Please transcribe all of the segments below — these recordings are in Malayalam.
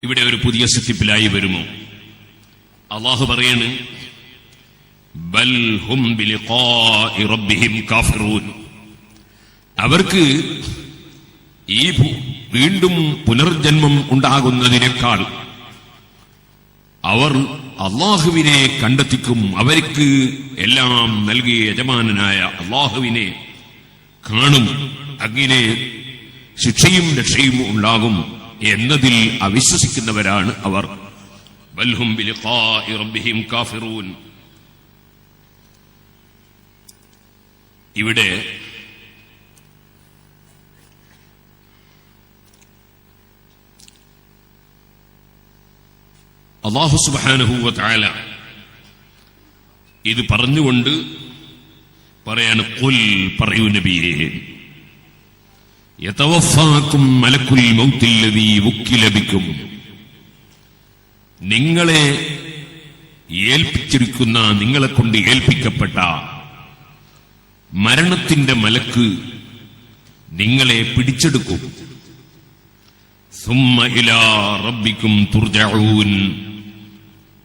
ഇവിടെ ഒരു പുതിയ സൃഷ്ടിപ്പിലായി വരുമോ? അല്ലാഹു പറയാണ്, ബൽ ഹും ബിലിഖാഇ റബ്ബിഹിം കാഫിറൂൻ. അവർക്ക് ഈ വീണ്ടും പുനർജന്മം ഉണ്ടാകുന്നതിനേക്കാൾ അവർ അള്ളാഹുവിനെ കണ്ടെത്തിക്കും. അവർക്ക് എല്ലാം നൽകിയ യജമാനനായ അള്ളാഹുവിനെ കാണും. അങ്ങനെ ശിക്ഷയും രക്ഷയും ഉണ്ടാകും എന്നതിൽ അവിശ്വസിക്കുന്നവരാണ് അവർ. ബൽഹും ബിലിഖാഇ റബ്ബിഹിം കാഫിറൂൻ. ഇവിടെ അല്ലാഹു സുബ്ഹാനഹു വ തആല ഇത് പറഞ്ഞുകൊണ്ട് പറയാണ്, ഖുൽ, പറയൂ നബിയേ, യതവഫാകും മലക്കുൽ മൗത്തിൽ ലദീ വുക്കില ബിക്കും. നിങ്ങളെ ഏൽപ്പിച്ചിരിക്കുന്ന, നിങ്ങളെ കൊണ്ട് ഏൽപ്പിക്കപ്പെട്ട മരണത്തിന്റെ മലക്ക് നിങ്ങളെ പിടിച്ചെടുക്കും. സുമ്മ ഇലാ റബ്ബിക്കും തുർജഊൻ.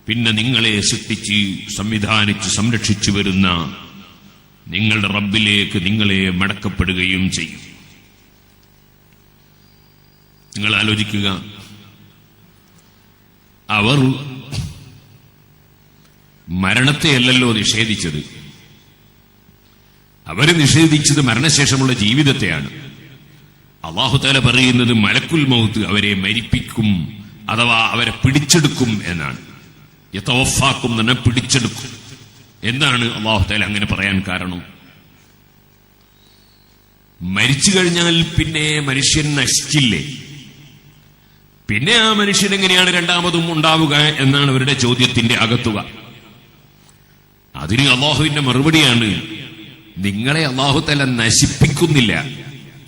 പിന്നെ നിങ്ങളെ സൃഷ്ടിച്ച് സംവിധാനിച്ച് സംരക്ഷിച്ചു വരുന്ന നിങ്ങളുടെ റബ്ബിലേക്ക് നിങ്ങളെ മടക്കപ്പെടുകയും ചെയ്യും. നിങ്ങൾ ആലോചിക്കുക, അവർ മരണത്തെയല്ലല്ലോ നിഷേധിച്ചത്. അവര് നിഷേധിച്ചത് മരണശേഷമുള്ള ജീവിതത്തെയാണ്. അല്ലാഹു തആല പറയുന്നത് മലക്കുൽ മൗത്ത് അവരെ മരിപ്പിക്കും, അഥവാ അവരെ പിടിച്ചെടുക്കും എന്നാണ്. യതവഫാക്കും എന്ന് പിടിച്ചെടുക്കും. എന്താണ് അല്ലാഹു തആല അങ്ങനെ പറയാൻ കാരണം? മരിച്ചു കഴിഞ്ഞാൽ പിന്നെ മനുഷ്യൻ നശിച്ചില്ലേ? പിന്നെ ആ മനുഷ്യൻ എങ്ങനെയാണ് രണ്ടാമതും ഉണ്ടാവുക എന്നാണ് അവരുടെ ചോദ്യത്തിന്റെ അകത്തുക. അതിന് അല്ലാഹുവിന്റെ മറുപടിയാണ്, നിങ്ങളെ അല്ലാഹു തആല നശിപ്പിക്കുന്നില്ല,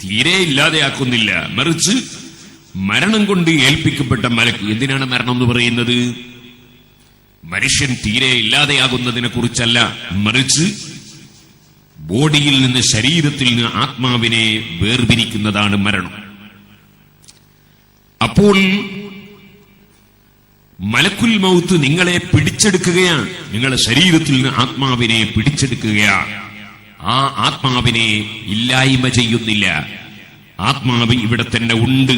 തീരെ ഇല്ലാതെയാക്കുന്നില്ല. മറിച്ച് മരണം കൊണ്ട് ഏൽപ്പിക്കപ്പെട്ട മലക്ക്. എന്തിനാണ് മരണം എന്ന് പറയുന്നത്? മനുഷ്യൻ തീരെ ഇല്ലാതെയാകുന്നതിനെ കുറിച്ചല്ല, മറിച്ച് ബോഡിയിൽ നിന്ന്, ശരീരത്തിൽ നിന്ന് ആത്മാവിനെ വേർപിരിക്കുന്നതാണ് മരണം. അപ്പോൾ മലക്കുൽ മൗത്ത് നിങ്ങളെ പിടിച്ചെടുക്കുകയാണ്. നിങ്ങളുടെ ശരീരത്തിൽ നിന്ന് ആത്മാവിനെ പിടിച്ചെടുക്കുകയാണ്. ആ ആത്മാവിനെ ഇല്ലായ്മ ചെയ്യുന്നില്ല. ആത്മാവ് ഇവിടെ തന്നെ ഉണ്ട്.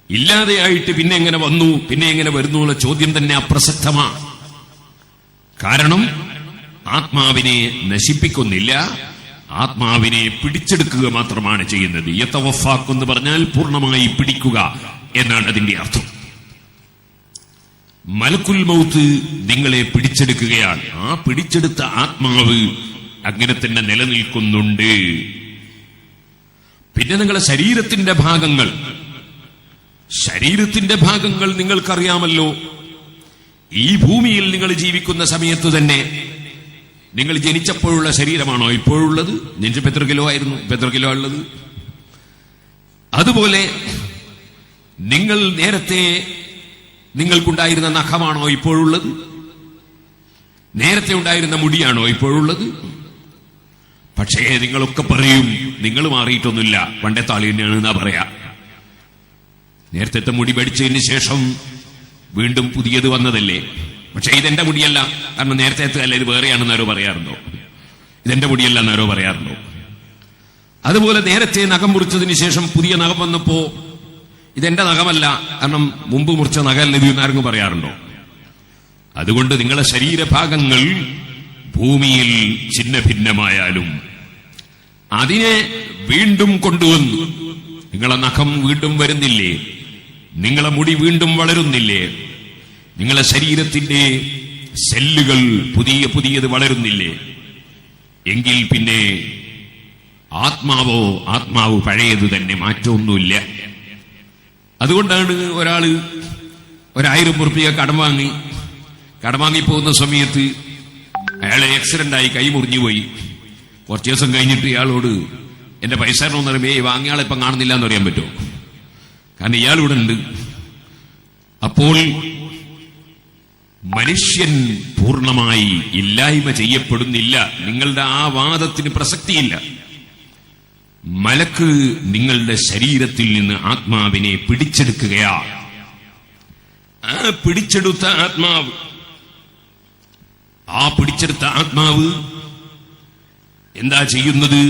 ഇല്ലാതെയായിട്ട് പിന്നെ എങ്ങനെ വന്നു, പിന്നെ എങ്ങനെ വരുന്നു എന്നുള്ള ചോദ്യം തന്നെ അപ്രസക്തമാണ്. കാരണം ആത്മാവിനെ നശിപ്പിക്കുന്നില്ല, ആത്മാവിനെ പിടിച്ചെടുക്കുക മാത്രമാണ് ചെയ്യുന്നത്. യതവഫാക്ക് എന്ന് പറഞ്ഞാൽ പൂർണ്ണമായി പിടിക്കുക എന്നാണ് അതിന്റെ അർത്ഥം. മലക്കുൽ മൗത്ത് നിങ്ങളെ പിടിച്ചെടുക്കുകയാണ്. ആ പിടിച്ചെടുത്ത ആത്മാവ് അങ്ങനെ തന്നെ നിലനിൽക്കുന്നുണ്ട്. പിന്നെ നിങ്ങളുടെ ശരീരത്തിന്റെ ഭാഗങ്ങൾ നിങ്ങൾക്കറിയാമല്ലോ. ഈ ഭൂമിയിൽ നിങ്ങൾ ജീവിക്കുന്ന സമയത്ത് തന്നെ നിങ്ങൾ ജനിച്ചപ്പോഴുള്ള ശരീരമാണോ ഇപ്പോഴുള്ളത്? ജനിച്ചപ്പോൾ എത്ര കിലോ ആയിരുന്നു? ഇപ്പൊ എത്ര കിലോ ഉള്ളത്? അതുപോലെ നിങ്ങൾ നേരത്തെ നിങ്ങൾക്കുണ്ടായിരുന്ന നഖമാണോ ഇപ്പോഴുള്ളത്? നേരത്തെ ഉണ്ടായിരുന്ന മുടിയാണോ ഇപ്പോഴുള്ളത്? പക്ഷേ നിങ്ങളൊക്കെ പറയും നിങ്ങൾ മാറിയിട്ടൊന്നുമില്ല, പണ്ടത്തെ ആളി തന്നെയാണ് എന്നാ പറയാ. നേരത്തെ മുടി പഠിച്ചതിന് ശേഷം വീണ്ടും പുതിയത് വന്നതല്ലേ. പക്ഷെ ഇതെന്റെ മുടിയല്ല, കാരണം നേരത്തെ അല്ല, ഇത് വേറെയാണെന്നാരോ പറയാറുണ്ടോ? ഇതെന്റെ മുടിയല്ല എന്നാരോ പറയാറുണ്ടോ? അതുപോലെ നേരത്തെ നഖം മുറിച്ചതിന് ശേഷം പുതിയ നഖം വന്നപ്പോ ഇതെന്റെ നഖമല്ല, കാരണം മുമ്പ് മുറിച്ച നഖമല്ല ഇത് എന്നാരെങ്കിലും പറയാറുണ്ടോ? അതുകൊണ്ട് നിങ്ങളുടെ ശരീരഭാഗങ്ങൾ ഭൂമിയിൽ ഛിന്ന ഭിന്നമായാലും അതിനെ വീണ്ടും കൊണ്ടുവന്നു. നിങ്ങളെ നഖം വീണ്ടും വരുന്നില്ലേ? നിങ്ങളെ മുടി വീണ്ടും വളരുന്നില്ലേ? നിങ്ങളെ ശരീരത്തിന്റെ സെല്ലുകൾ പുതിയത് വളരുന്നില്ലേ? എങ്കിൽ പിന്നെ ആത്മാവ് പഴയത് തന്നെ, മാറ്റമൊന്നുമില്ല. അതുകൊണ്ടാണ് ഒരാള് 1000 ഉറുപ്പിക കടം വാങ്ങി പോകുന്ന സമയത്ത് അയാളെ ആക്സിഡന്റ് ആയി, കൈ മുറിഞ്ഞു പോയി. കുറച്ചു ദിവസം കഴിഞ്ഞിട്ട് ഇയാളോട് എന്റെ പൈസ എന്ന് പറയുമ്പോ വാങ്ങിയാളെ ഇപ്പം കാണുന്നില്ല എന്ന് പറയാൻ പറ്റുമോ? കാരണം ഇയാളിവിടെ ഉണ്ട്. അപ്പോൾ മനുഷ്യൻ പൂർണ്ണമായി ഇല്ലായ്മ ചെയ്യപ്പെടുന്നില്ല. നിങ്ങളുടെ ആ വാദത്തിന് പ്രസക്തിയില്ല. മലക്ക് നിങ്ങളുടെ ശരീരത്തിൽ നിന്ന് ആത്മാവിനെ പിടിച്ചെടുക്കുകയാണ്. ആ പിടിച്ചെടുത്ത ആത്മാവ് എന്താ ചെയ്യുന്നത്?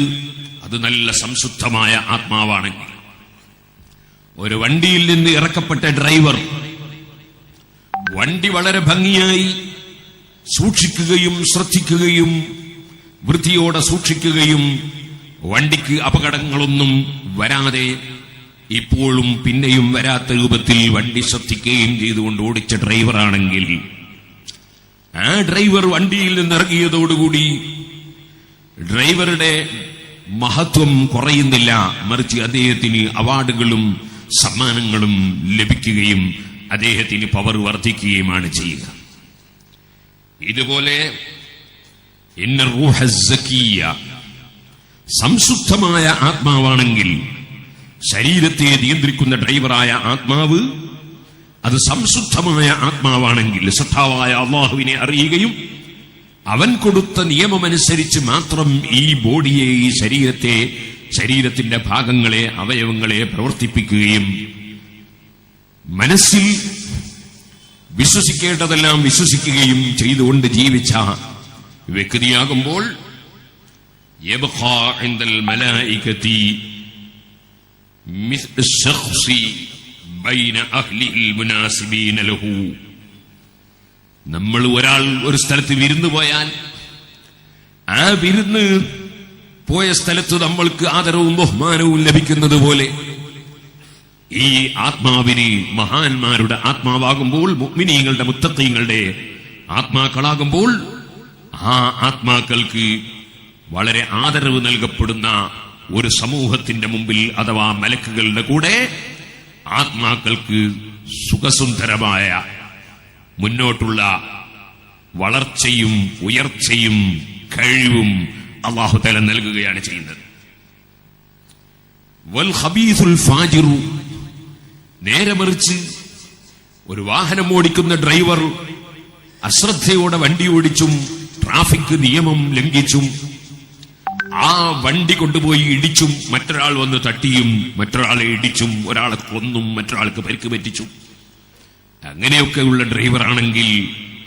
അത് നല്ല സംശുദ്ധമായ ആത്മാവാണെങ്കിൽ, ഒരു വണ്ടിയിൽ നിന്ന് ഇറക്കപ്പെട്ട ഡ്രൈവർ വണ്ടി വളരെ ഭംഗിയായി സൂക്ഷിക്കുകയും ശ്രദ്ധിക്കുകയും വൃത്തിയോടെ സൂക്ഷിക്കുകയും വണ്ടിക്ക് അപകടങ്ങളൊന്നും വരാതെ ഇപ്പോഴും പിന്നെയും വരാത്ത രൂപത്തിൽ വണ്ടി ശ്രദ്ധിക്കുകയും ചെയ്തുകൊണ്ട് ഓടിച്ച ഡ്രൈവറാണെങ്കിൽ, ആ ഡ്രൈവർ വണ്ടിയിൽ നിന്നിറങ്ങിയതോടുകൂടി ഡ്രൈവറുടെ മഹത്വം കുറയുന്നില്ല, മറിച്ച് അദ്ദേഹത്തിന് അവാർഡുകളും സമ്മാനങ്ങളും ലഭിക്കുകയും അദ്ദേഹത്തിന് പവർ വർദ്ധിക്കുകയുമാണ് ചെയ്യുക. ഇതുപോലെ ഇന്ന റൂഹ സക്കിയ, സംശുദ്ധമായ ആത്മാവാണെങ്കിൽ, ശരീരത്തെ നിയന്ത്രിക്കുന്ന ഡ്രൈവറായ ആത്മാവ് അത് സംശുദ്ധമായ ആത്മാവാണെങ്കിൽ, സത്താവായ അള്ളാഹുവിനെ അറിയുകയും അവൻ കൊടുത്ത നിയമമനുസരിച്ച് മാത്രം ഈ ബോഡിയെ, ഈ ശരീരത്തിന്റെ ഭാഗങ്ങളെ, അവയവങ്ങളെ പ്രവർത്തിപ്പിക്കുകയും മനസ്സിൽ വിശ്വസിക്കേണ്ടതെല്ലാം വിശ്വസിക്കുകയും ചെയ്തുകൊണ്ട് ജീവിച്ച വ്യക്തിയാകുമ്പോൾ യബ്ഖാ ഇൻദൽ മലായികതി മിസ്ൽ ശഖ്സി ബൈന അഹ്ലിൽ മുനാസിബീന ലഹു. നമ്മൾ ഒരു സ്ഥലത്ത് വിരുന്ന് പോയാൽ ആ വിരുന്ന് പോയ സ്ഥലത്ത് നമ്മൾക്ക് ആദരവും ബഹുമാനവും ലഭിക്കുന്നത് പോലെ ഈ ആത്മാവിന് മഹാന്മാരുടെ ആത്മാവാകുമ്പോൾ, മുഅ്മിനീങ്ങളുടെ മുത്തഖീങ്ങളുടെ ആത്മാക്കളാകുമ്പോൾ ആ ആത്മാക്കൾക്ക് വളരെ ആദരവ് നൽകപ്പെടുന്ന ഒരു സമൂഹത്തിന്റെ മുമ്പിൽ അഥവാ മലക്കുകളുടെ കൂടെ ആത്മാക്കൾക്ക് സുഖസുന്ദരമായ മുന്നോട്ടുള്ള വളർച്ചയും ഉയർച്ചയും കഴിവും അല്ലാഹു തആല നൽകുകയാണ് ചെയ്യുന്നത്. വൽ ഖബീസുൽ ഫാജിറു, നേരെ മറിച്ച് ഒരു വാഹനം ഓടിക്കുന്ന ഡ്രൈവർ അശ്രദ്ധയോടെ വണ്ടി ഓടിച്ചും ട്രാഫിക് നിയമം ലംഘിച്ചും ആ വണ്ടി കൊണ്ടുപോയി ഇടിച്ചും, മറ്റൊരാൾ വന്ന് തട്ടിയും മറ്റൊരാളെ ഇടിച്ചും, ഒരാളെ കൊന്നും മറ്റൊരാൾക്ക് പരിക്ക് പറ്റിച്ചും, അങ്ങനെയൊക്കെയുള്ള ഡ്രൈവറാണെങ്കിൽ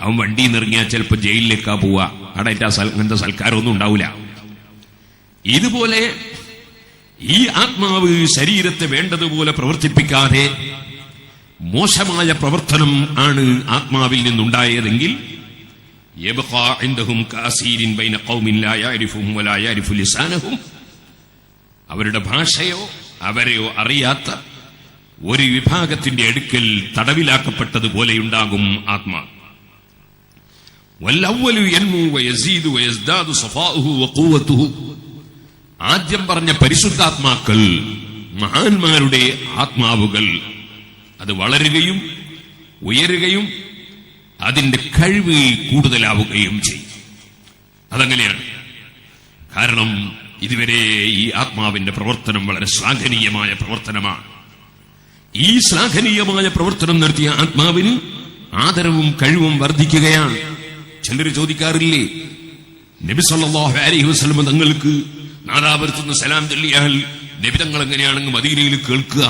അവൻ വണ്ടിയിൽ നിന്നിറങ്ങിയാൽ ചിലപ്പോൾ ജയിലിലേക്കാ പോവുക. അവിടെ അങ്ങനത്തെ സൽക്കാരമൊന്നും ഉണ്ടാവില്ല. ഇതുപോലെ ഈ ആത്മാവ് ശരീരത്തെ വേണ്ടതുപോലെ പ്രവർത്തിപ്പിക്കാതെ മോശമായ പ്രവർത്തനം ആണ് ആത്മാവിൽ നിന്നുണ്ടായതെങ്കിൽ യബ്ഖാ ഇൻദഹും കാസീരിൻ ബൈന ഖൗമിൻ ലാ യഅരിഫുഹും വലാ യഅരിഫു ലിസാനഹും, അവരുടെ ഭാഷയോ അവരെയോ അറിയാത്ത ഒരു വിഭാഗത്തിന്റെ അടുക്കൽ തടവിലാക്കപ്പെട്ടതുപോലെയുണ്ടാകും ആത്മാ. വല്ലവ്വലു യൻമു വയസീദു വയസ്ദാദു സഫാഉഹു വഖുവതുഹു, ആദ്യം പറഞ്ഞ പരിശുദ്ധാത്മാക്കൾ, മഹാന്മാരുടെ ആത്മാവുകൾ, അത് വളരുകയും ഉയരുകയും അതിന്റെ കഴിവ് കൂടുതലാവുകയും ചെയ്യും. അതങ്ങനെയാണ്. കാരണം ഇതുവരെ ഈ ആത്മാവിന്റെ പ്രവർത്തനം വളരെ ശ്ലാഘനീയമായ പ്രവർത്തനമാണ്. ഈ ശ്ലാഘനീയമായ പ്രവർത്തനം നടത്തിയ ആത്മാവിന് ആദരവും കഴിവും വർദ്ധിക്കുകയാണ്. ചിലർ ചോദിക്കാറില്ലേ, നബി സല്ലല്ലാഹു അലൈഹി വസല്ലം തങ്ങൾക്ക് നാദാപുരത്തുനിന്ന് സലാം ചൊല്ലിയാൽ നബി തങ്ങൾ എങ്ങനെയാണെങ്കിൽ മദീനയിൽ കേൾക്കുക,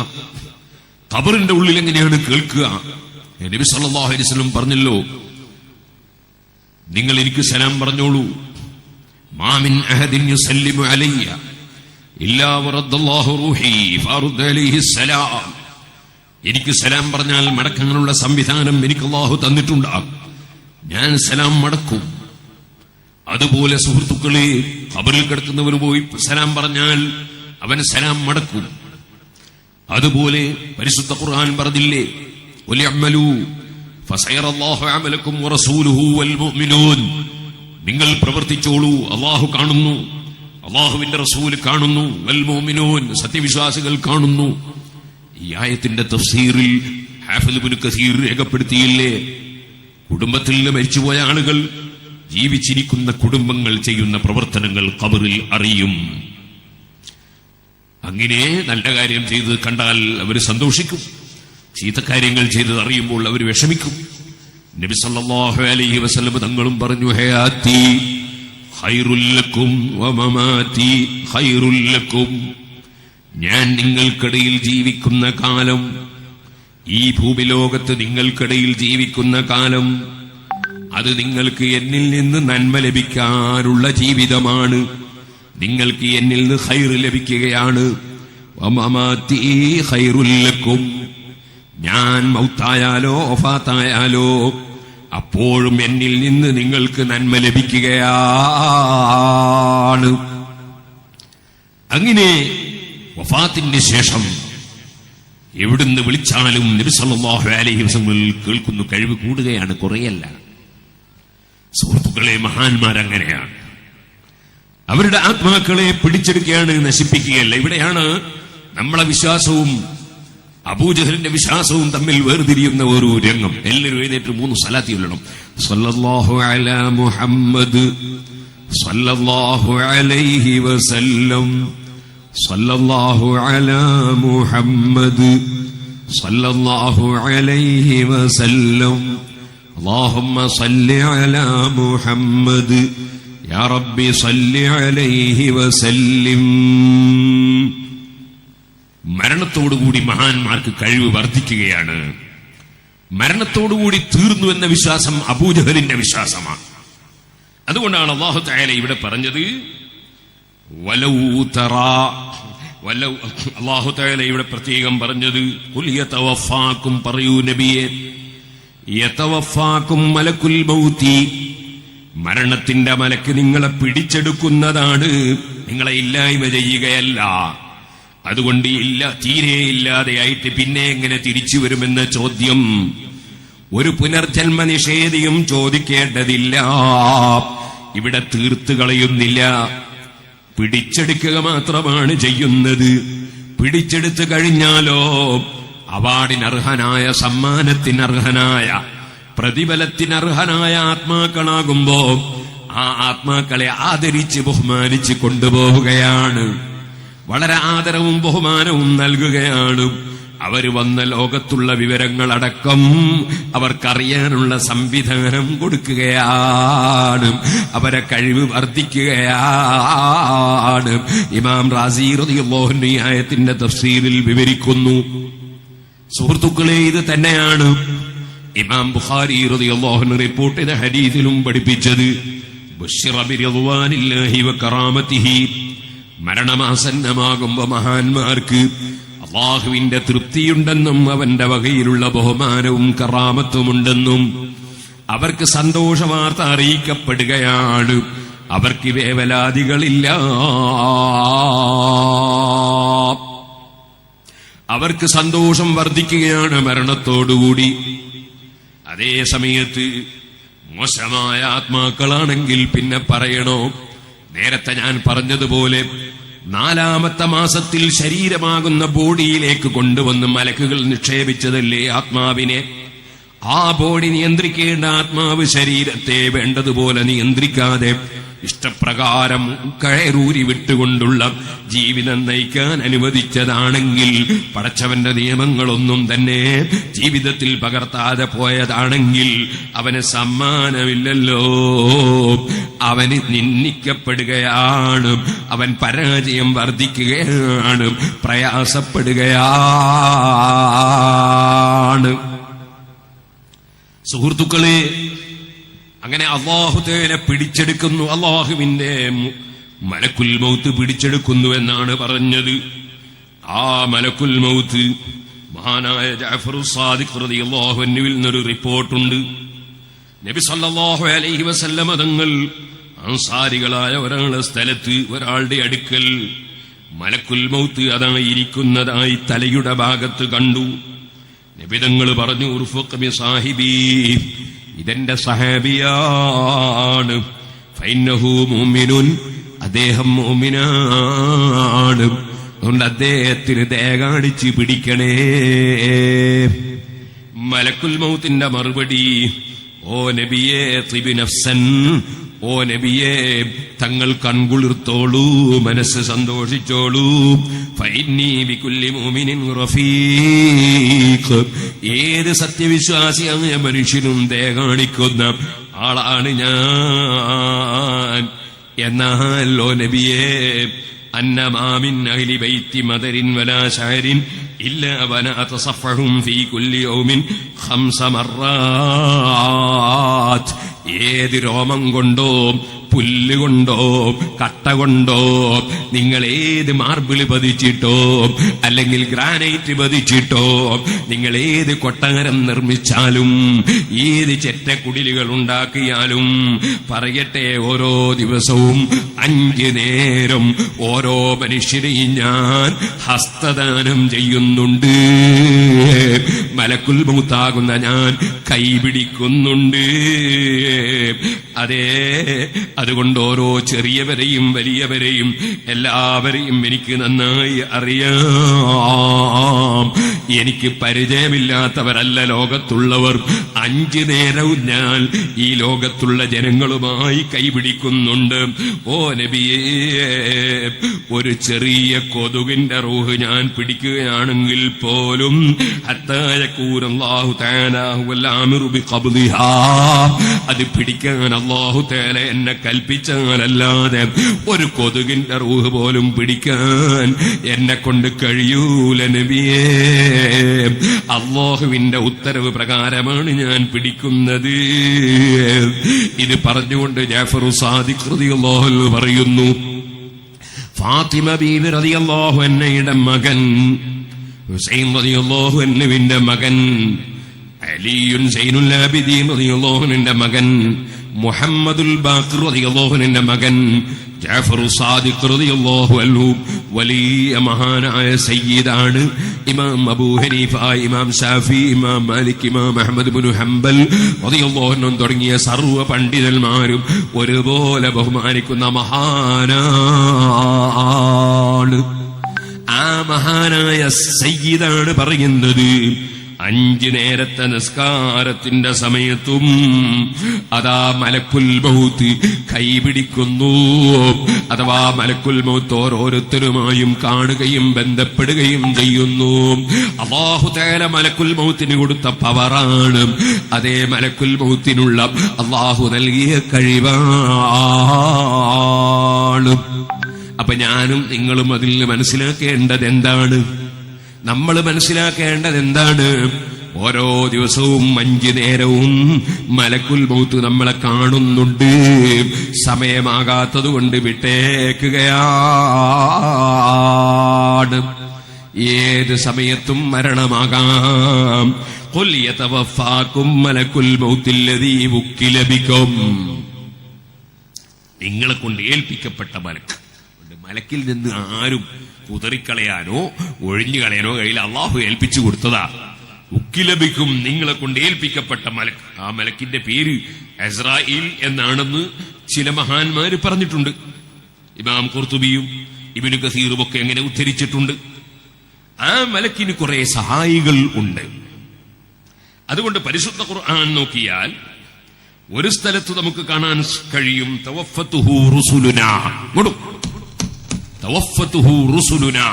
ഖബറിന്റെ ഉള്ളിൽ എങ്ങനെയാണ് കേൾക്കുക? നബി സല്ലല്ലാഹു അലൈഹി വസല്ലം പറഞ്ഞല്ലോ, നിങ്ങൾ എനിക്ക് സലാം പറഞ്ഞോളൂ, മാ മിൻ അഹദിൻ യുസല്ലിമു അലയ്യ ഇല്ലാ വറദ്ദല്ലാഹു റൂഹി ഫറദ്ദ അലൈഹി സലാം. എനിക്ക് സലാം പറഞ്ഞാൽ മടക്കാനുള്ള സംവിധാനം എനിക്ക് അല്ലാഹു തന്നിട്ടുണ്ട്, ഞാൻ സലാം മടക്കും. അതുപോലെ സുഹൃത്തുക്കളെ, ഖബറിൽ കിടക്കുന്നവർ പോയി സലാം പറഞ്ഞാൽ അവൻ സലാം മടക്കും. അതുപോലെ പരിശുദ്ധ ഖുർആൻ പറഞ്ഞില്ലേ, വലിഅമലു ഫസയറല്ലാഹു അമലക്കും വറസൂലുഹു വൽ മുഅ്മിനൂൻ, നിങ്ങൾ പ്രവർത്തിച്ചോളൂ, അല്ലാഹു കാണുന്നു, അല്ലാഹുവിന്റെ റസൂൽ കാണുന്നു, വൽ മുഅ്മിനൂൻ, സത്യവിശ്വാസികൾ കാണുന്നു. ഈ ആയത്തിന്റെ തഫ്സീറിൽ ഹാഫിദ് ഇബ്നു കസീർ രേഖപ്പെടുത്തിയില്ലേ, കുടുംബത്തിൽ നിന്ന് മരിച്ചുപോയ ആളുകൾ ജീവിച്ചിരിക്കുന്ന കുടുംബങ്ങൾ ചെയ്യുന്ന പ്രവർത്തനങ്ങൾ ഖബറിൽ അറിയും. അങ്ങനെ നല്ല കാര്യം ചെയ്ത് കണ്ടാൽ അവർ സന്തോഷിക്കും, ചീത്തക്കാര്യങ്ങൾ ചെയ്തത് അറിയുമ്പോൾ അവർ വിഷമിക്കും. നബി സല്ലല്ലാഹു അലൈഹി വസല്ലം തങ്ങളും പറഞ്ഞു, ഹയാത്തി ഖൈറുൽ ലക്കും വമമാതി ഖൈറുൽ ലക്കും, ഞാൻ നിങ്ങൾക്കിടയിൽ ജീവിക്കുന്ന കാലം ഈ ഭൂമിലോകത്ത് നിങ്ങൾക്കിടയിൽ ജീവിക്കുന്ന കാലം അത് നിങ്ങൾക്ക് എന്നിൽ നിന്ന് നന്മ ലഭിക്കാനുള്ള ജീവിതമാണ്. നിങ്ങൾക്ക് എന്നിൽ നിന്ന് ഖൈർ ലഭിക്കുകയാണ്. വമമാതി ഖൈറുൽ ലക്കും, ഞാൻ മൗത്തായാലോ വഫാത്തായാലോ അപ്പോഴും എന്നിൽ നിന്ന് നിങ്ങൾക്ക് നന്മ ലഭിക്കുകയാണ്. അങ്ങനെ വഫാത്തിന്റെ ശേഷം എവിടുന്ന് വിളിച്ചാലും നബി സല്ലല്ലാഹു അലൈഹി വസല്ലം കേൾക്കുന്ന കഴിവ് കൂടുകയാണ്, കുറയല്ല. സുഹൃത്തുക്കളെ, മഹാന്മാരങ്ങനെയാണ്. അവരുടെ ആത്മാക്കളെ പിടിച്ചെടുക്കുകയാണ്, നശിപ്പിക്കുകയല്ല. ഇവിടെയാണ് നമ്മളെ വിശ്വാസവും അബൂജഹലിന്റെ വിശ്വാസവും തമ്മിൽ വേർതിരിയുന്ന ഒരു രംഗം. എല്ലാവരും എഴുന്നേറ്റ് 3 സ്വലാത്ത് ചൊല്ലണം. സല്ലല്ലാഹു അലാ മുഹമ്മദ് സല്ലല്ലാഹു അലൈഹി വസല്ലം, സല്ലല്ലാഹു അലാ മുഹമ്മദ് സല്ലല്ലാഹു അലൈഹി വസല്ലം, അല്ലാഹുമ്മ സല്ലി അലാ മുഹമ്മദ് യാ റബ്ബി സല്ലി അലൈഹി വസല്ലിം. മരണത്തോടുകൂടി മഹാന്മാർക്ക് കഴിവ് വർദ്ധിക്കുകയാണ്. മരണത്തോടുകൂടി തീർന്നു എന്ന വിശ്വാസം അബൂജഹലിന്റെ വിശ്വാസമാണ്. അതുകൊണ്ടാണ് അല്ലാഹു തആല ഇവിടെ പറഞ്ഞത് വലൗ തറാ, അല്ലാഹു തആല ഇവിടെ പ്രത്യേകം പറഞ്ഞത് ഖുൽ യതവഫാക്കും, പറയൂ നബിയെ, യതവഫാക്കും മലക്കുൽ മൗതി, മരണത്തിന്റെ മലക്ക് നിങ്ങളെ പിടിച്ചെടുക്കുന്നതാണ്, നിങ്ങളെ ഇല്ലായ്മ ചെയ്യുകയല്ല. അതുകൊണ്ട് തീരെ ഇല്ലാതെയായിട്ട് പിന്നെ എങ്ങനെ തിരിച്ചു വരുമെന്ന ചോദ്യം ഒരു പുനർജന്മ നിഷേധിയും ചോദിക്കേണ്ടതില്ല. ഇവിടെ തീർത്തു കളയുന്നില്ല, പിടിച്ചെടുക്കുക മാത്രമാണ് ചെയ്യുന്നത്. പിടിച്ചെടുത്തു കഴിഞ്ഞാലോ അവാർഡിനർഹനായ, സമ്മാനത്തിനർഹനായ, പ്രതിഫലത്തിനർഹനായ ആത്മാക്കളാകുമ്പോ ആ ആത്മാക്കളെ ആദരിച്ച് ബഹുമാനിച്ച് കൊണ്ടുപോവുകയാണ്. വളരെ ആദരവും ബഹുമാനവും നൽകുകയാണ്. അവര് വന്ന ലോകത്തുള്ള വിവരങ്ങളടക്കം അവർക്കറിയാനുള്ള സംവിധാനം കൊടുക്കുകയാണ്. അവരെ കഴിവ് വർദ്ധിക്കുകയാണ്. ഇമാം റാസി റളിയല്ലാഹു അൻഹു ഈ ആയത്തിന്റെ തഫ്സീറിൽ വിവരിക്കുന്നു. സുഹൃത്തുക്കളെ, ഇത് തന്നെയാണ് ഇമാം ബുഖാരി റളിയല്ലാഹു അൻഹു റിപ്പോർട്ട് ചെയ്ത ഹദീസിലും പഠിപ്പിച്ചത്. ബുശ്ശിറ ബിറിദ്വാനില്ലാഹി വകറാമതിഹി, മരണമാസന്നമാകുമ്പോ മഹാന്മാർക്ക് അല്ലാഹുവിന്റെ തൃപ്തിയുണ്ടെന്നും അവന്റെ വകയിലുള്ള ബഹുമാനവും കറാമത്തുമുണ്ടെന്നും അവർക്ക് സന്തോഷവാർത്ത അറിയിക്കപ്പെടുകയാണ്. അവർക്ക് വേവലാതികളില്ല, അവർക്ക് സന്തോഷം വർദ്ധിക്കുകയാണ് മരണത്തോടുകൂടി. അതേ സമയത്ത് മോശമായ ആത്മാക്കളാണെങ്കിൽ പിന്നെ പറയണോ? നേരത്തെ ഞാൻ പറഞ്ഞതുപോലെ 4-ാമത്തെ മാസത്തിൽ ശരീരമാകുന്ന ബോഡിയിലേക്ക് കൊണ്ടുവന്ന് മലക്കുകൾ നിക്ഷേപിച്ചതല്ലേ ആത്മാവിനെ. ആ ബോഡി നിയന്ത്രിക്കേണ്ട ആത്മാവ് ശരീരത്തെ വേണ്ടതുപോലെ നിയന്ത്രിക്കാതെ ഇഷ്ടപ്രകാരം കയറൂരി വിട്ടുകൊണ്ടുള്ള ജീവിതം നയിക്കാൻ അനുവദിച്ചതാണെങ്കിൽ, പടച്ചവന്റെ നിയമങ്ങളൊന്നും തന്നെ ജീവിതത്തിൽ പകർത്താതെ പോയതാണെങ്കിൽ അവന് സമ്മാനമില്ലല്ലോ. അവന് നിന്ദിക്കപ്പെടുകയാണ്, അവൻ പരാജയം വർദ്ധിക്കുകയാണ്, പ്രയാസപ്പെടുകയാണ്. സുഹൃത്തുക്കളെ, അങ്ങനെ അല്ലാഹു തആല പിടിച്ചെടുക്കുന്നു, അല്ലാഹുവിന്റെ മലക്കുൽ മൗത്ത് പിടിച്ചെടുക്കുന്നു എന്നാണ് പറഞ്ഞത്. ആ മലക്കുൽ മൗത്ത് മഹാനായ ജഅഫർ സാദിഖ് റളിയല്ലാഹു അൻഹുവിൽ നിന്നൊരു റിപ്പോർട്ടുണ്ട്. നബി സല്ലല്ലാഹു അലൈഹി വസല്ലം തങ്ങൾ അൻസാരികളായ ഒരാളുടെ സ്ഥലത്ത്, ഒരാളുടെ അടുക്കൽ മലക്കുൽ മൗത്ത് അതായിരിക്കുന്നതായി തലയുടെ ഭാഗത്ത് കണ്ടു. നബി തങ്ങൾ പറഞ്ഞു, ഉർഫഖ് ബി സാഹിബി, ഇതെന്റെ സഹാബിയാണ്. ഫൈന്നഹു മുഅ്മിനുൻ, അദ്ദേഹം മുഅ്മിനാണ്. അതുകൊണ്ട് അദ്ദേഹത്തിന് ദയ കാണിച്ച് പിടിക്കണേ. മലക്കുൽ മൗത്തിന്റെ മറുപടി, ഓ നബിയേ തിബ് നഫ്സൻ, ഓ നബിയേ തങ്ങൾ കൺകുളിർത്തോളൂ, മനസ്സ് സന്തോഷിച്ചോളൂ. ഫഇന്നീ ബികുല്ലി മുഅ്മിനിൻ റഫീഖ്, ഏത് സത്യവിശ്വാസിയായ മനുഷ്യനും ദയ കാണിക്കുന്ന ആളാണ് ഞാൻ. എന്നാൽ ഓ നബിയേ അന്നമാ മിൻ അഹ്ലി ബൈത്തി മദരിൻ വലാ ശഅരിൻ ഇല്ലാ വനാ തസഫഹും ഫീ കുല്ലി യൗമിൻ 5 മർറാത്ത്. ഏത് രോമം കൊണ്ടോ പുല്ലുകൊണ്ടോ കട്ട കൊണ്ടോ നിങ്ങൾ ഏത് മാർബിൾ പതിച്ചിട്ടോ അല്ലെങ്കിൽ ഗ്രാനൈറ്റ് പതിച്ചിട്ടോ നിങ്ങൾ ഏത് കൊട്ടാരം നിർമ്മിച്ചാലും ഏത് ചെറ്റക്കുടിലുകൾ ഉണ്ടാക്കിയാലും പറയട്ടെ, ഓരോ ദിവസവും 5 നേരം ഓരോ മനുഷ്യരെയും ഞാൻ ഹസ്തദാനം ചെയ്യുന്നുണ്ട്. മലക്കുൽ മൗത്താകുന്ന ഞാൻ കൈപിടിക്കുന്നുണ്ട്. അതേ, അതുകൊണ്ട് ഓരോ ചെറിയവരെയും വലിയവരെയും എല്ലാവരെയും എനിക്ക് നന്നായി അറിയാം. എനിക്ക് പരിചയമില്ലാത്തവരല്ല ലോകത്തുള്ളവർ. 5 നേരവും ഞാൻ ഈ ലോകത്തുള്ള ജനങ്ങളുമായി കൈപിടിക്കുന്നുണ്ട്. ഓ നബിയേ, ഒരു ചെറിയ കൊതുകിന്റെ റൂഹ് ഞാൻ പിടിക്കുകയാണെങ്കിൽ പോലും അത് പിടിക്കാൻ അല്ലാഹു തആല എന്നെ കൽപ്പിച്ചാലല്ലാതെ ഒരു കൊതുകിന്റെ റൂഹ് പോലും പിടിക്കാൻ എന്നെ കൊണ്ട് കഴിയൂല നബിയേ. അല്ലാഹുവിന്റെ ഉത്തരവ് പ്രകാരമാണ് ഞാൻ പിടിക്കുന്നത്. ഇത് പറഞ്ഞുകൊണ്ട് ജാഫർ സാദിഖ് റളിയല്ലാഹു അൻഹു പറയുന്നു, ഫാത്തിമ ബീവി റളിയല്ലാഹു അൻഹയുടെ മകൻ ഹുസൈൻ റളിയല്ലാഹു അൻഹുവിന്റെ മകൻ, അലിയുൻ സൈനുൽ ആബിദീൻ റളിയല്ലാഹു അൻഹുവിന്റെ മകൻ, മുഹമ്മദുൽ ബാഖിർ റളിയല്ലാഹു അൻഹുവിന്റെ മകൻ, ജാഫർ സാദിഖ് റളിയല്ലാഹു അൻഹു വലിയ മഹാനായ സയ്യിദാണ്. ഇമാം അബൂ ഹനീഫ, ഇമാം ഷാഫി, ഇമാം മാലിക്, ഇമാം അഹ്മദ് ഇബ്നു ഹംബൽ റളിയല്ലാഹു അൻഹു തുടങ്ങിയ സർവ്വ പണ്ഡിതന്മാരും ഒരുപോലെ ബഹുമാനിക്കുന്ന മഹാനാണ്. ആ മഹാനായ സയ്യിദാണ് പറയുന്നത്, 5 നേരത്തെ നിസ്കാരത്തിന്റെ സമയത്തും അതാ മലക്കുൽ മൗത്ത് കൈപിടിക്കുന്നു. അഥവാ മലക്കുൽ മൗത്ത് ഓരോരുത്തരുമായും കാണുകയും ബന്ധപ്പെടുകയും ചെയ്യുന്നു. അല്ലാഹു തആല മലക്കുൽ മൗത്തിന് കൊടുത്ത പവറാണ്. അതേ മലക്കുൽ മൗത്തിനുള്ള അല്ലാഹു നൽകിയ കഴിവാണ്. അപ്പൊ ഞാനും നിങ്ങളും അതിൽ മനസ്സിലാക്കേണ്ടത് എന്താണ്? നമ്മൾ മനസ്സിലാക്കേണ്ടത് എന്താണ്? ഓരോ ദിവസവും 5 നേരവും മലക്കുൽ മൗത്ത് നമ്മളെ കാണുന്നുണ്ട്. സമയമാകാത്തത് കൊണ്ട് വിട്ടേക്കുകയാണ്. ഏത് സമയത്തും മരണമാകാം. ഖുൽ യതവഫാകും മലക്കുൽ മൗത്തില്ലദീ വുക്കില ബികും. നിങ്ങളെ കൊണ്ട് ഏൽപ്പിക്കപ്പെട്ട മലക്കിൽ നിന്ന് ആരും കുതറിക്കളയാനോ ഒഴിഞ്ഞു കളയാനോ കഴിയില്ല. അള്ളാഹു ഏൽപ്പിച്ചു കൊടുത്തതാ. ഉക്കിലബിക്കും, നിങ്ങളെ കൊണ്ട് ഏൽപ്പിക്കപ്പെട്ട മലക്ക്. ആ മലക്കിന്റെ പേര് അസ്രായീൽ എന്നാണെന്ന് ചില മഹാന്മാര് പറഞ്ഞിട്ടുണ്ട്. ഇമാം ഖുർത്തുബിയും ഇബ്നു കസീറും ഒക്കെ എങ്ങനെ ഉദ്ധരിച്ചിട്ടുണ്ട്. ആ മലക്കിന് കുറെ സഹായികൾ ഉണ്ട്. അതുകൊണ്ട് പരിശുദ്ധ ഖുർആൻ നോക്കിയാൽ ഒരു സ്ഥലത്ത് നമുക്ക് കാണാൻ കഴിയും, തവഫത്തുഹു റുസുലുനാ. തവഫത്തുഹു റുസുലുനാ,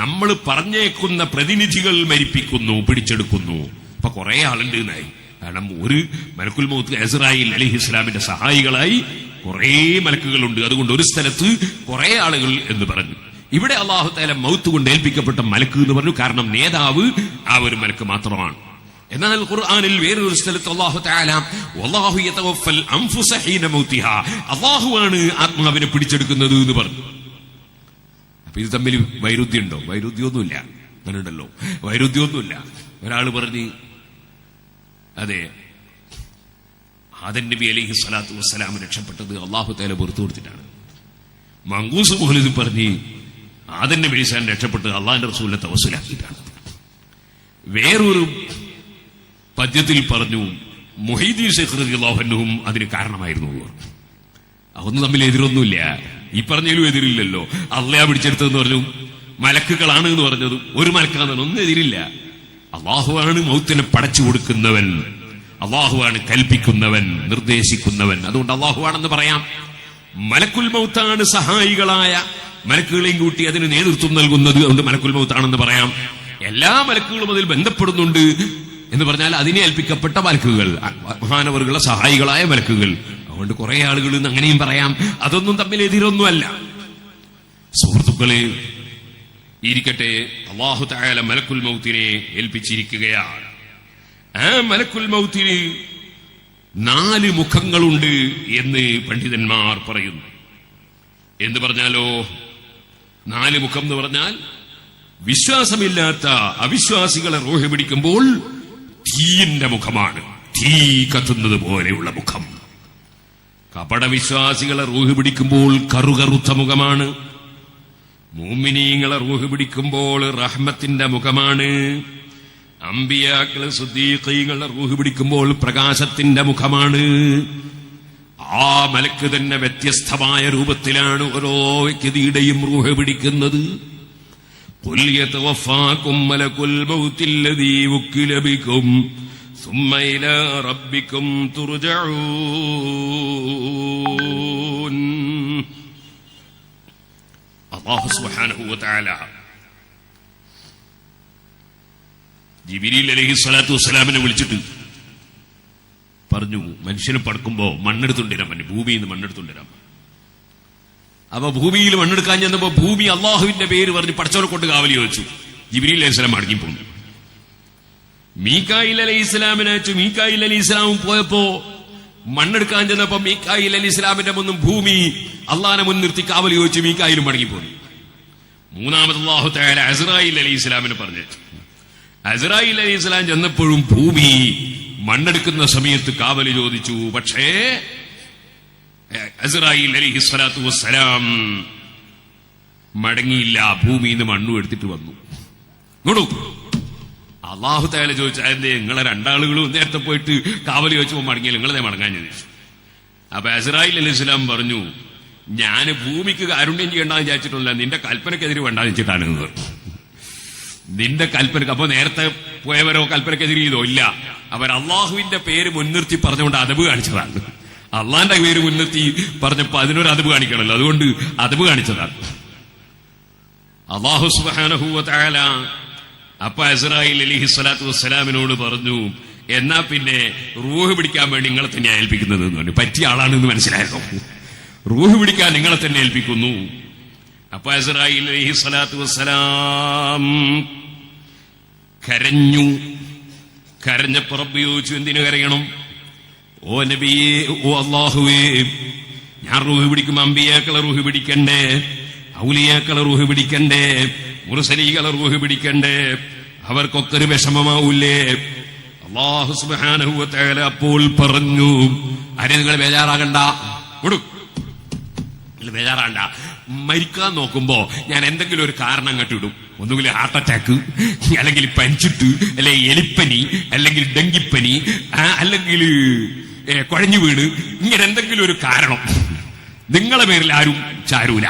നമ്മൾ പറഞ്ഞേക്കുന്ന പ്രതിനിധികൾ മരിപ്പിക്കുന്നു, പിടിച്ചെടുക്കുന്നു. അപ്പൊ കുറെ ആളുണ്ട് എന്നായി. കാരണം ഒരു മലക്കുൽ മൗത്ത് അസ്രായീൽ അലൈഹിസ്സലാമിന്റെ സഹായികളായി കുറെ മലക്കുകളുണ്ട്. അതുകൊണ്ട് ഒരു സ്ഥലത്ത് കുറെ ആളുകൾ എന്ന് പറഞ്ഞു. ഇവിടെ അല്ലാഹു തആല മൗത്ത് കൊണ്ട് ഏൽപ്പിക്കപ്പെട്ട മലക്ക് എന്ന് പറഞ്ഞു. കാരണം നേതാവ് ആ ഒരു മലക്ക് മാത്രമാണ്. എന്നാൽ ഖുർആനിൽ വേറൊരു സ്ഥലത്ത് അല്ലാഹു തആല വല്ലാഹു യതവഫൽ അൻഫുസ ഹീന മൗതിഹാ, അല്ലാഹുവാണ് ആത്മാവിനെ പിടിച്ചെടുക്കുന്നത് എന്ന് പറഞ്ഞു. അപ്പൊ ഇത് തമ്മിൽ വൈരുദ്ധ്യമുണ്ടോ? വൈരുദ്ധ്യമൊന്നുമില്ല. അങ്ങനെയുണ്ടല്ലോ, വൈരുദ്ധ്യമൊന്നുമില്ല. ഒരാൾ പറഞ്ഞ്, അതെ, ആദം നബി അലൈഹി സ്വലാത്തു വസ്സലാം രക്ഷപ്പെട്ടത് അല്ലാഹു തആല പുറത്തു കൊടുത്തിട്ടാണ്. മങ്കൂസ് മുഹ്ലിദ് പറഞ്ഞ് ആദം നബി അലൈഹി സ്വലാം രക്ഷപ്പെട്ടത് അള്ളാഹിന്റെ റസൂലിനെ തവസ്സുലാക്കിയിട്ടാണ്. വേറൊരു പദ്യത്തിൽ പറഞ്ഞു മുഹീദ്ദീൻ ശൈഖ് റളിയല്ലാഹു അൻഹുവും അതിന് കാരണമായിരുന്നു. അതൊന്നും തമ്മിൽ എതിരൊന്നുമില്ല. ഈ പറഞ്ഞതിലും എതിരില്ലല്ലോ. അള്ളയാ പിടിച്ചെടുത്തതെന്ന് പറഞ്ഞു, മലക്കുകളാണ് എന്ന് പറഞ്ഞത് ഒരു മലക്കാണെന്ന് ഒന്നും എതിരില്ല. അള്ളാഹുവാണ് മൗത്തിനെ പടച്ചു കൊടുക്കുന്നവൻ, അള്ളാഹുവാണ് കൽപ്പിക്കുന്നവൻ, നിർദ്ദേശിക്കുന്നവൻ. അതുകൊണ്ട് അള്ളാഹുവാണെന്ന് പറയാം. മലക്കുൽ മൗത്താണ് സഹായികളായ മലക്കുകളെയും കൂട്ടി അതിന് നേതൃത്വം നൽകുന്നത്. അതുകൊണ്ട് മലക്കുൽ മൗത്താണെന്ന് പറയാം. എല്ലാ മലക്കുകളും അതിൽ ബന്ധപ്പെടുന്നുണ്ട് എന്ന് പറഞ്ഞാൽ അതിനെ ഏൽപ്പിക്കപ്പെട്ട മലക്കുകൾ, മഹാനവറുകളുടെ സഹായികളായ മലക്കുകൾ. അതുകൊണ്ട് കുറെ ആളുകൾ അങ്ങനെയും പറയാം. അതൊന്നും തമ്മിൽ എതിരൊന്നുമല്ല. സുഹൃത്തുക്കളെ, ഇരിക്കട്ടെ, അല്ലാഹു തആല മലക്കുൽ മൗത്തിനെ ഏൽപ്പിച്ചിരിക്കുകയാണ്. ആ മലക്കുൽ മൗത്തിന് 4 മുഖങ്ങളുണ്ട് എന്ന് പണ്ഡിതന്മാർ പറയുന്നു. എന്ന് പറഞ്ഞാലോ, 4 മുഖം എന്ന് പറഞ്ഞാൽ വിശ്വാസമില്ലാത്ത അവിശ്വാസികളെ റൂഹ് പിടിക്കുമ്പോൾ തീയിന്റെ മുഖമാണ്, തീ കത്തുന്നത് പോലെയുള്ള മുഖം. കപടവിശ്വാസികളെ റൂഹ് പിടിക്കുമ്പോൾ കറുകറുത്ത മുഖമാണ്. മുഅ്മിനീങ്ങളെ റൂഹ് പിടിക്കുമ്പോൾ റഹ്മത്തിന്റെ മുഖമാണ്. അമ്പിയാക്കള് സിദ്ദീഖീങ്ങളെ റൂഹ് പിടിക്കുമ്പോൾ പ്രകാശത്തിന്റെ മുഖമാണ്. ആ മലക്ക് തന്നെ വ്യത്യസ്തമായ രൂപത്തിലാണ് ഓരോ വ്യക്തിയുടെയും റൂഹ് പിടിക്കുന്നത്. ഖുൽ യതവഫാകും മലകുൽ മൗത്തില്ലദീ വക്കില ബികും സുമ്മ ഇലാ റബ്ബികും തുർജഊൻ. അല്ലാഹു സുബ്ഹാനഹു വ തആല ജിബ്രീൽ അലൈഹിസ്സലാത്തു വസ്സലാമിനെ വിളിച്ചിട്ട് പറഞ്ഞു, മനുഷ്യനെ പടക്കുമ്പോ മണ്ണെടുത്തുകൊണ്ടിരാൻ പറഞ്ഞു, ഭൂമിയിൽ നിന്ന് മണ്ണെടുത്തുകൊണ്ടിരാൻ. അപ്പൊ ഭൂമിയിൽ മണ്ണെടുക്കാൻ ചെന്നപ്പോ ഭൂമി അള്ളാഹുവിന്റെ പേര് പറഞ്ഞ് പടച്ചോനെ കൊണ്ട് കാവലി വെച്ചു. ജിബ്രീൽ അലൈഹിസ്സലാം മടങ്ങിപ്പോന്നു. മീകായിൽ അലൈഹി ഇസ്ലാമിനെ അയച്ചു. മീകായിൽ അലൈഹി ഇസ്ലാമും പോയപ്പോ മണ്ണെടുക്കാൻ ചെന്നപ്പോ മീകായിൽ അലൈഹി ഇസ്ലാമിന്റെ മുന്നും ഭൂമി അള്ളാഹിനെ മുൻനിർത്തി കാവലി ചോദിച്ചു. മീകായിലും മടങ്ങിപ്പോന്നു. മൂന്നാമത് അല്ലാഹു തആല അസ്റായീൽ അലൈഹി ഇസ്ലാമിനെ പറഞ്ഞു. അസ്റായീൽ അലൈഹി ഇസ്ലാം ചെന്നപ്പോഴും ഭൂമി മണ്ണെടുക്കുന്ന സമയത്ത് കാവലി ചോദിച്ചു. പക്ഷേ അസ്റായീൽ അലൈഹി സ്വലാത്തു വസ്സലാം മടങ്ങിയില്ല. ഭൂമിയിൽ നിന്ന് മണ്ണും എടുത്തിട്ട് വന്നു. ഇങ്ങോട്ട് അല്ലാഹു തആല ചോദിച്ചു, അതെന്തേ നിങ്ങളെ 2 ആളുകളും നേരത്തെ പോയിട്ട് കാവലി ചോദിച്ചപ്പോ മടങ്ങിയില്ല, നിങ്ങളെ മടങ്ങാൻ ചോദിച്ചു. അപ്പൊ അസ്റായീൽ അലൈഹി സ്വലാം പറഞ്ഞു, ഞാൻ ഭൂമിക്ക് കാരുണ്യം ചെയ്യണ്ടെന്ന് വിചാരിച്ചിട്ടില്ല, നിന്റെ കൽപ്പനക്കെതിരെ വേണ്ടാന്ന് വെച്ചിട്ടാണ്. നിന്റെ കൽപ്പനക്ക്. അപ്പൊ നേരത്തെ പോയവരോ കൽപ്പനക്കെതിരെ ചെയ്തോ? ഇല്ല. അവർ അള്ളാഹുവിന്റെ പേര് മുൻനിർത്തി പറഞ്ഞുകൊണ്ട് അദബ് കാണിച്ചതാണ്. അള്ളാന്റെ പേര് മുൻനിർത്തി പറഞ്ഞപ്പോ അതിനൊരു അദബ് കാണിക്കണല്ലോ, അതുകൊണ്ട് അദബ് കാണിച്ചതാണ്. അല്ലാഹു സുബ്ഹാനഹു വ തആല അപ്പൊ അസ്റായീൽ അലൈഹി സ്വലാത്തു വസ്സലാമിനോട് പറഞ്ഞു, എന്നാ പിന്നെ റൂഹ് പിടിക്കാൻ വേണ്ടി നിങ്ങളെ തന്നെ ഏൽപ്പിക്കുന്നത് എന്ന് പറഞ്ഞു. പറ്റിയ ആളാണെന്ന് മനസ്സിലായല്ലോ. റൂഹ് പിടിക്കാൻ നിങ്ങളെ തന്നെ ഏൽപ്പിക്കുന്നു. അപ്പൊ അസ്റായീൽ അലൈഹി സ്വലാത്തു വസ്സലാം കരഞ്ഞു. കരഞ്ഞപ്പോ റബ്ബ് ചോദിച്ചു, എന്തിനു കരയണം? ഓ നബിയേ, ഓ അല്ലാഹുവേ, ഞാൻ റൂഹ് പിടിക്കുമ്പോ അമ്പിയാക്കളെ റൂഹ് പിടിക്കണ്ടേ, ഔലിയാക്കളെ റൂഹ് പിടിക്കണ്ടേ, മുർസലീകളെ റൂഹ് പിടിക്കണ്ടേ? അവർക്കൊക്കെ ഒരു വിഷമമാവൂലേ? അല്ലാഹു സുബ്ഹാനഹു വ തആല അപ്പോൾ പറഞ്ഞു, ആരെ നിങ്ങൾ ബേജാറാകണ്ട, ബേജാറാണ്ട. മരിക്കാൻ നോക്കുമ്പോ ഞാൻ എന്തെങ്കിലും ഒരു കാരണം കണ്ടിടും. ഒന്നുകിൽ ഹാർട്ട് അറ്റാക്ക്, അല്ലെങ്കിൽ പനിച്ചിട്ട്, അല്ലെങ്കിൽ എലിപ്പനി, അല്ലെങ്കിൽ ഡെങ്കിപ്പനി, അല്ലെങ്കിൽ കുഴഞ്ഞു വീണ്, ഇങ്ങനെ എന്തെങ്കിലും ഒരു കാരണം. നിങ്ങളെ പേരിൽ ആരും ചാരൂല.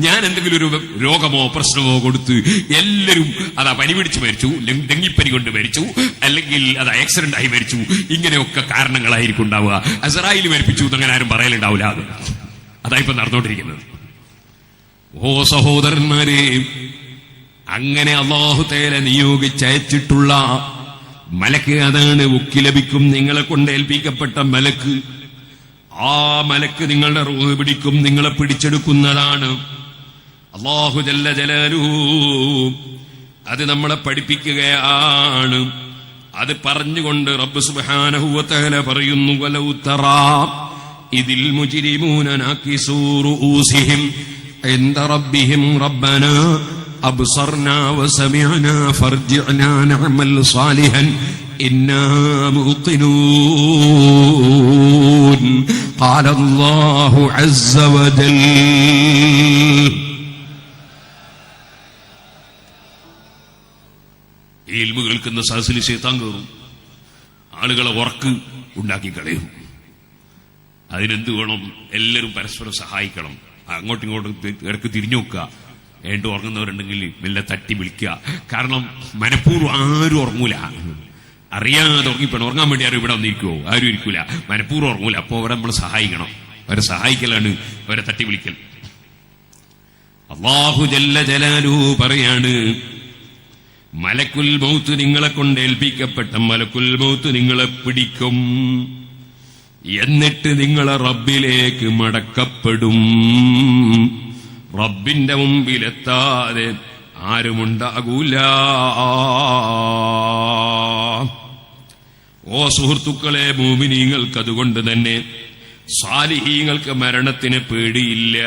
ഞാൻ എന്തെങ്കിലും ഒരു രോഗമോ പ്രശ്നമോ കൊടുത്ത് എല്ലാവരും അതാ പനി പിടിച്ച് മരിച്ചു, ഡെങ്കിപ്പനി കൊണ്ട് മരിച്ചു, അല്ലെങ്കിൽ അത് ആക്സിഡന്റ് ആയി മരിച്ചു, ഇങ്ങനെയൊക്കെ കാരണങ്ങളായിരിക്കും ഉണ്ടാവുക. അസ്റായീൽ മരിപ്പിച്ചു എന്നങ്ങനെ ആരും പറയലുണ്ടാവില്ല. അതായിപ്പോ നടന്നുകൊണ്ടിരിക്കുന്നത്. ഓ സഹോദരന്മാരെ, അങ്ങനെ അല്ലാഹു തആല നിയോഗിച്ചയച്ചിട്ടുള്ള മലക്ക് അതാണ് വക്കിലബിക്കും, നിങ്ങളെ കൊണ്ട് ഏൽപ്പിക്കപ്പെട്ട മലക്ക്. ആ മലക്ക് നിങ്ങളുടെ റൂഹ് പിടിക്കും, നിങ്ങളെ പിടിച്ചെടുക്കുന്നതാണ്. അല്ലാഹു ജല്ല ജലാലുഹു അത് നമ്മളെ പഠിപ്പിക്കുകയാണ്. അത് പറഞ്ഞുകൊണ്ട് റബ്ബ് സുബ്ഹാനഹു വ തആല പറയുന്നു, വലൗ തറാ ഇതിൽ മുജ്രിമൂന നാകിസൂ റൂസിഹിം ഇൻദ റബ്ബിഹിം റബ്ബനാ അബ്സർനാ വസമിഅനാ ഫർജിഅനാ നഅമൽ സാലിഹൻ ഇന്നാ മൂഖിനൂൻ ഖാല അല്ലാഹു അസ്സ വജൽ. ഈ ഇൽമു കേൾക്കുന്ന സദസ്സിൽ ശൈത്താൻ കയറും, ആളുകളെ ഉറക്ക് ഉണ്ടാക്കി കളയും. അതിനെന്ത് വേണം? എല്ലാവരും പരസ്പരം സഹായിക്കണം. അങ്ങോട്ടും ഇങ്ങോട്ടും ഇടയ്ക്ക് തിരിഞ്ഞു നോക്കുക. ഏണ്ട് ഉറങ്ങുന്നവരുണ്ടെങ്കിൽ മെല്ലെ തട്ടി വിളിക്കുക. കാരണം മനഃപൂർവ്വം ആരും ഉറങ്ങൂല, അറിയാതെ ഉറങ്ങിപ്പോണം. ഉറങ്ങാൻ വേണ്ടി ആരും ഇവിടെ വന്നിരിക്കുവോ? ആരും ഇരിക്കൂല, മനഃപൂർവ്വം ഉറങ്ങൂല. അപ്പൊ അവരെ നമ്മൾ സഹായിക്കണം. അവരെ സഹായിക്കലാണ് അവരെ തട്ടി വിളിക്കൽ. അല്ലാഹു ജല്ല ജലാലുഹു പറയാണ്, മലക്കുൽ മൗത്ത് നിങ്ങളെ കൊണ്ട് ഏൽപ്പിക്കപ്പെട്ട മലക്കുൽ മൗത്ത് നിങ്ങളെ പിടിക്കും, എന്നിട്ട് നിങ്ങളെ റബ്ബിലേക്ക് മടക്കപ്പെടും. റബ്ബിന്റെ മുമ്പിലെത്താതെ ആരുമുണ്ടാകൂല. ഓ സുഹൃത്തുക്കളെ, മുഅ്മിനീങ്ങൾക്ക് അതുകൊണ്ട് തന്നെ സാലിഹീങ്ങൾക്ക് മരണത്തിന് പേടിയില്ല.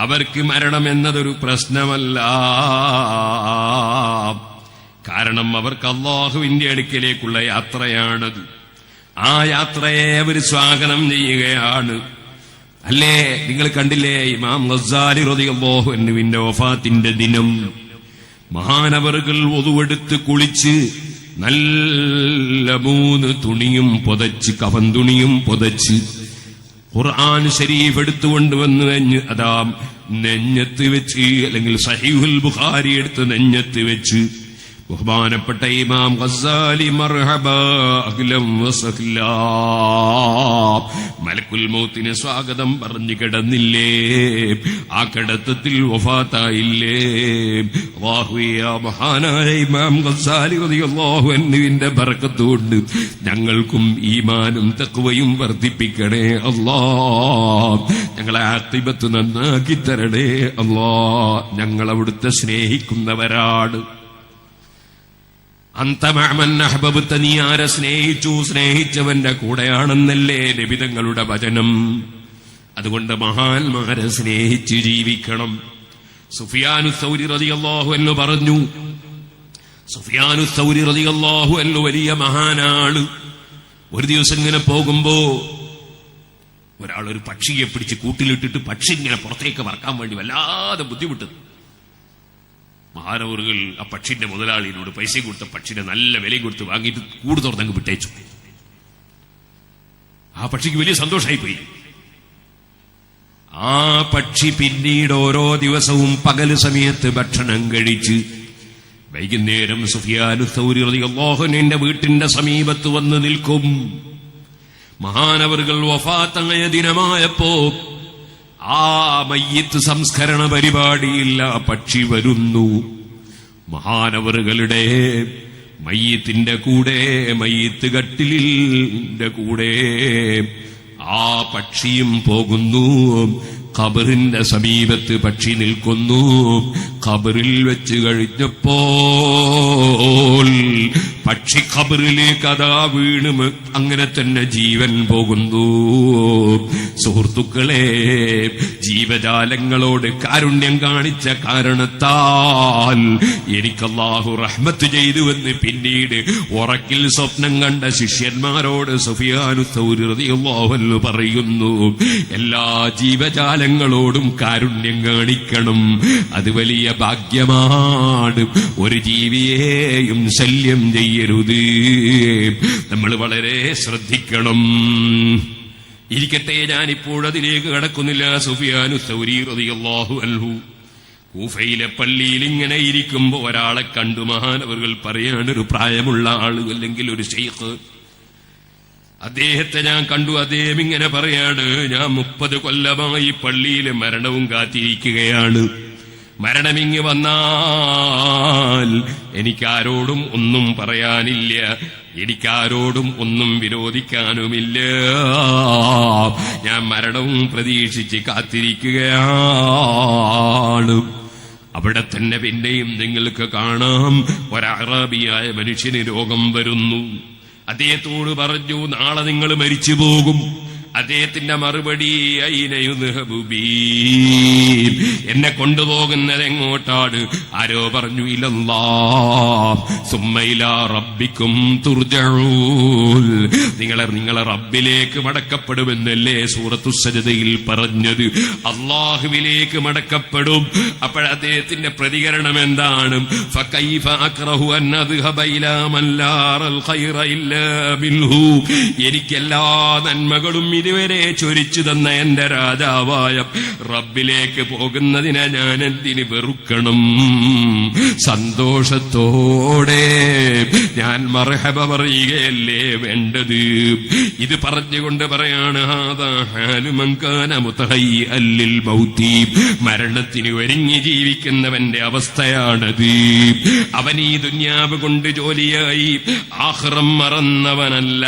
അവർക്ക് മരണം എന്നതൊരു പ്രശ്നമല്ല. കാരണം അവർക്ക് അല്ലാഹുവിന്റെ അടുക്കലേക്കുള്ള യാത്രയാണത്. ആ യാത്രയെ അവർ സ്വാഗതം ചെയ്യുകയാണ്. അല്ലേ, നിങ്ങൾ കണ്ടില്ലേ ഇമാം ഗസ്സാലി റളിയല്ലാഹു അൻഹുവിന്റെ വഫാത്തിന്റെ ദിനം മഹാനവറുകൾ വുദുവെടുത്ത് കുളിച്ച് നല്ല 3 തുണിയും പുതച്ച്, കഫൻ തുണിയും പുതച്ച്, ഖുർആൻ ശരീഫ് എടുത്തുകൊണ്ടുവന്ന് അതാ നെഞ്ഞത്ത് വെച്ച്, അല്ലെങ്കിൽ സഹീഹുൽ ബുഖാരി എടുത്ത് നെഞ്ഞത്ത് വെച്ച് ബഹുമാനപ്പെട്ട ഇമാം ഗസ്സാലി മർഹബാ അഹ്ലൻ വസഹ്ലാ മലക്കുൽ മൗത്തിന് സ്വാഗതം പറഞ്ഞു കിടന്നില്ലേ? ആ കിടത്തത്തിൽ വഫാത്തായില്ലേ? അല്ലാഹുവേ, മഹാനായ ഇമാം ഗസ്സാലി റളിയല്ലാഹു അൻഹുവിന്റെ ബറക്കത്ത് കൊണ്ട് ഞങ്ങൾക്കും ഈമാനും തഖ്വയും വർദ്ധിപ്പിക്കണേ അല്ലാഹ്. ഞങ്ങളെ ആഖിബത്ത് നന്നാക്കി തരണേ അല്ലാഹ്. ഞങ്ങൾ അവിടുത്തെ സ്നേഹിക്കുന്നവരാണ്. അന്തമഅമൻ അഹ്ബബ്ത, നീ ആരെ സ്നേഹിച്ചു, സ്നേഹിച്ചവന്റെ കൂടെയാണെന്നല്ലേ നബിതങ്ങളുടെ വചനം. അതുകൊണ്ട് മഹാന്മാരെ സ്നേഹിച്ച് ജീവിക്കണം. സുഫിയാനു സൗരി റളിയല്ലാഹു അൻഹു പറഞ്ഞു, സുഫിയാനു സൗരി റളിയല്ലാഹു അൻഹു വലിയ മഹാനാണ്. ഒരു ദിവസം ഇങ്ങനെ പോകുമ്പോ ഒരാളൊരു പക്ഷിയെ പിടിച്ച് കൂട്ടിലിട്ടിട്ട് പക്ഷി ഇങ്ങനെ പുറത്തേക്ക് പറക്കാൻ വേണ്ടി വല്ലാതെ ബുദ്ധിമുട്ട്. മഹാനവറുകൾ ആ പക്ഷിന്റെ മുതലാളിയോട് പൈസ കൊടുത്ത പക്ഷിനെ നല്ല വില കൊടുത്ത് വാങ്ങിയിട്ട് കൂട് തുറന്നങ്ങ് വിട്ടേച്ചു. ആ പക്ഷിക്ക് വലിയ സന്തോഷമായി പോയി. ആ പക്ഷി പിന്നീട് ഓരോ ദിവസവും പകല് സമയത്ത് ഭക്ഷണം കഴിച്ച് വൈകുന്നേരം സുഫിയാനു സൗരി റളിയല്ലാഹു അൻഹുവിന്റെ വീട്ടിന്റെ സമീപത്ത് വന്ന് നിൽക്കും. മഹാനവറുകൾ വഫാത്തായ ദിനമായപ്പോ ആ മയ്യിത്ത് സംസ്കരണ പരിപാടിയിൽ ആ പക്ഷി വരുന്നു. മഹാനവറുകളുടെ മയ്യിത്തിന്റെ കൂടെ, മയ്യിത്ത് കട്ടിലിന്റെ കൂടെ ആ പക്ഷിയും പോകുന്നു. ഖബറിന്റെ സമീപത്ത് പക്ഷി നിൽക്കുന്നു. ഖബറിൽ വെച്ച് കഴിഞ്ഞപ്പോൾ പക്ഷി ഖബറിലേക്ക് അതാ വീണ് അങ്ങനെ തന്നെ ജീവൻ പോകുന്നു. സുഹൃത്തുക്കളെ, ജീവജാലങ്ങളോട് കാരുണ്യം കാണിച്ച കാരണത്താൽ എനിക്ക് അല്ലാഹു റഹ്മത്ത് ചെയ്തുവെന്ന് പിന്നീട് ഉറക്കിൽ സ്വപ്നം കണ്ട ശിഷ്യന്മാരോട് സുഫിയാനു സൗരി റളിയല്ലാഹു അൻഹു പറയുന്നു. എല്ലാ ജീവജാലങ്ങളോടും കാരുണ്യം കാണിക്കണം. അത് വലിയ ഭാഗ്യമാണ്. ഒരു ജീവിയെയും ശല്യം ചെയ്യരുത്. നമ്മൾ വളരെ ശ്രദ്ധിക്കണം. ഇരിക്കട്ടെ, ഞാനിപ്പോഴതിലേക്ക് കടക്കുന്നില്ല. സുഫിയാനു സൗരി റളിയല്ലാഹു അൻഹു കൂഫയിലെ പള്ളിയിൽ ഇങ്ങനെ ഇരിക്കുമ്പോ ഒരാളെ കണ്ടു. മഹാനവറുകൾ പറയാണ്, ഒരു പ്രായമുള്ള ആള്, അല്ലെങ്കിൽ ഒരു ശൈഖ്. അദ്ദേഹത്തെ ഞാൻ കണ്ടു. അദ്ദേഹം ഇങ്ങനെ പറയാണ്, ഞാൻ 30 കൊല്ലമായി പള്ളിയിൽ മരണവും കാത്തിരിക്കുകയാണ്. മരണമിങ്ങ് വന്നാൽ എനിക്കാരോടും ഒന്നും പറയാനില്ല, എനിക്കാരോടും ഒന്നും വിരോധിക്കാനുമില്ല. ഞാൻ മരണവും പ്രതീക്ഷിച്ച് കാത്തിരിക്കുകയാണ്. അവിടെ തന്നെ പിന്നെയും നിങ്ങൾക്ക് കാണാം, ഒരഅറാബിയായ മനുഷ്യന് രോഗം വരുന്നു. അദ്ദേഹത്തോട് പറഞ്ഞു, നാളെ നിങ്ങൾ മരിച്ചു പോകും. അദ്ദേഹത്തിന്റെ മറുപടി, എന്നെ കൊണ്ടുപോകുന്നത് എങ്ങോട്ടാണ്? ആരോ പറഞ്ഞു, ഇലല്ലാഹ് സുമ്മ ഇലാ റബ്ബിക്കും തുർജഊൻ, നിങ്ങളെ റബ്ബിലേക്ക് മടക്കപ്പെടുമെന്നല്ലേ സൂറത്തു സജ്ദയിൽ പറഞ്ഞത്. അല്ലാഹുവിലേക്ക് മടക്കപ്പെടും. അപ്പോൾ അദ്ദേഹത്തിന്റെ പ്രതികരണം എന്താണ്? ഫകൈഫ അക്റഹു അൻ അദ്ഹബ ഇലാ മൻ ലാ റൽ ഖൈറ ഇല്ലാ മിൻഹു, എനിക്കെല്ലാ നന്മകളും ഇതുവരെ ചൊരിച്ചു തന്ന എന്റെ രാജാവായ റബ്ബിലേക്ക് പോകുന്നതിനെ ഞാൻ എന്തിന് വെറുക്കണം? സന്തോഷത്തോടെ ഞാൻ മർഹബ പറയുകയല്ലേ വേണ്ടത്. ഇത് പറഞ്ഞുകൊണ്ട് പറയാണ്, മരണത്തിന് ഒരുങ്ങി ജീവിക്കുന്നവന്റെ അവസ്ഥയാണത്. അവൻ ഈ ദുനിയാവ് കൊണ്ട് ജോലിയായി ആഖിറം മറന്നവനല്ല.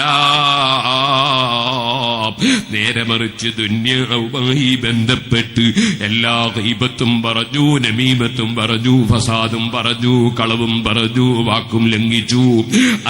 നേരെ മറിച്ച് ദുന്യാവുമായി ബന്ധപ്പെട്ട് എല്ലാ ഗീബത്തും പറഞ്ഞു, നമീമത്തും പറഞ്ഞു, ഫസാദും പറഞ്ഞു, കളവും പറഞ്ഞു, വാക്കും ലംഘിച്ചു.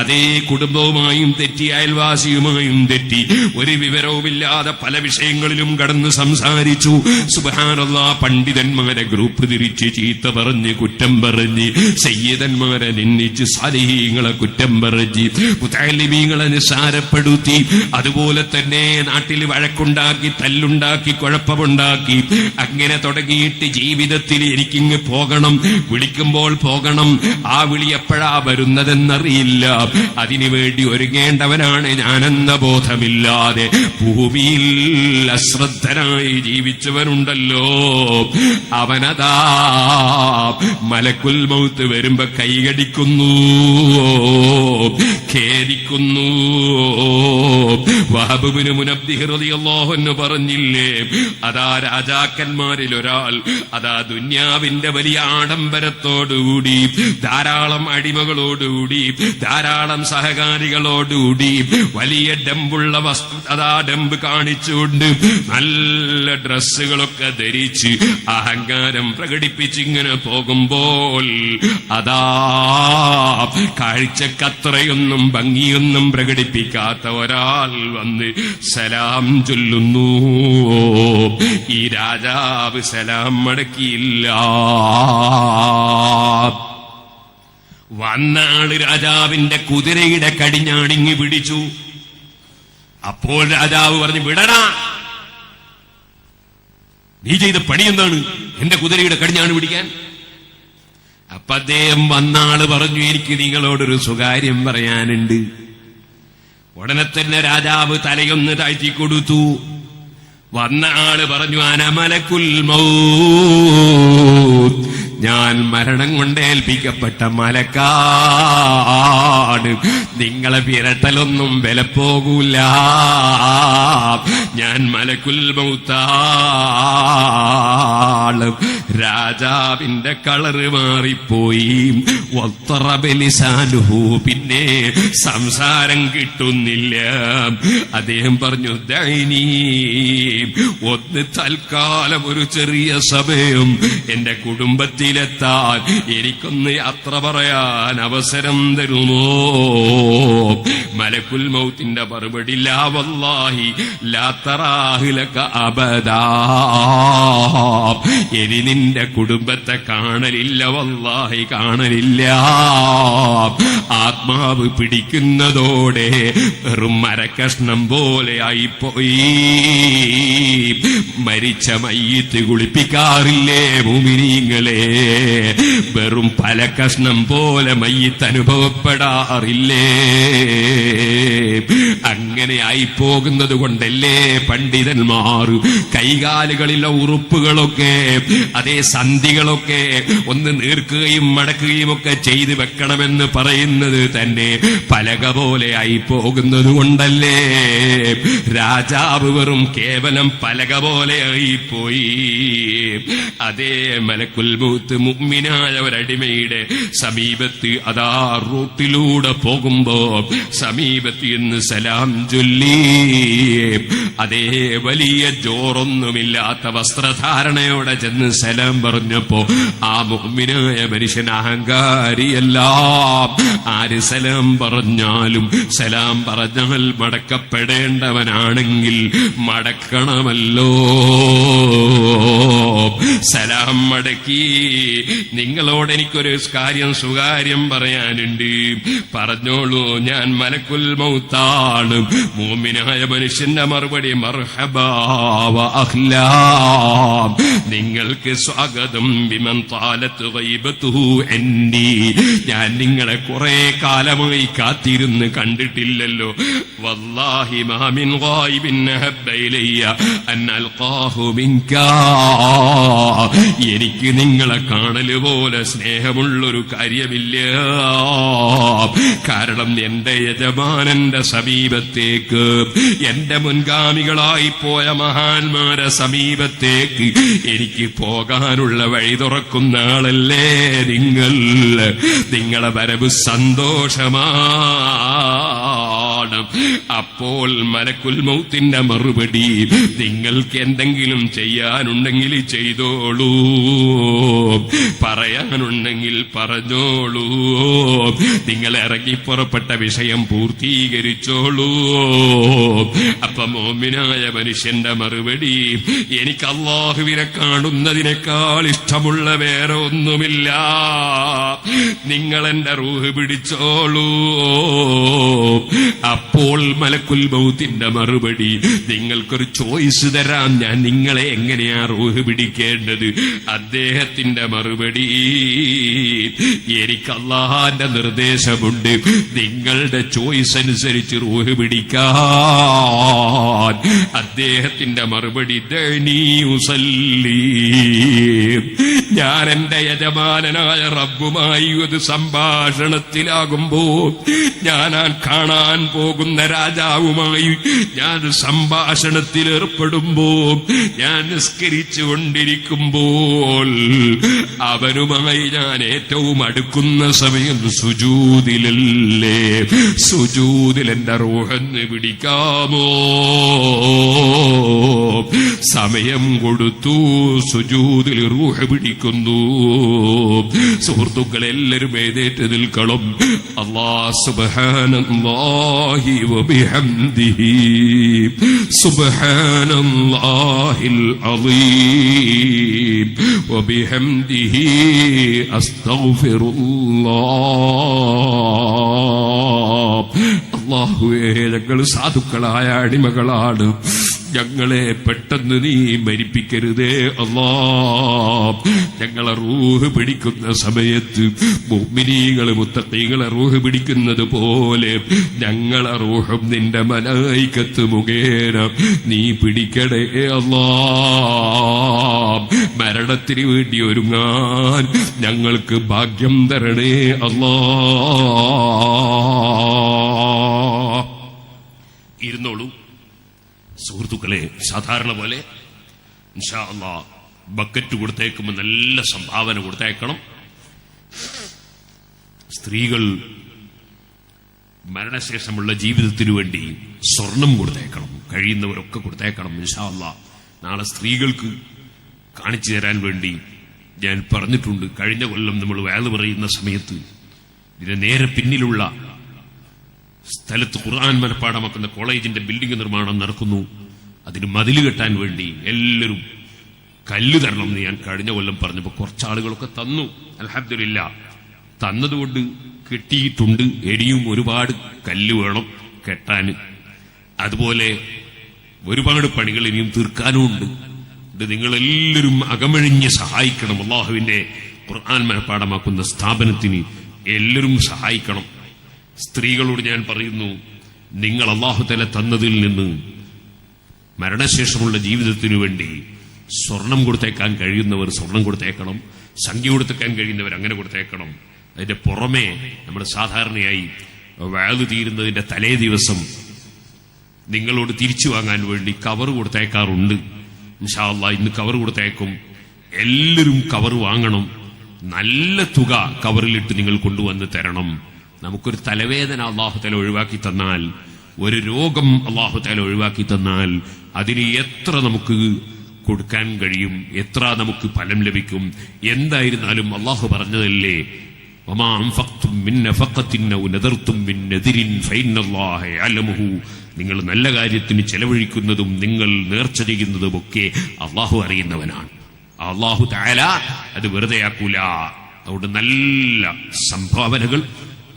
അതേ കുടുംബവുമായും തെറ്റി, അയൽവാസിയുമായും തെറ്റി, ഒരു വിവരവുമില്ലാതെ പല വിഷയങ്ങളിലും കടന്ന് സംസാരിച്ചു. സുബ്ഹാനല്ലാഹ്, പണ്ഡിതന്മാരെ ഗ്രൂപ്പ് തിരിച്ച് ചീത്ത പറഞ്ഞ്, കുറ്റം പറഞ്ഞ്, സയ്യിദന്മാരെ നിന്ദിച്ച്, സാലിഹീങ്ങളെ കുറ്റം പറഞ്ഞ്, മുതഅല്ലിമീങ്ങളെ നിസ്സാരപ്പെടുത്തി. അതുപോലെ തന്നെ നാട്ടിൽ വഴക്കുണ്ടാക്കി, തല്ലുണ്ടാക്കി, കുഴപ്പമുണ്ടാക്കി. അങ്ങനെ തുടങ്ങിയിട്ട് ജീവിതത്തിൽ എനിക്കിങ്ങ് പോകണം, വിളിക്കുമ്പോൾ പോകണം, ആ വിളി എപ്പോഴാ വരുന്നതെന്നറിയില്ല, അതിനുവേണ്ടി ഒരുങ്ങേണ്ടവനാണ് ഞാനെന്ന ബോധമില്ലാതെ ഭൂമിയിൽ അശ്രദ്ധനായി ജീവിച്ചവനുണ്ടല്ലോ, അവനതാ മലക്കുൽ മൗത്ത് വരുമ്പോ കൈകടിക്കുന്നു, ഖേദിക്കുന്നു. വഹബ് ഇബ്നു മുനബ്ബിഹ് റളിയല്ലാഹു അൻഹു പറഞ്ഞില്ലേ, അതാ രാജാക്കന്മാരിൽ ഒരാൾ അതാ ദുന്യാവിന്റെ വലിയ ആഡംബരത്തോടുകൂടി, ധാരാളം അടിമകളോടുകൂടി, ധാരാളം സഹകാരികളോടുകൂടി, വലിയ ഡമ്പുള്ള വസ്തു, അതാ ഡമ്പ് കാണിച്ചുകൊണ്ട് നല്ല ഡ്രസ്സുകളൊക്കെ ധരിച്ച് അഹങ്കാരം പ്രകടിപ്പിച്ചിങ്ങനെ പോകുമ്പോൾ അതാ കാഴ്ചക്കത്രയൊന്നും ഭംഗിയൊന്നും പ്രകടിപ്പിക്കാത്ത ഒരാൾ വന്ന് സലാം ചൊല്ലുന്നു. ഈ രാജാവ് സലാം മടക്കിയില്ല. വന്ന ആള് രാജാവിന്റെ കുതിരയുടെ കടിഞ്ഞാണിങ്ങി പിടിച്ചു. അപ്പോൾ രാജാവ് പറഞ്ഞു, വിടടാ, നീ ചെയ്ത പണി എന്താണ്, എന്റെ കുതിരയുടെ കടിഞ്ഞാണ് പിടിക്കാൻ? അപ്പൊ അദ്ദേഹം വന്നാള് പറഞ്ഞു, എനിക്ക് നിങ്ങളോടൊരു സ്വകാര്യം പറയാനുണ്ട്. ഉടനെ തന്നെ രാജാവ് തലയൊന്ന് താഴ്ത്തിക്കൊടുത്തു. വന്ന ആള് പറഞ്ഞു, അനമലക്കുൽ മൗത്ത്, ഞാൻ മരണം കൊണ്ടേൽപ്പിക്കപ്പെട്ട മലക്കാണ്, നിങ്ങളെ വിരട്ടലൊന്നും വിലപ്പോകൂല, ഞാൻ മലക്കുൽ മൗത്താണ്. രാജാവിന്റെ കളറ് മാറിപ്പോയി. വത്തറബലിസാനുഹു, പിന്നെ സംസാരം കിട്ടുന്നില്ല. അദ്ദേഹം പറഞ്ഞു, ദൈനീ, ഒന്ന് തൽക്കാലം ഒരു ചെറിയ സമയം എന്റെ കുടുംബത്തിലെത്താൻ എനിക്കൊന്ന് യാത്ര പറയാൻ അവസരം തരുമോ? മലക്കുൽ മൗത്തിന്റെ മറുപടി, ലാ വല്ലാഹി ലാ തറാഹു ലക അബദാ, ഇനി നിന്റെ കുടുംബത്തെ കാണലില്ല, വല്ലാഹി കാണലില്ല. ആത്മാവ് പിടിക്കുന്നതോടെ വെറും മരക്കഷ്ണം പോലെ ആയിപ്പോയി. മരിച്ച മയ്യിത്ത് കുളിപ്പിക്കാറില്ലേ മുഅ്മിനീങ്ങളെ? വെറും പല കഷ്ണം പോലെ മയ്യിത്ത് അനുഭവപ്പെടാറില്ലേ? അങ്ങനെ ആയിപ്പോകുന്നത് കൊണ്ടല്ലേ പണ്ഡിതന്മാർ കൈകാലുകളിലെ ഉറുപ്പുകളൊക്കെ, അതേ സന്ധികളൊക്കെ ഒന്ന് നീർക്കുകയും മടക്കുകയും ഒക്കെ ചെയ്ത് വെക്കണമെന്ന് പറയുന്നത് തന്നെ പലക പോലെ ആയിപ്പോകുന്നത് കൊണ്ടല്ലേ? രാജാവ് വെറും കേവലം പലക പോലെ ആയിപ്പോയി. അതേ മലക്കുൽ മൗത്ത് മുഅ്മിനായ ഒരടിമയുടെ സമീപത്ത് അതാ റൂട്ടിലൂടെ പോകുമ്പോ സമീപത്ത് എന്ന് സലാം ചൊല്ലി. അതേ വലിയ ജോറൊന്നുമില്ലാത്ത വസ്ത്രധാരണയോടെ ചെന്ന് സലാം പറഞ്ഞപ്പോ ആ മുഅ്മിനായ മനുഷ്യൻ അഹങ്കാരിയല്ല. ആര് സലാം പറഞ്ഞാലും സലാം പറഞ്ഞാൽ മടക്കപ്പെടേണ്ടവനാണെങ്കിൽ മടക്കണമല്ലോ. സലാം മടക്കി. നിങ്ങളോട് എനിക്കൊരു കാര്യം സുകാര്യം പറയാനുണ്ട്, പറഞ്ഞോളൂ. ഞാൻ മലക്കുൽ മൗത്താണ്. മുഅ്മിനായ മനുഷ്യന്റെ മറുപടി, മർഹബാ വ അഹ്ലാ, നിങ്ങൾക്ക് സ്വാഗതം. ബിമൻ താലത്ത് ഗൈബതുഹു അന്നി, ഞാൻ നിങ്ങളെ കുറെ കാലമായി കാത്തിരുന്ന് കണ്ടിട്ടില്ലല്ലോ. വല്ലാഹി മാ മിൻ ഗായിബിൻ അഹബ്ബ ഇലയ്യ അൻ അൽഖാഹു മിൻകാ, എനിക്ക് നിങ്ങളെ കാണല് പോലെ സ്നേഹമുള്ളൊരു കാര്യമില്ല. കാരണം എന്റെ യജമാനന്റെ സമീപത്തേക്ക്, എന്റെ മുൻഗാമികളായി പോയ മഹാന്മാരെ സമീപത്തേക്ക് എനിക്ക് പോകാനുള്ള വഴി തുറക്കുന്ന ആളല്ലേ നിങ്ങൾ. നിങ്ങളെ വരവ് സന്തോഷമാണ്. എന്താണ്? അപ്പോൾ മലക്കുൽ മൗത്തിന്റെ മറുപടി, നിങ്ങൾക്ക് എന്തെങ്കിലും ചെയ്യാനുണ്ടെങ്കിൽ ചെയ്തോളൂ, പറയാനുണ്ടെങ്കിൽ പറഞ്ഞോളൂ, നിങ്ങൾ ഇറങ്ങി പുറപ്പെട്ട വിഷയം പൂർത്തീകരിച്ചോളൂ. അപ്പൊ മോമിനായ മനുഷ്യന്റെ മറുപടി, എനിക്ക് അല്ലാഹുവിനെ കാണുന്നതിനേക്കാൾ ഇഷ്ടമുള്ള വേറെ ഒന്നുമില്ല, നിങ്ങൾ എന്റെ റൂഹ് പിടിച്ചോളൂ. അപ്പോൾ മലക്കുൽ മൗത്തിന്റെ മറുപടി, നിങ്ങൾക്കൊരു ചോയ്സ് തരാം, ഞാൻ നിങ്ങളെ എങ്ങനെയാ റൂഹ് പിടിക്കേണ്ടത്? അദ്ദേഹത്തിന്റെ മറുപടി, എനിക്ക് അല്ലാഹുവിന്റെ നിർദ്ദേശമുണ്ട്, നിങ്ങളുടെ ചോയ്സ് അനുസരിച്ച് റൂഹ് പിടിക്കാൻ. അദ്ദേഹത്തിന്റെ മറുപടി, ദഅനി ഉസല്ലി, ഞാൻ എന്റെ യജമാനനായ റബ്ബുമായി ഒരു സംഭാഷണത്തിലാകുമ്പോ, ഞാൻ കാണാൻ പോകുന്ന രാജാവുമായി ഞാൻ സംഭാഷണത്തിൽ ഏർപ്പെടുമ്പോ, ഞാൻ നിസ്കരിച്ചു കൊണ്ടിരിക്കുമ്പോൾ അവനുമായി ഞാൻ ഏറ്റവും അടുക്കുന്ന സമയം സുജൂദിലല്ലേ, സുജൂദിൽ എന്റെ റൂഹന്ന് പിടിക്കാമോ? സമയം കൊടുത്തു, സുജൂദിൽ റൂഹ് പിടിക്കുന്നു. സുഹൃത്തുക്കളെല്ലാവരും എഴുന്നേറ്റ് നിൽക്കണം. അല്ലാഹ് സുബ്ഹാനല്ലാഹി വബിഹംദിഹി സുബ്ഹാനല്ലാഹിൽ അളീം വബിഹംദിഹി അസ്തഗ്ഫിറുല്ലാഹ്. അല്ലാഹുവേ, ഞങ്ങൾ സാധുക്കളായ അടിമകളാണ്, ഞങ്ങളെ പെട്ടെന്ന് നീ മരിപ്പിക്കരുതേ അല്ലാഹ്. ഞങ്ങളെ റൂഹ് പിടിക്കുന്ന സമയത്ത് മുഅ്മിനീങ്ങള് മുത്തഖീങ്ങളെ റൂഹ് പിടിക്കുന്നത് പോലെ ഞങ്ങളെ റൂഹും നിന്റെ മലായികത്ത് മുഖേന നീ പിടിക്കണേ അല്ലാഹ്. മരണത്തിന് വേണ്ടി ഒരുങ്ങാൻ ഞങ്ങൾക്ക് ഭാഗ്യം തരണേ അല്ലാഹ്. ഇരുന്നോളൂ സുഹൃത്തുക്കളെ. സാധാരണ പോലെ ഇൻഷാ അല്ലാഹ് ബക്കറ്റ് കൊടുത്തേക്കുമ്പോൾ നല്ല സംഭാവന കൊടുത്തേക്കണം. സ്ത്രീകൾ മരണശേഷമുള്ള ജീവിതത്തിനു വേണ്ടി സ്വർണം കൊടുത്തേക്കണം, കഴിയുന്നവരൊക്കെ കൊടുത്തേക്കണം ഇൻഷാ അല്ലാഹ്. നാളെ സ്ത്രീകൾക്ക് കാണിച്ചു തരാൻ വേണ്ടി ഞാൻ പറഞ്ഞിട്ടുണ്ട്. കഴിഞ്ഞ കൊല്ലം നമ്മൾ വഅദ് പറയുന്ന സമയത്ത് ഇതിന് നേരെ പിന്നിലുള്ള സ്ഥലത്ത് ഖുർആൻ മനപ്പാടമാക്കുന്ന കോളേജിന്റെ ബിൽഡിംഗ് നിർമ്മാണം നടക്കുന്നു. അതിന് മതില് കെട്ടാൻ വേണ്ടി എല്ലാവരും കല്ല് തരണം എന്ന് ഞാൻ കഴിഞ്ഞ കൊല്ലം പറഞ്ഞപ്പോൾ കുറച്ചാളുകളൊക്കെ തന്നു. അൽഹംദുലില്ലാഹ്, തന്നതുകൊണ്ട് കെട്ടിയിട്ടുണ്ട്. ഇനിയും ഒരുപാട് കല്ല് വേണം കെട്ടാൻ. അതുപോലെ ഒരുപാട് പണികൾ ഇനിയും തീർക്കാനുമുണ്ട്. ഇത് നിങ്ങളെല്ലാവരും അകമഴിഞ്ഞ് സഹായിക്കണം. അല്ലാഹുവിന്റെ ഖുർആൻ മനപ്പാടമാക്കുന്ന സ്ഥാപനത്തിന് എല്ലാവരും സഹായിക്കണം. സ്ത്രീകളോട് ഞാൻ പറയുന്നു, നിങ്ങൾ അല്ലാഹു തആല തന്നതിൽ നിന്ന് മരണശേഷമുള്ള ജീവിതത്തിനു വേണ്ടി സ്വർണം കൊടുത്തേക്കാൻ കഴിയുന്നവർ സ്വർണം കൊടുത്തേക്കണം, സംഖ്യ കൊടുത്തേക്കാൻ കഴിയുന്നവർ അങ്ങനെ കൊടുത്തേക്കണം. അതിന്റെ പുറമെ നമ്മൾ സാധാരണയായി വഅദ് തീരുന്നതിന്റെ തലേ ദിവസം നിങ്ങളോട് തിരിച്ചു വാങ്ങാൻ വേണ്ടി കവർ കൊടുത്തേക്കാറുണ്ട്. ഇൻഷാ അല്ലാഹ് ഇന്ന് കവർ കൊടുത്തേക്കും. എല്ലാവരും കവർ വാങ്ങണം. നല്ല തുക കവറിലിട്ട് നിങ്ങൾ കൊണ്ടുവന്ന് തരണം. നമുക്കൊരു തലവേദന അല്ലാഹു തആല ഒഴിവാക്കി തന്നാൽ, ഒരു രോഗം അല്ലാഹു തആല ഒഴിവാക്കി തന്നാൽ അതിന് എത്ര നമുക്ക് കൊടുക്കാൻ കഴിയും, എത്ര നമുക്ക് ഫലം ലഭിക്കും. എന്തായിരുന്നാലും അല്ലാഹു പറഞ്ഞതല്ലേ, വമാ അൻഫഖ്തും മിൻ നഫഖത്തിൻ ഔ നദർതും മിൻ നദിരിൻ ഫഇന്നല്ലാഹ യഅലമുഹു. നിങ്ങൾ നല്ല കാര്യത്തിന് ചെലവഴിക്കുന്നതും നിങ്ങൾ നേർച്ച ചെയ്യുന്നതുമൊക്കെ അല്ലാഹു അറിയുന്നവനാണ്. അല്ലാഹു തആല അത് വെറുതെയാക്കൂല. അതുകൊണ്ട് നല്ല സംഭാവനകൾ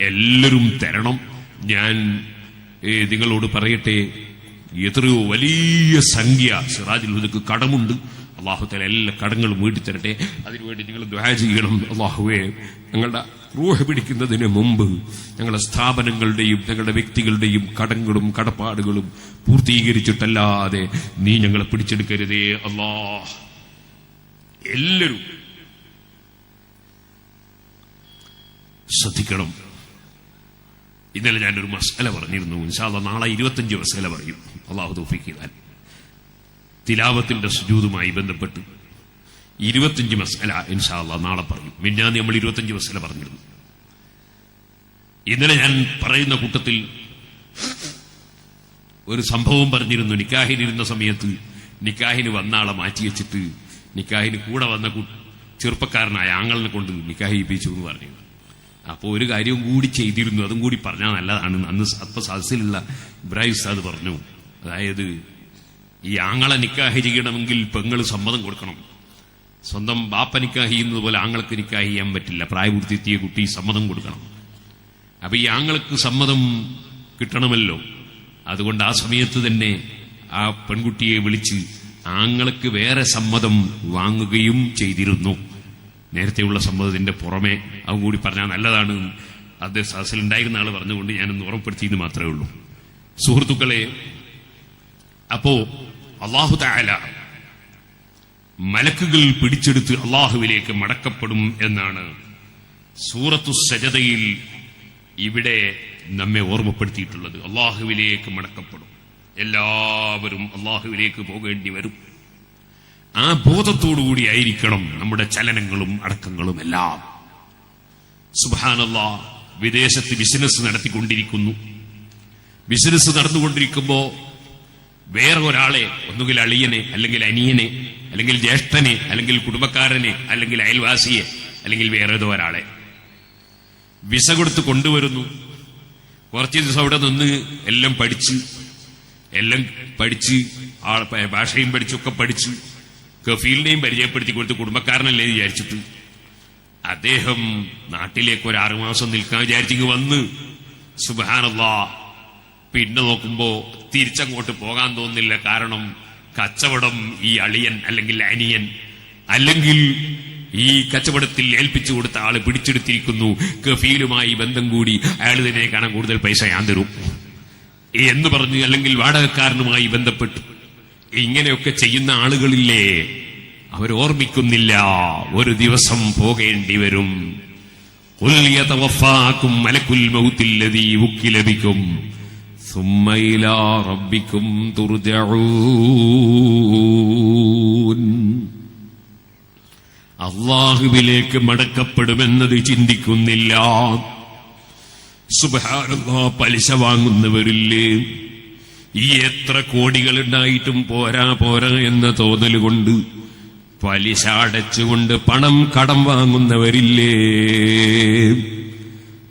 എല്ലാവരും തരണം. ഞാൻ നിങ്ങളോട് പറയട്ടെ, എത്രയോ വലിയ സംഖ്യ സിറാജുൽ ഹുദക്ക് കടമുണ്ട്. അല്ലാഹു തആല എല്ലാ കടങ്ങളും വീട്ടിത്തരട്ടെ. അതിനുവേണ്ടി നിങ്ങൾ ദുആ ചെയ്യണം. അല്ലാഹുവേ, ഞങ്ങളുടെ റൂഹ് പിടിക്കുന്നതിന് മുമ്പ് ഞങ്ങളുടെ സ്ഥാപനങ്ങളുടെയും ഞങ്ങളുടെ വ്യക്തികളുടെയും കടങ്ങളും കടപ്പാടുകളും പൂർത്തീകരിച്ചിട്ടല്ലാതെ നീ ഞങ്ങളെ പിടിച്ചെടുക്കരുതേ അല്ലാഹ്. എല്ലാവരും ശ്രദ്ധിക്കണം. ഇന്നലെ ഞാനൊരു മസ്അല പറഞ്ഞിരുന്നു. ഇൻഷാ അല്ലാഹ് നാളെ 25 മസ്അല പറയും അല്ലാഹു തൗഫീഖ് ചെയ്താൽ. തിലാവത്തിന്റെ സുജൂദുമായി ബന്ധപ്പെട്ട് 25 മസ്അല ഇൻഷാ അല്ലാഹ് നാളെ പറയും. മിന്നാന്ന് നമ്മൾ 25 മസ്അല പറഞ്ഞിരുന്നു. ഇന്നലെ ഞാൻ പറയുന്ന കൂട്ടത്തിൽ ഒരു സംഭവം പറഞ്ഞിരുന്നു. നിക്കാഹിനിരുന്ന സമയത്ത് നിക്കാഹിന് വന്ന ആളെ മാറ്റിവെച്ചിട്ട് നിക്കാഹിന് കൂടെ വന്ന ചെറുപ്പക്കാരനായ ആങ്ങളിനെ കൊണ്ട് നിക്കാഹ് ചെയ്യിപ്പിച്ചു എന്ന് പറഞ്ഞു. അപ്പോൾ ഒരു കാര്യവും കൂടി ചെയ്തിരുന്നു, അതും കൂടി പറഞ്ഞാൽ നല്ലതാണ്. അന്ന് അപ്പൊ സദസ്സിലുള്ള ഇബ്രാഹിം ഉസ്താദ് പറഞ്ഞു, അതായത് ഈ ആങ്ങളെ നിക്കാഹ് ചെയ്യണമെങ്കിൽ പെങ്ങൾ സമ്മതം കൊടുക്കണം. സ്വന്തം ബാപ്പ നിക്കാഹ് ചെയ്യുന്നത് പോലെ ആങ്ങൾക്ക് നിക്കാഹ് ചെയ്യാൻ പറ്റില്ല. പ്രായപൂർത്തിയെത്തിയ കുട്ടി സമ്മതം കൊടുക്കണം. അപ്പൊ ഈ ആങ്ങൾക്ക് സമ്മതം കിട്ടണമല്ലോ. അതുകൊണ്ട് ആ സമയത്ത് തന്നെ ആ പെൺകുട്ടിയെ വിളിച്ച് ആങ്ങൾക്ക് വേറെ സമ്മതം വാങ്ങുകയും ചെയ്തിരുന്നു. നേരത്തെയുള്ള സമ്മതത്തിന്റെ പുറമെ അതും കൂടി പറഞ്ഞാൽ നല്ലതാണ്. അത് സദസ്സിലുണ്ടായിരുന്ന ആൾ പറഞ്ഞുകൊണ്ട് ഞാനൊന്ന് ഉറപ്പെടുത്തിയെന്ന് മാത്രമേ ഉള്ളൂ. സുഹൃത്തുക്കളെ, അപ്പോ അല്ലാഹു തആല മലക്കുകൾ പിടിച്ചെടുത്ത് അള്ളാഹുവിലേക്ക് മടക്കപ്പെടും എന്നാണ് സൂറത്തു സജദയിൽ ഇവിടെ നമ്മെ ഓർമ്മപ്പെടുത്തിയിട്ടുള്ളത്. അള്ളാഹുവിലേക്ക് മടക്കപ്പെടും, എല്ലാവരും അള്ളാഹുവിലേക്ക് പോകേണ്ടി വരും. ആ ബോധത്തോടുകൂടി ആയിരിക്കണം നമ്മുടെ ചലനങ്ങളും അടക്കങ്ങളും എല്ലാം. സുബ്ഹാനല്ലാഹ്, വിദേശത്ത് ബിസിനസ് നടത്തിക്കൊണ്ടിരിക്കുന്നു. ബിസിനസ് നടന്നുകൊണ്ടിരിക്കുമ്പോ വേറെ ഒരാളെ, ഒന്നുകിൽ അളിയനെ അല്ലെങ്കിൽ അനിയനെ അല്ലെങ്കിൽ ജ്യേഷ്ഠനെ അല്ലെങ്കിൽ കുടുംബക്കാരനെ അല്ലെങ്കിൽ അയൽവാസിയെ അല്ലെങ്കിൽ വേറെ ഏതോ ഒരാളെ വിസ കൊടുത്ത് കൊണ്ടുവരുന്നു. കുറച്ച് ദിവസം അവിടെ നിന്ന് എല്ലാം പഠിച്ച് ഭാഷയും പഠിച്ചൊക്കെ പഠിച്ച് കഫീലിനെയും പരിചയപ്പെടുത്തി കൊടുത്ത് കുടുംബക്കാരനല്ലേ വിചാരിച്ചിട്ട് അദ്ദേഹം നാട്ടിലേക്ക് ഒരു 6 മാസം നിൽക്കാൻ വിചാരിച്ചെങ്കിൽ വന്ന് സുബ്ഹാനല്ലാഹ് പിന്നെ നോക്കുമ്പോ തിരിച്ചങ്ങോട്ട് പോകാൻ തോന്നുന്നില്ല. കാരണം കച്ചവടം ഈ അളിയൻ അല്ലെങ്കിൽ അനിയൻ അല്ലെങ്കിൽ ഈ കച്ചവടത്തിൽ ഏൽപ്പിച്ചു കൊടുത്ത ആള് പിടിച്ചെടുത്തിരിക്കുന്നു. കഫീലുമായി ബന്ധം കൂടി അയാൾ തന്നെ കാണാൻ കൂടുതൽ പൈസ ഞാൻ തരും എന്ന് പറഞ്ഞു, അല്ലെങ്കിൽ വാടകക്കാരനുമായി ബന്ധപ്പെട്ടു ഇങ്ങനെയൊക്കെ ചെയ്യുന്ന ആളുകളില്ലേ, അവരോർമ്മിക്കുന്നില്ല ഒരു ദിവസം പോകേണ്ടി വരും. ഖുൽ യതവഫാകും മലക്കുൽ മൗത്തില്ലദീ വുക്കില ബികും സുമ്മ ഇലാ റബ്ബികും തുർജഊൻ. അല്ലാഹുവിലേക്ക് മടക്കപ്പെടുമെന്നത് ചിന്തിക്കുന്നില്ല. സുബ്ഹാനല്ലാഹ്, പലിശ വാങ്ങുന്നവരില്ലേ, ഈ എത്ര കോടികൾ ഉണ്ടായിട്ടും പോരാ എന്ന തോന്നലുകൊണ്ട് പലിശ അടച്ചുകൊണ്ട് പണം കടം വാങ്ങുന്നവരില്ലേ,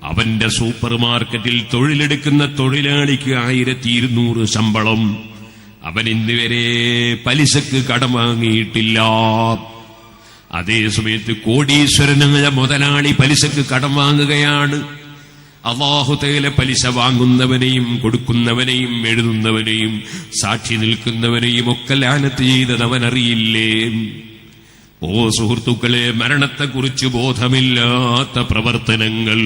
അവന്റെ സൂപ്പർ മാർക്കറ്റിൽ തൊഴിലെടുക്കുന്ന തൊഴിലാളിക്ക് 1200 ശമ്പളം, അവൻ ഇന്നുവരെ പലിശക്ക് കടം വാങ്ങിയിട്ടില്ല. അതേസമയത്ത് കോടീശ്വരനായ മുതലാളി പലിശക്ക് കടം വാങ്ങുകയാണ്. അല്ലാഹു തആല പലിശ വാങ്ങുന്നവനെയും കൊടുക്കുന്നവനെയും എഴുതുന്നവനെയും സാക്ഷി നിൽക്കുന്നവനെയും ഒക്കെ ലാനത്ത് ചെയ്തത് അവനറിയില്ലേ? ഓ സുഹൃത്തുക്കളെ, മരണത്തെക്കുറിച്ച് ബോധമില്ലാത്ത പ്രവർത്തനങ്ങൾ,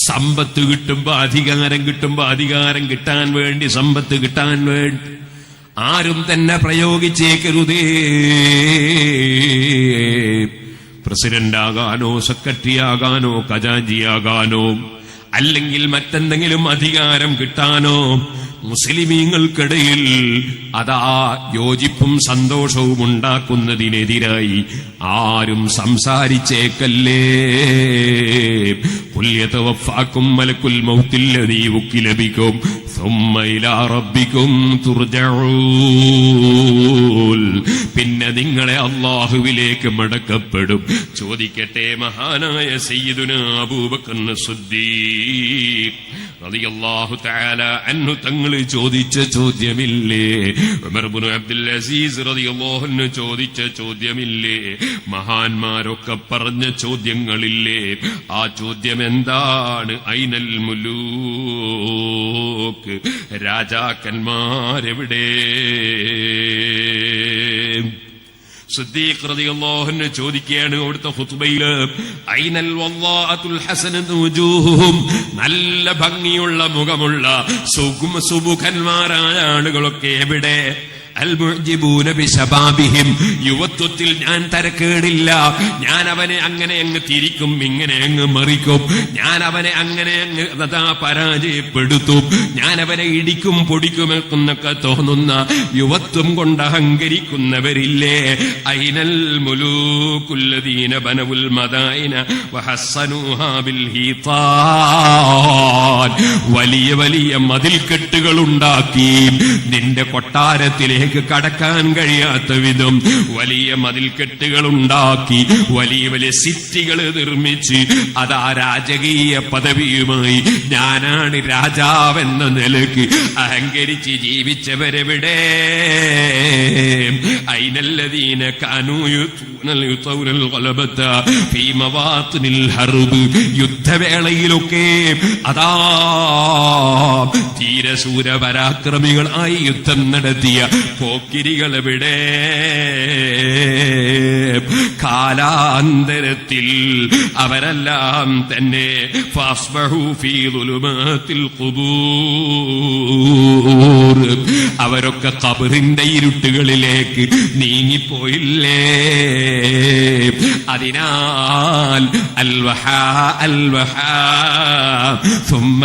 സമ്പത്ത് കിട്ടുമ്പോ അധികാരം കിട്ടാൻ വേണ്ടി, സമ്പത്ത് കിട്ടാൻ വേണ്ടി ആരും തന്നെ പ്രയോഗിച്ചേക്കരുതേ. പ്രസിഡന്റാകാനോ സെക്രട്ടറിയാകാനോ ഖജാഞ്ചിയാകാനോ അല്ലെങ്കിൽ മറ്റെന്തെങ്കിലും അധികാരം കിട്ടാനോ മുസ്ലിമീങ്ങൾക്കിടയിൽ അതാ യോജിപ്പും സന്തോഷവും ഉണ്ടാക്കുന്നതിനെതിരായി ആരും സംസാരിച്ചേക്കല്ലേ. ഖുൽ യതവഫാകും മലക്കുൽ മൗത്തില്ലദീ വുക്കില ബികും സുമ്മ ഇലാ റബ്ബികും തുർജഊൻ. പിന്നെ നിങ്ങളെ അല്ലാഹുവിലേക്ക് മടക്കപ്പെടും. ചോദിക്കട്ടെ, മഹാനായ സയ്യിദുനാ അബൂബക്കർ സിദ്ദീഖ് റളിയല്ലാഹു തആല അൻഹു തങ്ങൾ ചോദിച്ച ചോദ്യമില്ലേ? ഉമർ ഇബ്നു അബ്ദുൽ അസീസ് റളിയല്ലാഹു അൻഹു ചോദിച്ച ചോദ്യമില്ലേ? മഹാന്മാരൊക്കെ പറഞ്ഞ ചോദ്യങ്ങളില്ലേ? ആ ചോദ്യം എന്താണ്? ഐനൽ മുലൂക്ക്, രാജാക്കന്മാരെവിടെ? സിദ്ദീഖ് റളിയല്ലാഹു അൻഹു ചോദിക്കുകയാണ് അവിടുത്തെ ഖുത്ബയിൽ, ഐനൽ വല്ലാഅത്തുൽ ഹസനതു വുജൂഹും, നല്ല ഭംഗിയുള്ള മുഖമുള്ള സുമുഖന്മാരായ ആളുകളൊക്കെ എവിടെ? അൽമുഅ്ജിബൂന ബിശബാബിഹിം, യുവത്വത്തിൽ ഞാൻ തരക്കേടില്ല, ഞാൻ അവനെ അങ്ങനെ അങ്ങ് തിരിക്കും, ഇങ്ങനെ അങ്ങ് മറിക്കും, ഞാൻ അവനെ അങ്ങനെ അങ്ങ് പരാജയപ്പെടുത്തും, ഞാൻ അവനെ ഇടിക്കും പൊടിക്കും എന്നൊക്കെ തോന്നുന്ന യുവത്വം കൊണ്ട് അഹങ്കരിക്കുന്നവരില്ലേ? ഐനൽ മുലൂകുല്ലദീന ബനവുൽ മദായിന വഹസ്സനൂഹാ ബിൽ ഹീതാൻ, വലിയ വലിയ മതിൽക്കെട്ടുകൾ ഉണ്ടാക്കി നിന്റെ കൊട്ടാരത്തിലേക്ക് കടക്കാൻ കഴിയാത്ത വിധം വലിയ മതിൽക്കെട്ടുകൾ ഉണ്ടാക്കി വലിയ വലിയ സിറ്റികൾ നിർമ്മിച്ച് അതാ രാജകീയ പദവിയുമായി ഞാനാണ് രാജാവെന്ന നിലക്ക് അഹങ്കരിച്ച് ജീവിച്ചവരെവിടെ? ഐനല്ലദീന കാനൂ യുതൗനൽ ഖലബത ഫീ മവാത്തിനിൽ ഹർബ്, യുദ്ധവേളയിലൊക്കെ അതാ ധീരശൂര പരാക്രമികളായി യുദ്ധം നടത്തിയ പോക്കിരികൾ എവിടെ? കാലാന്തരത്തിൽ അവരെല്ലാം തന്നെ ഫസ്ബഹു ഫീ ദുലുമാത്തിൽ ഖുബൂർ, അവരൊക്കെ ഖബറിന്റെ ഇരുട്ടുകളിലേക്ക് നീങ്ങിപ്പോയില്ലേ? അതിനാൽ അൽവഹാ അൽവഹാ ثم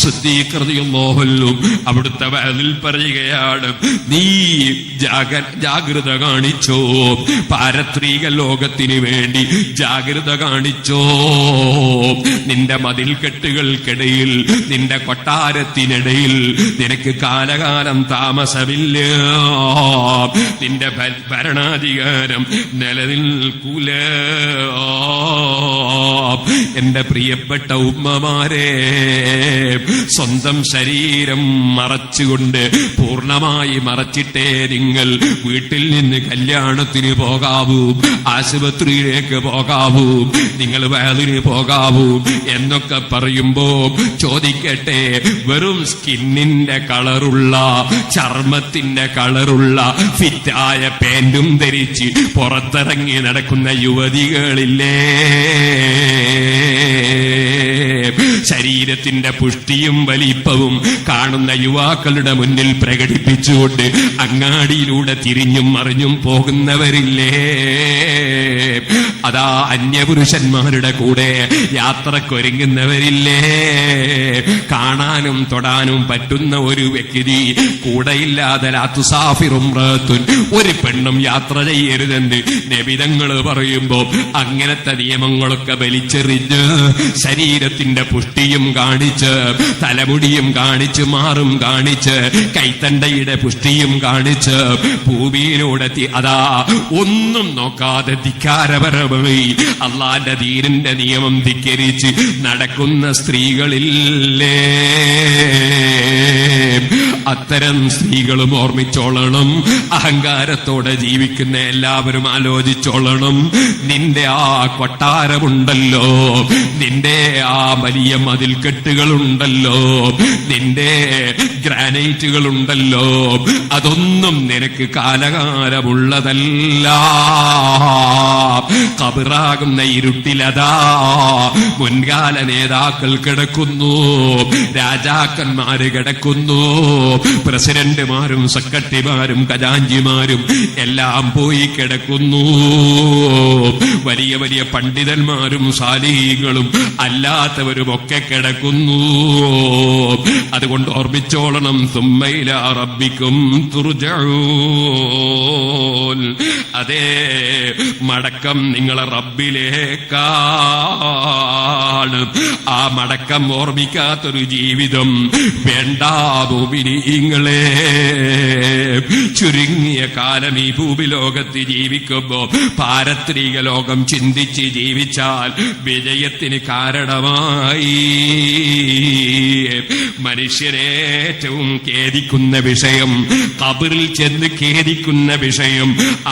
സിദ്ദീഖ് റളിയല്ലാഹു അൻഹു അവിടുത്തെ വഅദിൽ പറയുകയാണ്, നീ ജാഗ്രത കാണിച്ചോ, പാരത്രിക ലോകത്തിന് വേണ്ടി ജാഗ്രത കാണിച്ചോ. നിന്റെ മതിൽക്കെട്ടുകൾക്കിടയിൽ നിന്റെ കൊട്ടാരത്തിനിടയിൽ നിനക്ക് കാലകാലം താമസമില്ല, നിന്റെ ഭരണാധികാരം നിലനിൽക്കൂല. എന്റെ പ്രിയപ്പെട്ട ഉമ്മമാരെ, സ്വന്തം ശരീരം മറച്ചുകൊണ്ട് പൂർണ്ണമായി മറച്ചിട്ടേ നിങ്ങൾ വീട്ടിൽ നിന്ന് കല്യാണത്തിന് പോകാവൂ, ആശുപത്രിയിലേക്ക് പോകാവൂ, നിങ്ങൾ വയലിന് പോകാവൂ എന്നൊക്കെ പറയുമ്പോ ചോദിക്കട്ടെ, വെറും സ്കിന്നിന്റെ കളറുള്ള ചർമ്മത്തിന്റെ കളറുള്ള ഫിറ്റായ പാന്റും ധരിച്ച് പുറത്തിറങ്ങി നടക്കുന്ന യുവതികളില്ലേ? ശരീരത്തിന്റെ പുഷ്ടിയും വലിപ്പവും കാണുന്ന യുവാക്കളുടെ മുന്നിൽ പ്രകടിപ്പിച്ചുകൊണ്ട് അങ്ങാടിയിലൂടെ തിരിഞ്ഞും മറിഞ്ഞും പോകുന്നവരില്ലേ? അതാ അന്യപുരുഷന്മാരുടെ കൂടെ യാത്രക്കൊരുങ്ങുന്നവരില്ലേ? കാണാനും തൊടാനും പറ്റുന്ന ഒരു വ്യക്തി കൂടെയില്ലാതെ ഒരു പെണ്ണും യാത്ര ചെയ്യരുതെന്ന് നബിതങ്ങൾ പറയുമ്പോ അങ്ങനത്തെ നിയമങ്ങളൊക്കെ വലിച്ചെറിഞ്ഞ് ശരീരത്തിന്റെ പുഷ്ടിയും കാണിച്ച് തലമുടിയും കാണിച്ച് മാറും കാണിച്ച് കൈത്തണ്ടയുടെ പുഷ്ടിയും കാണിച്ച് ഭൂമിയിലൂടെ അതാ ഒന്നും നോക്കാതെ ധിക്കാരപരമായി അള്ളാന്റെ ദീനിന്റെ നിയമം ധിക്കരിച്ച് നടക്കുന്ന സ്ത്രീകളില്ലേ? അത്തരം സ്ത്രീകളും ഓർമ്മിച്ചോളണം. അഹങ്കാരത്തോടെ ജീവിക്കുന്ന എല്ലാവരും ആലോചിച്ചോളണം. നിന്റെ ആ കൊട്ടാരമുണ്ടല്ലോ, നിന്റെ ആ വലിയ മതിൽക്കെട്ടുകളുണ്ടല്ലോ, നിന്റെ ഗ്രാനൈറ്റുകളുണ്ടല്ലോ, അതൊന്നും നിനക്ക് കാലകാലമുള്ളതല്ല. ഖബറാകുന്ന ഇരുട്ടിലതാ മുൻകാല നേതാക്കൾ കിടക്കുന്നു, രാജാക്കന്മാര് കിടക്കുന്നു, പ്രസിഡന്റുമാരും സെക്രട്ടറിമാരും ഖജാഞ്ചിമാരും എല്ലാം പോയി കിടക്കുന്നു. വലിയ വലിയ പണ്ഡിതന്മാരും സാലിഹീങ്ങളും അല്ലാത്തവരും ഒക്കെ കിടക്കുന്നു. അതുകൊണ്ട് ഓർമ്മിച്ചോളണം, സുമ്മ ഇലാ റബ്ബിക്കും തുർജഊൻ. അതേ, മടക്കം നിങ്ങളെ റബ്ബിലേക്കാണ്. ആ മടക്കം ഓർമ്മിക്കാത്തൊരു ജീവിതം വേണ്ട മുഅ്മിനീങ്ങളെ. ചുരുങ്ങിയ കാലം ഈ ഭൂമിലോകത്ത് ജീവിക്കുമ്പോ പാരത്രിക ലോകം ചിന്തിച്ച് ജീവിച്ചാൽ വിജയത്തിന് കാരണമായി. മനുഷ്യരേറ്റവും ഖേദിക്കുന്ന വിഷയം, ഖബറിൽ ചെന്ന് ഖേദിക്കുന്ന വിഷയം,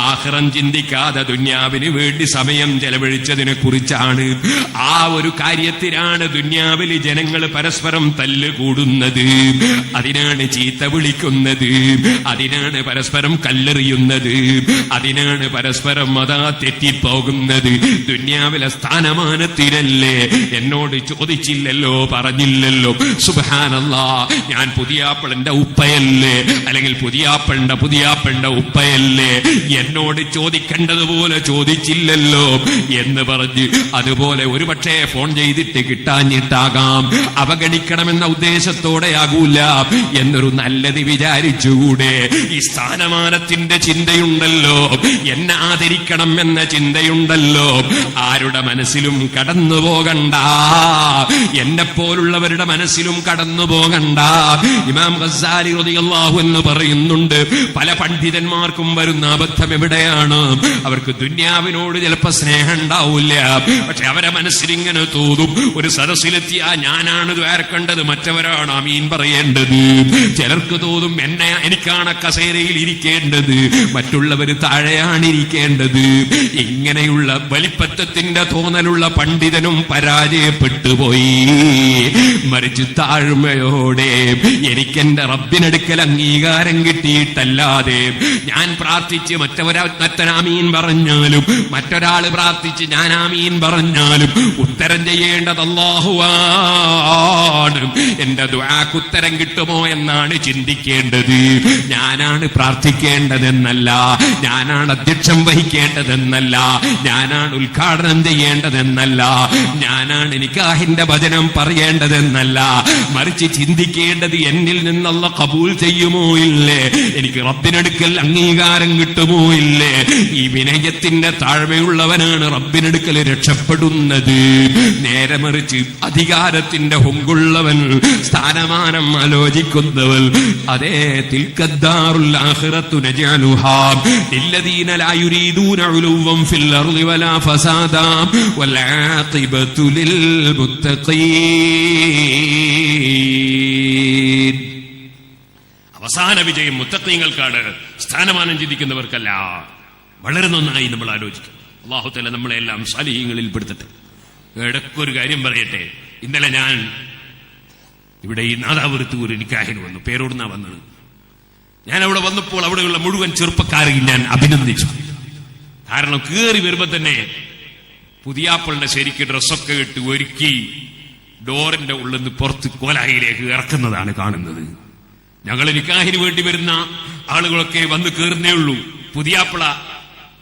ആഖിറം ചിന്തിക്കാതെ ദുന്യാവിന് വേണ്ടി സമയം ചെലവഴിച്ചതിനെ കുറിച്ചാണ്. ആ ഒരു കാര്യത്തിനാണ് ദുന്യാവിൽ ജനങ്ങൾ പരസ്പരം തല്ലുകൂടുന്നത്. അതിനാണ് ചീത്ത വിളിക്കുന്നത്, അതിനാണ് പരസ്പരം കല്ലെറിയുന്നത്, അതിനാണ് പരസ്പരം അതാ തെറ്റിപ്പോകുന്നത്. ദുന്യാവിലെ സ്ഥാനമാനത്തിനല്ലേ, എന്നോട് ചോദിച്ചില്ലല്ലോ, പറഞ്ഞില്ലല്ലോ. സുബ്ഹാനല്ലാഹ്, ഞാൻ പുതിയാപ്പിളന്റെ ഉപ്പയല്ലേ, അല്ലെങ്കിൽ പുതിയാപ്പിളന്റെ ഉപ്പയല്ലേ, എന്നോട് ചോദിക്കേണ്ടതുപോലെ ചോദിച്ചില്ലല്ലോ എന്ന് പറഞ്ഞ്, അതുപോലെ ഒരുപക്ഷെ ഫോൺ ചെയ്തിട്ട് കിട്ടാഞ്ഞിട്ടാകാം, അവഗണിക്കണമെന്ന ഉദ്ദേശത്തോടെ ആകൂല എന്നൊരു നല്ലത് വിചാരിച്ചുകൂടെ? ഈ സ്ഥാനമാനത്തിന്റെ ചിന്തയുണ്ടല്ലോ, എന്നെ ആദരിക്കണം എന്ന ചിന്തയുണ്ടല്ലോ, ആരുടെ മനസ്സിലും കടന്നു പോകണ്ട, എന്നെ പോലുള്ളവരുടെ മനസ്സിലും കടന്നു പോകണ്ട. ഇമാം ഗസ്സാലി റളിയല്ലാഹു അൻഹു പറയുന്നുണ്ട്, പല പണ്ഡിതന്മാർക്കും വരുന്ന അബദ്ധം എവിടെയാണ്? അവർക്ക് ദുന്യാവിനോട് ചിലപ്പോൾ സ്നേഹം ഉണ്ടാവില്ല, പക്ഷെ അവരെ മനസ്സിലിങ്ങനെ തോന്നും, ഒരു സദസ്സിലെത്തിയാ ഞാനാണ് ദ്വാരക്കേണ്ടത്, മറ്റവരാണ് ആമീൻ പറയേണ്ടത്. ചിലർക്ക് തോന്നും എനിക്കാണ് കസേരയിൽ ഇരിക്കേണ്ടത്, മറ്റുള്ളവര് താഴെയാണ് ഇരിക്കേണ്ടത്. ഇങ്ങനെയുള്ള വലിപ്പത്തത്തിന്റെ തോന്നലുള്ള പണ്ഡിതനും പരാജയപ്പെട്ടു പോയി. മറിച്ച് താഴ്മയോടെ, എനിക്കെന്റെ റബ്ബിനടുക്കൽ അംഗീകാരം കിട്ടിയിട്ടല്ലാതെ ഞാൻ പ്രാർത്ഥിച്ച് മറ്റൊരാമീൻ പറഞ്ഞാലും, മറ്റൊരാൾ പ്രാർത്ഥിച്ച് ഞാൻ ആമീൻ പറഞ്ഞാലും ഉത്തരം ചെയ്യേണ്ടത് അല്ലാഹുവാണ്. എന്റെ ദുആക്ക് ഉത്തരം കിട്ടുമോ എന്നാണ് ചിന്തിക്കേണ്ടത്. ഞാനാണ് പ്രാർത്ഥിക്കേണ്ടതെന്നല്ല, ഞാനാണ് അധ്യക്ഷം വഹിക്കേണ്ടതെന്നല്ല, ഞാനാണ് ഉദ്ഘാടനം ചെയ്യേണ്ടതെന്നല്ല, ഞാനാണ് നിക്കാഹിന്റെ വചനം പറയേണ്ടതെന്നല്ല. മറിച്ച് ചിന്തിക്കേണ്ടത് എന്നിൽ നിന്നുള്ള കബൂൽ ചെയ്യുമോ ഇല്ലേ, എനിക്ക് റബ്ബിനടുക്കൽ അംഗീകാരം കിട്ടുമോ ഇല്ലേ. ഈ വിനയത്തിന്റെ താഴ്മയുള്ളവനാണ് റബ്ബിനടുക്കൽ രക്ഷപ്പെടുന്നത്. നേരെ മറിച്ച് അധികാരത്തിന്റെ ഹുങ്കുള്ളവൻ, സ്ഥാനമാനം ആലോചിക്കുന്നവൻ, അതേ തിൽക്കദ്ദാറുൽ ആഖിറത്തു നജഅലുഹാ ലില്ലദീന ലാ യുരീദൂന ഉലുവൻ ഫിൽ അർളി വലാ ഫസാദാ വൽ ആഖിബത്തു ലിൽ മുത്തഖീൻ. അവസാന വിജയം മുത്തഖീങ്ങൾക്കാണ്, സ്ഥാനമാനം ചിന്തിക്കുന്നവർക്കല്ല. വളരെ നന്നായി നമ്മൾ ആലോചിക്കും. അല്ലാഹു തആല നമ്മളെല്ലാം സാലിഹീങ്ങളിൽ പെടുത്തട്ടെ. ഇടയ്ക്കൊരു കാര്യം പറയട്ടെ. ഇന്നലെ ഞാൻ ഇവിടെ ഈ നാദാപുരത്ത് ഒരു നിക്കാഹിന് വന്നു, പേരോടുന്നാ വന്നത്. ഞാൻ അവിടെ വന്നപ്പോൾ അവിടെയുള്ള മുഴുവൻ ചെറുപ്പക്കാരെയും ഞാൻ അഭിനന്ദിച്ചു. കാരണം കയറി വരുമ്പോ തന്നെ പുതിയാപ്പിളിന്റെ ശരിക്ക് ഡ്രസ്സൊക്കെ ഇട്ട് ഒരുക്കി ഡോറിന്റെ ഉള്ളിൽ നിന്ന് പുറത്ത് കോലായിലേക്ക് ഇറക്കുന്നതാണ് കാണുന്നത്. ഞങ്ങൾ നിക്കാഹിന് വേണ്ടി വരുന്ന ആളുകളൊക്കെ വന്ന് കയറുന്നേ ഉള്ളൂ. പുതിയാപ്പിള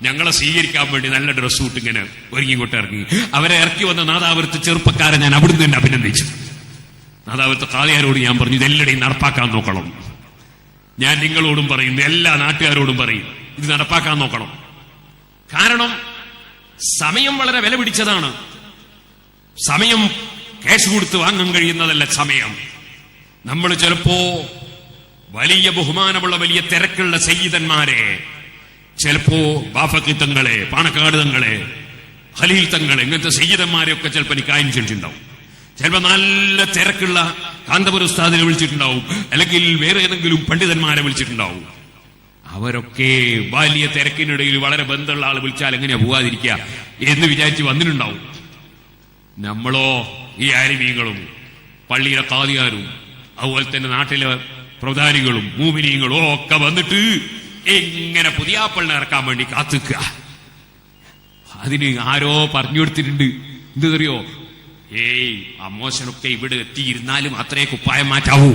ഞങ്ങളെ സ്വീകരിക്കാൻ വേണ്ടി നല്ല ഡ്രസ്സ് ഇട്ട് ഇങ്ങനെ ഒരുങ്ങിങ്ങോട്ട് ഇറങ്ങി. അവരെ ഇറക്കി വന്ന നാദാപുരത്ത് ചെറുപ്പക്കാരെ ഞാൻ അവിടുന്ന് തന്നെ അഭിനന്ദിച്ചു. നാദാപുരത്തെ കാളിയാരോട് ഞാൻ പറഞ്ഞു, ഇതെല്ലാടെയും നടപ്പാക്കാൻ നോക്കണം. ഞാൻ നിങ്ങളോടും പറയും, എല്ലാ നാട്ടുകാരോടും പറയും, ഇത് നടപ്പാക്കാൻ നോക്കണം. കാരണം സമയം വളരെ വില പിടിച്ചതാണ്. സമയം ക്യാഷ് കൊടുത്ത് വാങ്ങാൻ കഴിയുന്നതല്ല സമയം. നമ്മൾ ചിലപ്പോ വലിയ ബഹുമാനമുള്ള വലിയ തിരക്കുള്ള സയ്യിദന്മാരെ, ചിലപ്പോ ബാഫക്കി തങ്ങളെ, പാണക്കാട് തങ്ങളെ, ഖലീൽ തങ്ങളെ, ഇങ്ങനത്തെ സയ്യിദന്മാരെ ഒക്കെ ചിലപ്പോൾ നിക്കാഹിന് ക്ഷണിച്ചിട്ടുണ്ടാവും. ചിലപ്പോ നല്ല തിരക്കുള്ള കാന്തപുര ഉസ്താദിനെ വിളിച്ചിട്ടുണ്ടാവും, അല്ലെങ്കിൽ വേറെ ഏതെങ്കിലും പണ്ഡിതന്മാരെ വിളിച്ചിട്ടുണ്ടാവും. അവരൊക്കെ വലിയ തിരക്കിനിടയിൽ വളരെ ബന്ധമുള്ള ആൾ വിളിച്ചാൽ എങ്ങനെയാ പോവാതിരിക്കുക എന്ന് വിചാരിച്ച് വന്നിട്ടുണ്ടാവും. നമ്മളോ ഈ ആലിമീങ്ങളും പള്ളിയിലെ ഖാദിയാരും അതുപോലെ തന്നെ നാട്ടിലെ പ്രധാനികളും മൂമിനീങ്ങളും ഒക്കെ വന്നിട്ട് എങ്ങനെ പുതിയാപ്പിളിനെ ഇറക്കാൻ വേണ്ടി കാത്തുക്കുക. അതിന് ആരോ പറഞ്ഞു കൊടുത്തിട്ടുണ്ട്, എന്തറിയോ, അമ്മോശനൊക്കെ ഇവിടെ എത്തിയിരുന്നാലും അത്രേ കുപ്പായം മാറ്റാവൂ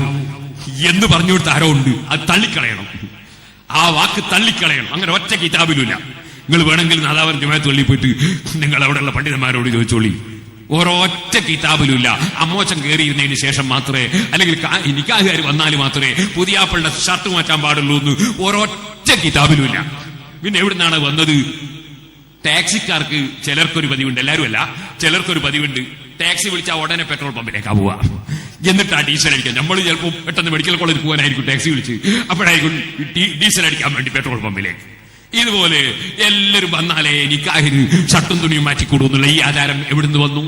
എന്ന് പറഞ്ഞു കൊടുത്ത ആരോ ഉണ്ട്. അത് തള്ളിക്കളയണം, ആ വാക്ക് തള്ളിക്കളയണം. അങ്ങനെ ഒറ്റ കിതാബിലുമില്ല. നിങ്ങൾ വേണമെങ്കിൽ നാദാപുരം ജുമാഅത്ത് പള്ളിയിൽ പോയിട്ട് നിങ്ങൾ അവിടെയുള്ള പണ്ഡിതന്മാരോട് ചോദിച്ചോളി, ഒരൊറ്റ കിതാബിലുമില്ല. അമ്മോശൻ കയറിയിരുന്നതിന് ശേഷം മാത്രമേ, അല്ലെങ്കിൽ നിക്കാഹുകാർ വന്നാൽ മാത്രമേ പുതിയാപ്പിളുടെ ഷർട്ട് മാറ്റാൻ പാടുള്ളൂ എന്ന് ഒരൊറ്റ കിതാബിലുമില്ല. പിന്നെ എവിടുന്നാണ് വന്നത്? ടാക്സിക്കാർക്ക് ചിലർക്കൊരു പതിവുണ്ട്, എല്ലാവരും അല്ല, ചിലർക്കൊരു പതിവുണ്ട്. ടാക്സി വിളിച്ചാൽ ഉടനെ പെട്രോൾ പമ്പിലേക്കാ പോവാ, എന്നിട്ടാ ഡീസൽ അടിക്കാൻ. നമ്മൾ ചിലപ്പോൾ പെട്ടെന്ന് മെഡിക്കൽ കോളേജിൽ പോകാനായിരിക്കും ടാക്സി വിളിച്ച്, അപ്പോഴായിരിക്കും ഡീസൽ അടിക്കാൻ വേണ്ടി പെട്രോൾ പമ്പിലേക്ക്. ഇതുപോലെ എല്ലാവരും വന്നാലേ നിക്കാഹിന് ഷർട്ടും തുണിയും മാറ്റിക്കൂടൂ എന്നുള്ള ഈ ആചാരം എവിടുന്ന് വന്നു?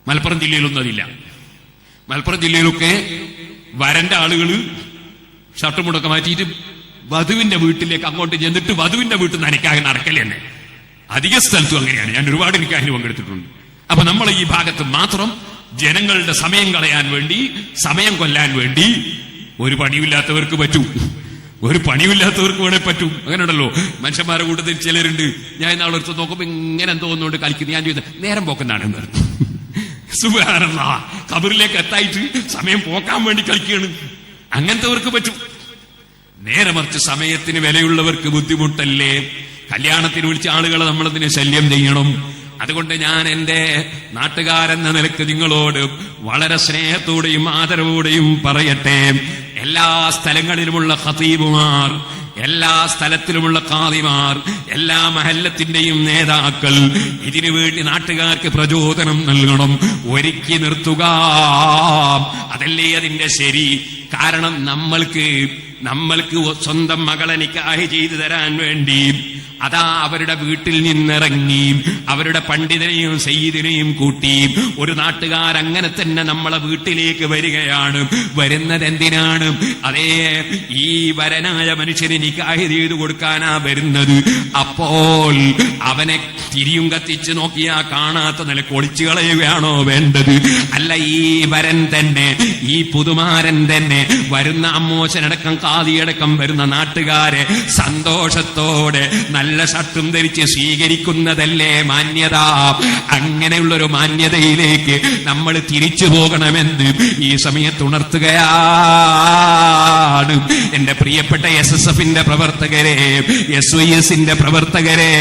മലപ്പുറം ജില്ലയിലൊന്നും അതില്ല. മലപ്പുറം ജില്ലയിലൊക്കെ വരന്റെ ആളുകൾ ഷർട്ടും മുടൊക്കെ മാറ്റിയിട്ട് വധുവിന്റെ വീട്ടിലേക്ക് അങ്ങോട്ട് ചെന്നിട്ട് വധുവിന്റെ വീട്ടിൽ നിന്ന് നിക്കാഹ് നടക്കല് തന്നെ. അധിക സ്ഥലത്തും അങ്ങനെയാണ്. ഞാൻ ഒരുപാട് നിക്കാഹിന് പങ്കെടുത്തിട്ടുണ്ട്. അപ്പൊ നമ്മൾ ഈ ഭാഗത്ത് മാത്രം ജനങ്ങളുടെ സമയം കളയാൻ വേണ്ടി, സമയം കൊല്ലാൻ വേണ്ടി ഒരു പണിയില്ലാത്തവർക്ക് പറ്റും, ഒരു പണിയില്ലാത്തവർക്ക് വേണേ പറ്റും. അങ്ങനെ ഉണ്ടല്ലോ മനുഷ്യന്മാരുടെ കൂട്ടത്തിൽ ചിലരുണ്ട്. ഞാൻ ഇന്നാളെ അടുത്ത് നോക്കുമ്പോ ഇങ്ങനെ എന്തോ ഒന്നുകൊണ്ട് കളിക്കുന്നു. ഞാൻ ചോദിച്ചത് നേരം പോക്കെന്നാണ്. സുബ്ഹാനല്ലാഹ്, ഖബറിലേക്ക് എത്തായിട്ട് സമയം പോക്കാൻ വേണ്ടി കളിക്കുകയാണ്. അങ്ങനത്തെവർക്ക് പറ്റും. നേരെ മറിച്ച് സമയത്തിന് വിലയുള്ളവർക്ക് ബുദ്ധിമുട്ടല്ലേ? കല്യാണത്തിന് വിളിച്ച ആളുകളെ നമ്മളതിന് ശല്യം ചെയ്യണം. അതുകൊണ്ട് ഞാൻ എന്റെ നാട്ടുകാരെന്ന നിലക്ക് നിങ്ങളോട് വളരെ സ്നേഹത്തോടെയും ആദരവോടെയും പറയട്ടെ, എല്ലാ സ്ഥലങ്ങളിലുമുള്ള ഖതീബുമാർ, എല്ലാ സ്ഥലത്തിലുമുള്ള ഖാദിമാർ, എല്ലാ മഹല്ലത്തിന്റെയും നേതാക്കൾ ഇതിനു വേണ്ടി നാട്ടുകാർക്ക് പ്രചോദനം നൽകണം, ഒരുക്കി നിർത്തുക. അതല്ലേ അതിന്റെ ശരി. കാരണം നമ്മൾക്ക് സ്വന്തം മകളെ നിക്കാഹ് ചെയ്തു തരാൻ വേണ്ടി അതാ അവരുടെ വീട്ടിൽ നിന്നിറങ്ങി അവരുടെ പണ്ഡിതനെയും സയ്യിദിനെയും കൂട്ടി ഒരു നാട്ടുകാരങ്ങനെ തന്നെ നമ്മളെ വീട്ടിലേക്ക് വരികയാണ്. വരുന്നത് എന്തിനാണ്? അതേ, ഈ വരനായ മനുഷ്യന് നിക്കാഹ് ചെയ്തു കൊടുക്കാനാ വരുന്നത്. അപ്പോൾ അവനെ തിരിയും കത്തിച്ച് നോക്കിയാ കാണാത്ത നിലക്ക് ഒളിച്ചു കളയുകയാണോ വേണ്ടത്? അല്ല, ഈ വരൻ തന്നെ, ഈ പുതുമാരൻ തന്നെ വരുന്ന അമ്മോശനടക്കം ഖാദിയടക്കം വരുന്ന നാട്ടുകാരെ സന്തോഷത്തോടെ നല്ല ഷർട്ടും ധരിച്ച് സ്വീകരിക്കുന്നതല്ലേ മാന്യത? അങ്ങനെയുള്ളൊരു മാന്യതയിലേക്ക് നമ്മൾ തിരിച്ചു പോകണമെന്ന് ഈ സമയത്ത് ഉണർത്തുകയാണ്. എന്റെ പ്രിയപ്പെട്ട SSFന്റെ പ്രവർത്തകരെ, SYSന്റെ പ്രവർത്തകരെ,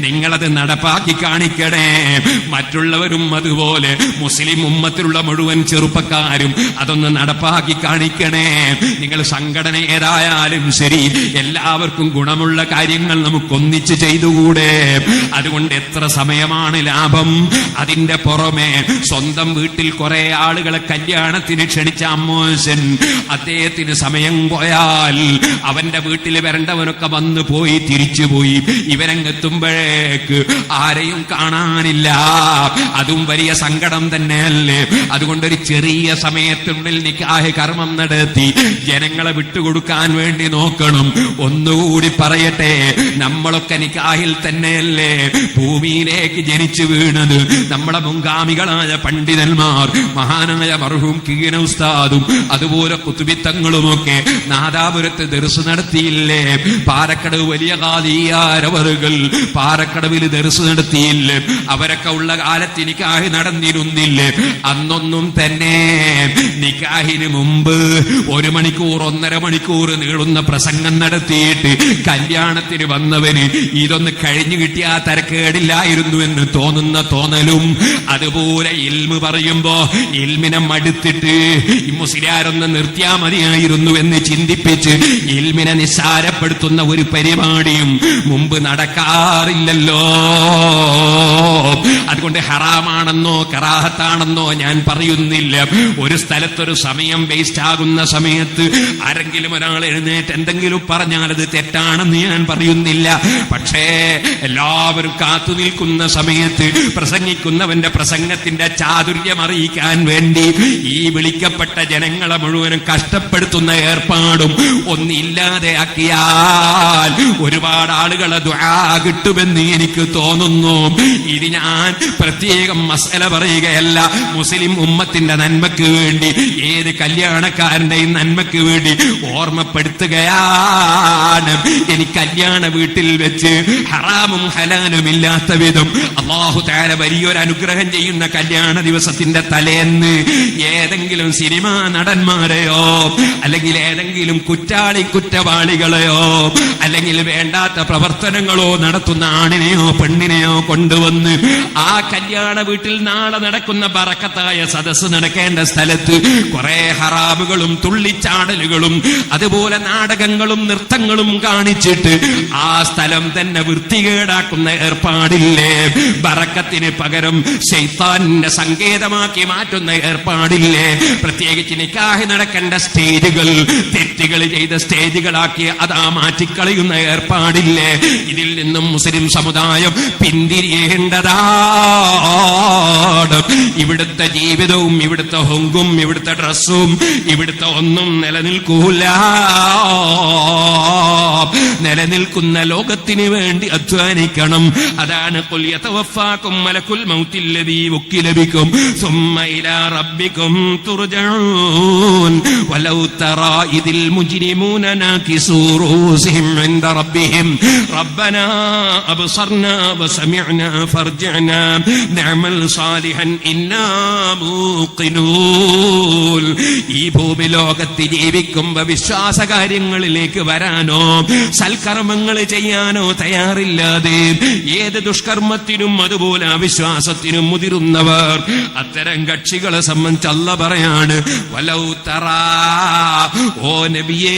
നിങ്ങളത് നടപ്പാക്കി കാണിക്കണേ. മറ്റുള്ളവരും അതുപോലെ മുസ്ലിം ഉമ്മത്തിലുള്ള മുഴുവൻ ചെറുപ്പക്കാരും അതൊന്ന് നടപ്പാക്കി കാണിക്കണേ. നിങ്ങൾ സംഘടന ഏതായാലും ശരി, എല്ലാവർക്കും ഗുണമുള്ള കാര്യങ്ങൾ നമുക്കൊന്നിച്ച് ചെയ്തുകൂടെ? അതുകൊണ്ട് എത്ര സമയമാണ് ലാഭം? അതിന്റെ പുറമെ സ്വന്തം വീട്ടിൽ കുറെ ആളുകളെ കല്യാണത്തിന് ക്ഷണിച്ച അമ്മോശൻ, അദ്ദേഹത്തിന് സമയം പോയാൽ അവന്റെ വീട്ടിൽ വരേണ്ടവനൊക്കെ വന്നു പോയി തിരിച്ചുപോയി. ഇവരങ്ങെത്തുമ്പോഴേക്ക് ആരെയും കാണാനില്ല. അതും വലിയ സങ്കടം തന്നെയല്ലേ? അതുകൊണ്ടൊരു ചെറിയ സമയത്തിനുള്ളിൽ നിക്കാഹ് കർമ്മം നടത്തി ജനങ്ങളെ വിട്ടുകൊടുക്കാൻ വേണ്ടി നോക്കണം. ഒന്നുകൂടി പറയട്ടെ, നമ്മളൊക്കെ നിക്കാഹിൽ തന്നെയല്ലേ ഭൂമിയിലേക്ക് ജനിച്ചു വീണത്? നമ്മളെ മുൻഗാമികളായ പണ്ഡിതന്മാർ, മഹാനായ മർഹൂം കീന ഉസ്താദും അതുപോലെ കുത്തുബിത്തങ്ങളുമൊക്കെ നാദാപുരത്ത് ദർസ് നടത്തിയില്ലേ? പാലക്കടവ് വലിയ ഖാദിയാരവറുകൾ പാലക്കടവിൽ ദർസ് നടത്തിയില്ലേ? അവരൊക്കെ ഉള്ള കാലത്ത് നിക്കാഹ് നടന്നിരുന്നില്ലേ? അന്നൊന്നും തന്നെ നിക്കാഹിന് മുമ്പ് 1 മണിക്കൂർ 1.5 മണിക്കൂർ നീളുന്ന പ്രസംഗം നടത്തിയിട്ട് കല്യാണത്തിന് വന്നവന് ഇതൊന്ന് കഴിഞ്ഞു കിട്ടിയാ തരക്കേടില്ലായിരുന്നു എന്ന് തോന്നുന്ന തോന്നലും, അതുപോലെ ഇൽമ് പറയുമ്പോ ഇൽമിനെ മടുത്തിട്ട് മുസ്ലിയാരൊന്ന് നിർത്തിയാ മതിയായിരുന്നു എന്ന് ചിന്തിപ്പിച്ച് ഇൽമിനെ നിസ്സാരപ്പെടുത്തുന്ന ഒരു പരിപാടിയും മുമ്പ് നടക്കാറില്ലല്ലോ. അതുകൊണ്ട് ഹറാമാണെന്നോ കറാഹത്താണെന്നോ ഞാൻ പറയുന്നില്ല. ഒരു സ്ഥലത്തൊരു സമയം വേസ്റ്റ് ആകുന്ന സമയത്ത് ആരെങ്കിലും ഒരാൾ എഴുന്നേറ്റ് എന്തെങ്കിലും പറഞ്ഞാൽ അത് തെറ്റാണെന്ന് ഞാൻ പറയുന്നില്ല. പക്ഷേ എല്ലാവരും കാത്തു നിൽക്കുന്ന സമയത്ത് പ്രസംഗിക്കുന്നവന്റെ പ്രസംഗത്തിന്റെ ചാതുര്യം അറിയിക്കാൻ വേണ്ടി ഈ വിളിക്കപ്പെട്ട ജനങ്ങളെ മുഴുവനും കഷ്ടപ്പെടുത്തുന്ന ഏർപ്പാടും ഒന്നില്ലാതെ ആക്കിയാൽ ഒരുപാട് ആളുകളെ ദുആ കിട്ടുമെന്ന് എനിക്ക് തോന്നുന്നു. ഇത് ഞാൻ പ്രത്യേകം മസല പറയുകയല്ല, മുസ്ലിം ഉമ്മത്തിന്റെ നന്മയ്ക്ക് വേണ്ടി, ഏത് കല്യാണക്കാരന്റെയും നന്മയ്ക്ക് വേണ്ടി ഓർമ്മപ്പെടുത്തുകയാണ്. ഇനി കല്യാണ വീട്ടിൽ വെച്ച് ഹറാമും ഹലാലും ഇല്ലാത്ത വിധം അല്ലാഹു തആല വലിയൊരു അനുഗ്രഹം ചെയ്യുന്ന കല്യാണ ദിവസത്തിന്റെ തലേന്ന് ഏതെങ്കിലും സിനിമാ നടന്മാരെയോ അല്ലെങ്കിൽ ഏതെങ്കിലും കുറ്റവാളികളെയോ അല്ലെങ്കിൽ വേണ്ടാത്ത പ്രവർത്തനങ്ങളോ നടത്തുന്ന ആണിനെയോ പെണ്ണിനെയോ കൊണ്ടുവന്ന് ആ കല്യാണ വീട്ടിൽ നാളെ നടക്കുന്ന ബറക്കത്തായ സദസ്സ് നടക്കേണ്ട സ്ഥലത്ത് കുറെ ഹറാമുകളും തുള്ളിച്ചാടലുകളും അതുപോലെ നാടകങ്ങളും നൃത്തങ്ങളും കാണിച്ചിട്ട് ആ സ്ഥലം തന്നെ വൃത്തികേടാക്കുന്ന ഏർപ്പാടില്ലേ? ബറക്കത്തിന് പകരം ശൈത്താന്റെ സങ്കേതമാക്കി മാറ്റുന്ന ഏർപ്പാടില്ലേ? പ്രത്യേകിച്ച് നിക്കാഹ് നടക്കേണ്ട സ്റ്റേജുകൾ തെറ്റുകൾ ചെയ്ത സ്റ്റേജുകളാക്കി അതാ മാറ്റിക്കളയുന്ന ഏർപ്പാടില്ലേ? ഇതിൽ നിന്നും മുസ്ലിം സമുദായം പിന്തിരിയേണ്ടതാണ്. ഇവിടുത്തെ ജീവിതവും ഇവിടുത്തെ ഹൊങ്കും ഇവിടുത്തെ ഡ്രസ്സും ഇവിടുത്തെ ഒന്നും നിലനിൽക്കൂല. നിലനിൽക്കുന്ന ലഭിക്കുന്ന ലോകത്തിന് വേണ്ടി അധ്വാനിക്കണം. അതാണ് ഖുൽ യതവഫാകും മലക്കുൽ മൗത്തിൽ ലദീ വക്കില ബികും സുമ്മ ഇലാ റബ്ബികും തുർജഊൻ വലൗ തറാ ഇദിൽ മുജ്രിമൂന നാകിസൂ റൂസിഹിം ഇൻദ റബ്ബിഹിം റബ്ബനാ അബ്സർനാ വസമിഅനാ ഫർജിഅനാ നഅമൽ സാലിഹൻ ഇന്നാ മൂഖിനൂൻ. ഈ ഭൂമി ലോകത്ത് ജീവിക്കുമ്പോ വിശ്വാസ കാര്യങ്ങളിലേക്ക് വരാനോ സൽക്കർമ്മങ്ങൾ ചെയ്യാനോ തയ്യാറില്ലാതെ ഏത് ദുഷ്കർമ്മത്തിനും അതുപോലെ അവിശ്വാസത്തിനും മുതിരുന്നവർ, അത്തരം കക്ഷികളെ സംബന്ധിച്ച് അല്ലാഹ് പറയാണ് വലൗ തറാ, ഓ നബിയേ,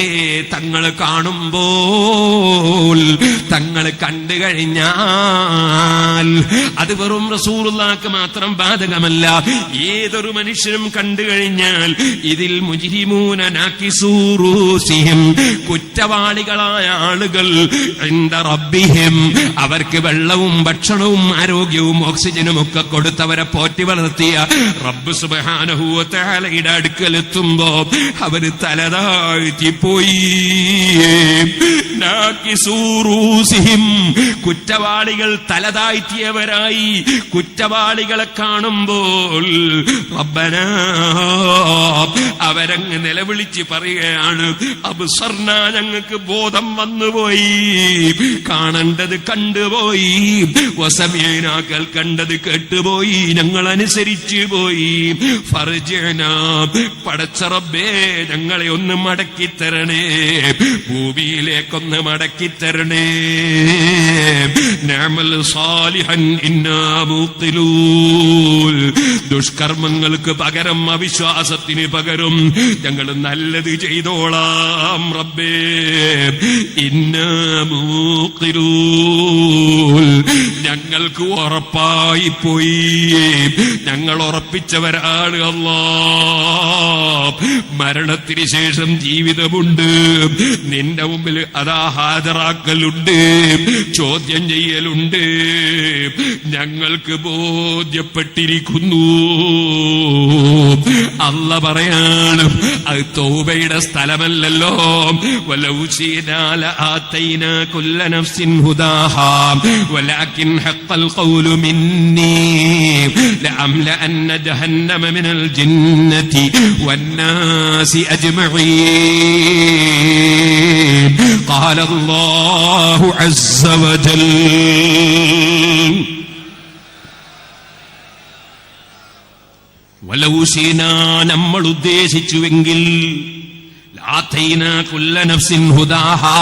തങ്ങൾ കാണുമ്പോൾ, തങ്ങൾ കണ്ടു കഴിഞ്ഞാൽ, അത് വെറും റസൂലുള്ളാഹിക്ക് മാത്രം ബാധകമല്ല, ഏതൊരു മനുഷ്യനും കണ്ടു കഴിഞ്ഞാൽ ഇതിൽ മുജ്രിമൂന നാകിസൂ റൂസിഹിം, കുറ്റവാളികളായ ആളുകൾ ഇൻദ റബ്ബിഹിം, അവർക്ക് വെള്ളവും ഭക്ഷണവും ആരോഗ്യവും ഓക്സിജനും ഒക്കെ കൊടുത്തവരെ പോറ്റി വളർത്തിയ റബ്ബ് സുബ്ഹാനഹു വ തആലയുടെ അടുക്കലെത്തുമ്പോ അവര് തലതാഴ്ത്തിപ്പോയി. നാകിസൂ റൂസിഹിം, കുറ്റവാളികൾ തലതാഴ്ത്തിയവരായി. കുറ്റവാളികളെ കാണുമ്പോൾ റബ്ബനാ, അവരങ്ങ് നിലവിളിച്ച് പറയുകയാണ് അബ്സർന, ഞങ്ങൾക്ക് ബോധം വന്നുപോയി, കാണേണ്ടത് കണ്ടുപോയി, വസമിഅന, കേൾക്കേണ്ടത് കേട്ടുപോയി, ഞങ്ങൾ അനുസരിച്ചു പോയി, ഫർജിഅനാ, പടച്ച റബ്ബേ ഞങ്ങളെ ഒന്ന് മടക്കിത്തരണേ, ഭൂമിയിലേക്കൊന്ന് മടക്കിത്തരണേ, നഅമൽ സാലിഹൻ ഇന്നാ മൂഖിനൂൻ, ദുഷ്കർമ്മങ്ങൾക്ക് പകരം, അവിശ്വാസത്തിന് പകരം ഞങ്ങൾ നല്ലത് ചെയ്തോളാം റബ്ബേ, ഇന്നാ മൂഖിനൂൻ, ഞങ്ങൾക്ക് ഉറപ്പായി പോയി, ഞങ്ങൾ ഉറപ്പിച്ചവരാണ് അല്ലാഹ്. മരണത്തിന് ശേഷം ജീവിതമുണ്ട്, നിന്റെ മുമ്പിൽ അതാ ഹാജരാക്കലുണ്ട്, ചോദ്യം ചെയ്യലുണ്ട്, ഞങ്ങൾക്ക് ബോധ്യപ്പെട്ടിരിക്കുന്നു. അല്ലാഹ് പറയാണ് അത് തൗബയുടെ സ്ഥലമല്ലല്ലോ. വലൗ ശീനാ ലആതൈനാ കുല്ല നഫ്സിൻ ഹുദാഹാ വലാകിൻ ഹഖൽ ഖൗലു മിന്നീ ലഅംലഅന്ന ജഹന്നമ മിനൽ ജിന്നതി വന്നാസി അജ്മഈൻ. ഖാല അല്ലാഹു അസ്സ വജൽ. വലൗ ശീനാ, നമ്മൾ ഉദ്ദേശിച്ചുവെങ്കിൽ, ലാതൈനാ കുല്ല നഫ്സിൻ ഹുദാഹാ,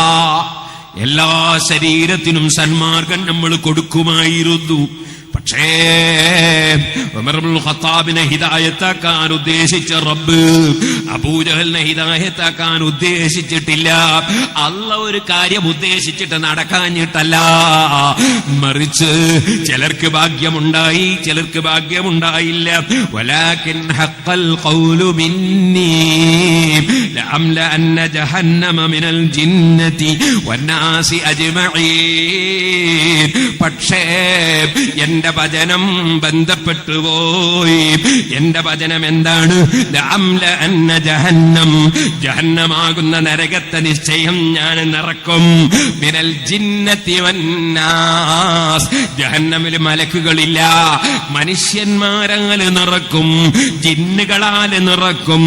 എല്ലാ ശരീരത്തിനും സന്മാർഗം നമ്മൾ കൊടുക്കുമായിരുന്നു. പക്ഷേ ഉമർ ഇബ്നുൽ ഖത്താബിനെ ഹിദായത്താക്കാൻ ഉദ്ദേശിച്ച റബ്ബ് അബൂജഹലിനെ ഹിദായത്താക്കാൻ ഉദ്ദേശിച്ചിട്ടില്ല. അല്ലാഹ് ഒരു കാര്യം ഉദ്ദേശിച്ചിട്ട് നടക്കാഞ്ഞിട്ടല്ല, മറിച്ച് ചിലർക്ക് ഭാഗ്യമുണ്ടായി, ചിലർക്ക് ഭാഗ്യമുണ്ടായില്ല. വലാകിൻ ഹഖൽ ഖൗലു മിന്നീ ലഅംലഅന്ന ജഹന്നമ മിനൽ ജിന്നതി വന്നാസി അജ്മഈൻ. പക്ഷേ എന്റെ വചനം ബന്ധപ്പെട്ടു പോയി. എന്റെ വചനം എന്താണ്? ലഅംലഅന്ന ജഹന്നം, ജഹന്നമാകുന്ന നരകത്തെ നിശ്ചയം ഞാൻ നിറക്കും. മിനൽ ജിന്നതി വന്നാസ്, ജഹന്നമിൽ മലക്കുകളില്ല, മനുഷ്യന്മാരാൽ നിറക്കും, ജിന്നുകളാൽ നിറക്കും.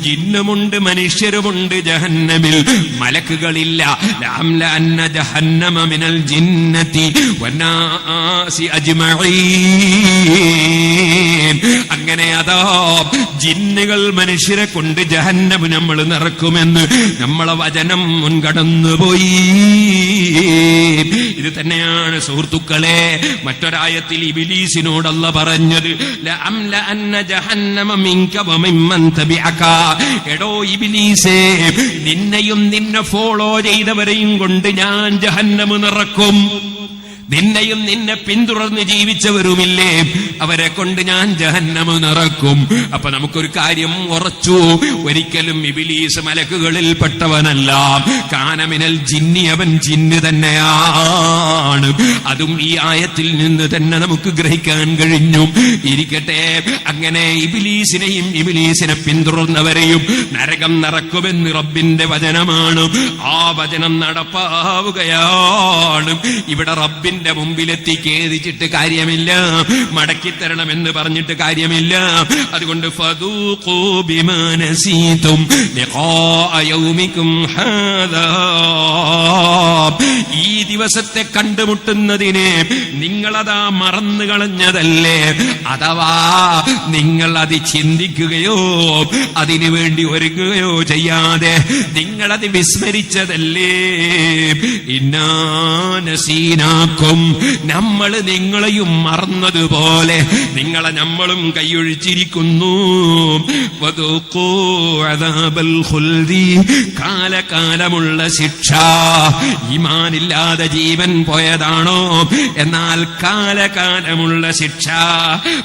ജിന്നുമുണ്ട് മനുഷ്യരുമുണ്ട് ജഹന്നമിൽ, മലക്കുകളില്ല. ലഅംലഅന്ന ജഹന്നമ മിനൽ ജിന്നതി വന്നാസി അജ്മഈൻ. അങ്ങനെ അതാ ജിന്നുകൾ മനുഷ്യരെ കൊണ്ട് ജഹന്നമ് നമ്മൾ നിറക്കുമെന്ന് നമ്മളെ വചനം മുൻകടന്നുപോയി. ഇത് തന്നെയാണ് സുഹൃത്തുക്കളെ മറ്റൊരായത്തിൽ ഇബ്ലീസിനോട് അല്ലാഹ് പറഞ്ഞത്, ലഅംലഅന്ന ജഹന്നമ മിൻക വമിമ്മൻ തബിഅക. എടോ ഇബ്ലീസേ, നിന്നെയും നിന്നെ ഫോളോ ചെയ്തവരെയും കൊണ്ട് ഞാൻ ജഹന്നമ് നിറക്കും. നിന്നെയും നിന്നെ പിന്തുടർന്ന് ജീവിച്ചവരുമില്ലേ, അവരെ കൊണ്ട് ഞാൻ ജഹന്നമ നിറക്കും. അപ്പൊ നമുക്കൊരു കാര്യം ഉറച്ചു, ഒരിക്കലും ഇബ്ലീസ് മലക്കുകളിൽ പെട്ടവനല്ല. കാനമിനൽ ജിന്നി, അവൻ ജിന്ന് തന്നെയാണ്. അതും ഈ ആയത്തിൽ നിന്ന് തന്നെ നമുക്ക് ഗ്രഹിക്കാൻ കഴിഞ്ഞു. ഇരിക്കട്ടെ, അങ്ങനെ ഇബ്ലീസിനെയും ഇബ്ലീസിനെ പിന്തുടർന്നവരെയും നരകം നിറക്കുമെന്ന് റബ്ബിന്റെ വചനമാണ്. ആ വചനം നടപ്പാവുകയാണ്. ഇവിടെ റബ്ബിന്റെ മുമ്പിലെത്തി ഖേദിച്ചിട്ട് കാര്യമില്ല, മടക്കിത്തരണമെന്ന് പറഞ്ഞിട്ട് കാര്യമില്ല. അതുകൊണ്ട് ഫദൂഖൂ ബിമാ നസീതും ലിഖാഅ യൗമികും ഹാദാ, ഈ ദിവസത്തെ കണ്ടുമുട്ടുന്നതിനെ നിങ്ങളതാ മറന്നു കളഞ്ഞതല്ലേ, അഥവാ നിങ്ങൾ അത് ചിന്തിക്കുകയോ അതിനു വേണ്ടി ഒരുങ്ങുകയോ ചെയ്യാതെ നിങ്ങളത് വിസ്മരിച്ചതല്ലേ. ഇന്നാ നസീനാക്കും, നമ്മൾ നിങ്ങളെയും മറന്നതുപോലെ നിങ്ങളെ നമ്മളും കൈയൊഴിച്ചിരിക്കുന്നു. വദൂഖൂ അദാബൽ ഖുൽദി, കാലകാലമുള്ള ശിക്ഷ. ഈമാനില്ലാതെ ജീവൻ പോയതാണോ? എന്നാൽ കാലകാലമുള്ള ശിക്ഷ.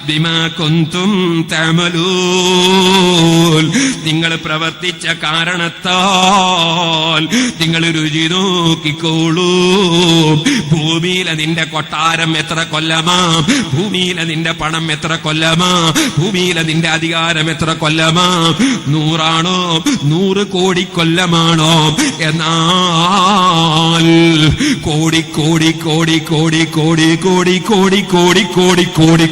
ബിമാ കുന്തും തഅമലൂൻ, നിങ്ങൾ പ്രവർത്തിച്ച കാരണത്താൽ നിങ്ങൾ രുചി നോക്കിക്കോളൂ. ഭൂമിയിലെ നിന്റെ കൊട്ടാരം എത്ര കൊല്ലമാ, ഭൂമിയിലെ നിന്റെ പണം എത്ര കൊല്ലമാ, ഭൂമിയിലെ നിന്റെ അധികാരം എത്ര കൊല്ലമാ? 100 ആണോ? 100 കോടി കൊല്ലമാണോ? എന്നാൽ കോടി കോടി കോടി കോടി കോടി കോടി കോടി കോടി കോടി കോടി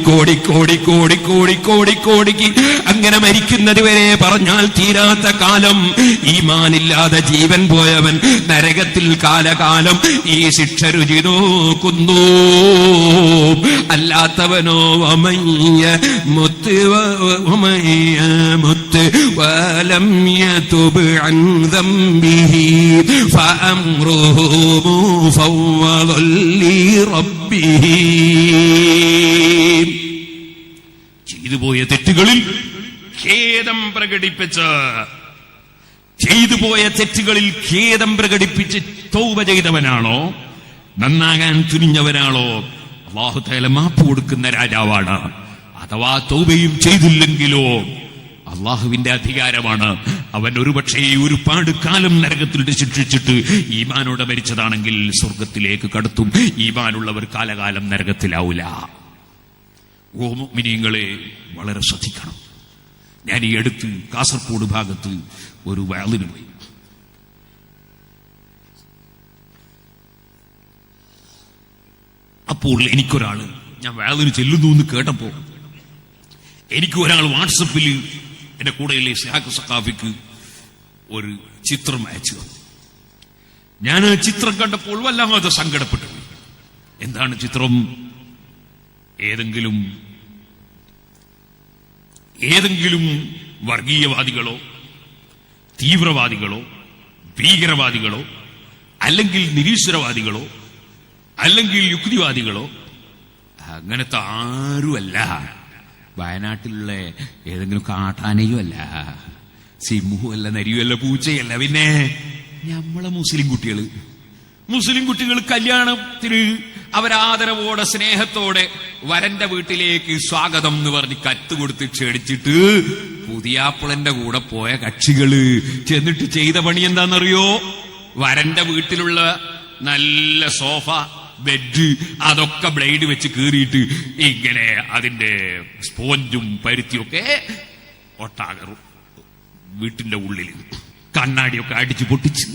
കോടി കോടി കോടി കോടി കോടി കോടിക്ക് അങ്ങനെ മരിക്കുന്നത് വരെ പറഞ്ഞാൽ തീരാത്ത കാലം ഈമാനില്ലാതെ ജീവൻ പോയവൻ നരകത്തിൽ കാലകാലം ഈ ശിക്ഷ രുചി നോക്കുന്നു. അല്ലാത്തവനോ വമയ്യ മുത്ത് വലം യതുബ് അൻ ദംബിഹി ഫഅംറുഹു മുഫവ്വദൻ ലിറബ്ബിഹി, ചെയ്തുപോയ തെറ്റുകളിൽ ഖേദം പ്രകടിപ്പിച്ച് തൗബ ചെയ്തവനാണോ, നന്നാകാൻ തുനിഞ്ഞവനാണോ, അല്ലാഹു തആല മാപ്പ് കൊടുക്കുന്ന രാജാവാണ്. അഥവാ തൗബയും ചെയ്തില്ലെങ്കിലോ അള്ളാഹുവിന്റെ അധികാരമാണ്. അവൻ ഒരുപക്ഷേ ഒരുപാട് കാലം നരകത്തിൽ ശിക്ഷിച്ചിട്ട് ഈമാനോടെ മരിച്ചതാണെങ്കിൽ സ്വർഗത്തിലേക്ക് കടത്തും. ഈമാനുള്ളവർ കാലകാലം നരകത്തിലാവൂല. ഓ മുഅ്മിനീങ്ങളെ, വളരെ ശ്രദ്ധിക്കണം. ഞാൻ ഈ അടുത്ത് കാസർഗോഡ് ഭാഗത്ത് ഒരു വഅലിന് പോയി. അപ്പോൾ എനിക്കൊരാള്, ഞാൻ വഅലിന് ചെല്ലുന്നു എന്ന് കേട്ടപ്പോ എനിക്ക് ഒരാൾ വാട്സപ്പിൽ എന്റെ കൂടെയുള്ള ഇസ്ഹാഖ് സഖാഫിക്ക് ഒരു ചിത്രം അയച്ചു തന്നു. ഞാൻ ആ ചിത്രം കണ്ടപ്പോൾ വല്ലാതെ സങ്കടപ്പെട്ടു. എന്താണ് ചിത്രം? ഏതെങ്കിലും വർഗീയവാദികളോ തീവ്രവാദികളോ ഭീകരവാദികളോ അല്ലെങ്കിൽ നിരീശ്വരവാദികളോ അല്ലെങ്കിൽ യുക്തിവാദികളോ അങ്ങനത്തെ ആരുമല്ല. വയനാട്ടിലുള്ള ഏതെങ്കിലും കാട്ടാനയും അല്ല, സിംഹവുമല്ല, നരിയുമല്ല, പൂച്ചയല്ല. പിന്നെ നമ്മളെ മുസ്ലിം കുട്ടികൾ കല്യാണത്തിന് അവരാദരവോടെ സ്നേഹത്തോടെ വരന്റെ വീട്ടിലേക്ക് സ്വാഗതം എന്ന് പറഞ്ഞ് കത്ത് കൊടുത്ത് ക്ഷണിച്ചിട്ട് പുതിയാപ്പിളന്റെ കൂടെ പോയ കക്ഷികള് ചെന്നിട്ട് ചെയ്ത പണി എന്താണെന്നറിയോ? വരന്റെ വീട്ടിലുള്ള നല്ല സോഫ, ബെഡ്, അതൊക്കെ ബ്ലേഡ് വെച്ച് കീറിയിട്ട് ഇങ്ങനെ അതിന്റെ സ്പോഞ്ചും പരുത്തിയൊക്കെ ഒട്ടാകറും വീട്ടിന്റെ ഉള്ളിൽ കണ്ണാടിയൊക്കെ അടിച്ചു പൊട്ടിച്ച്.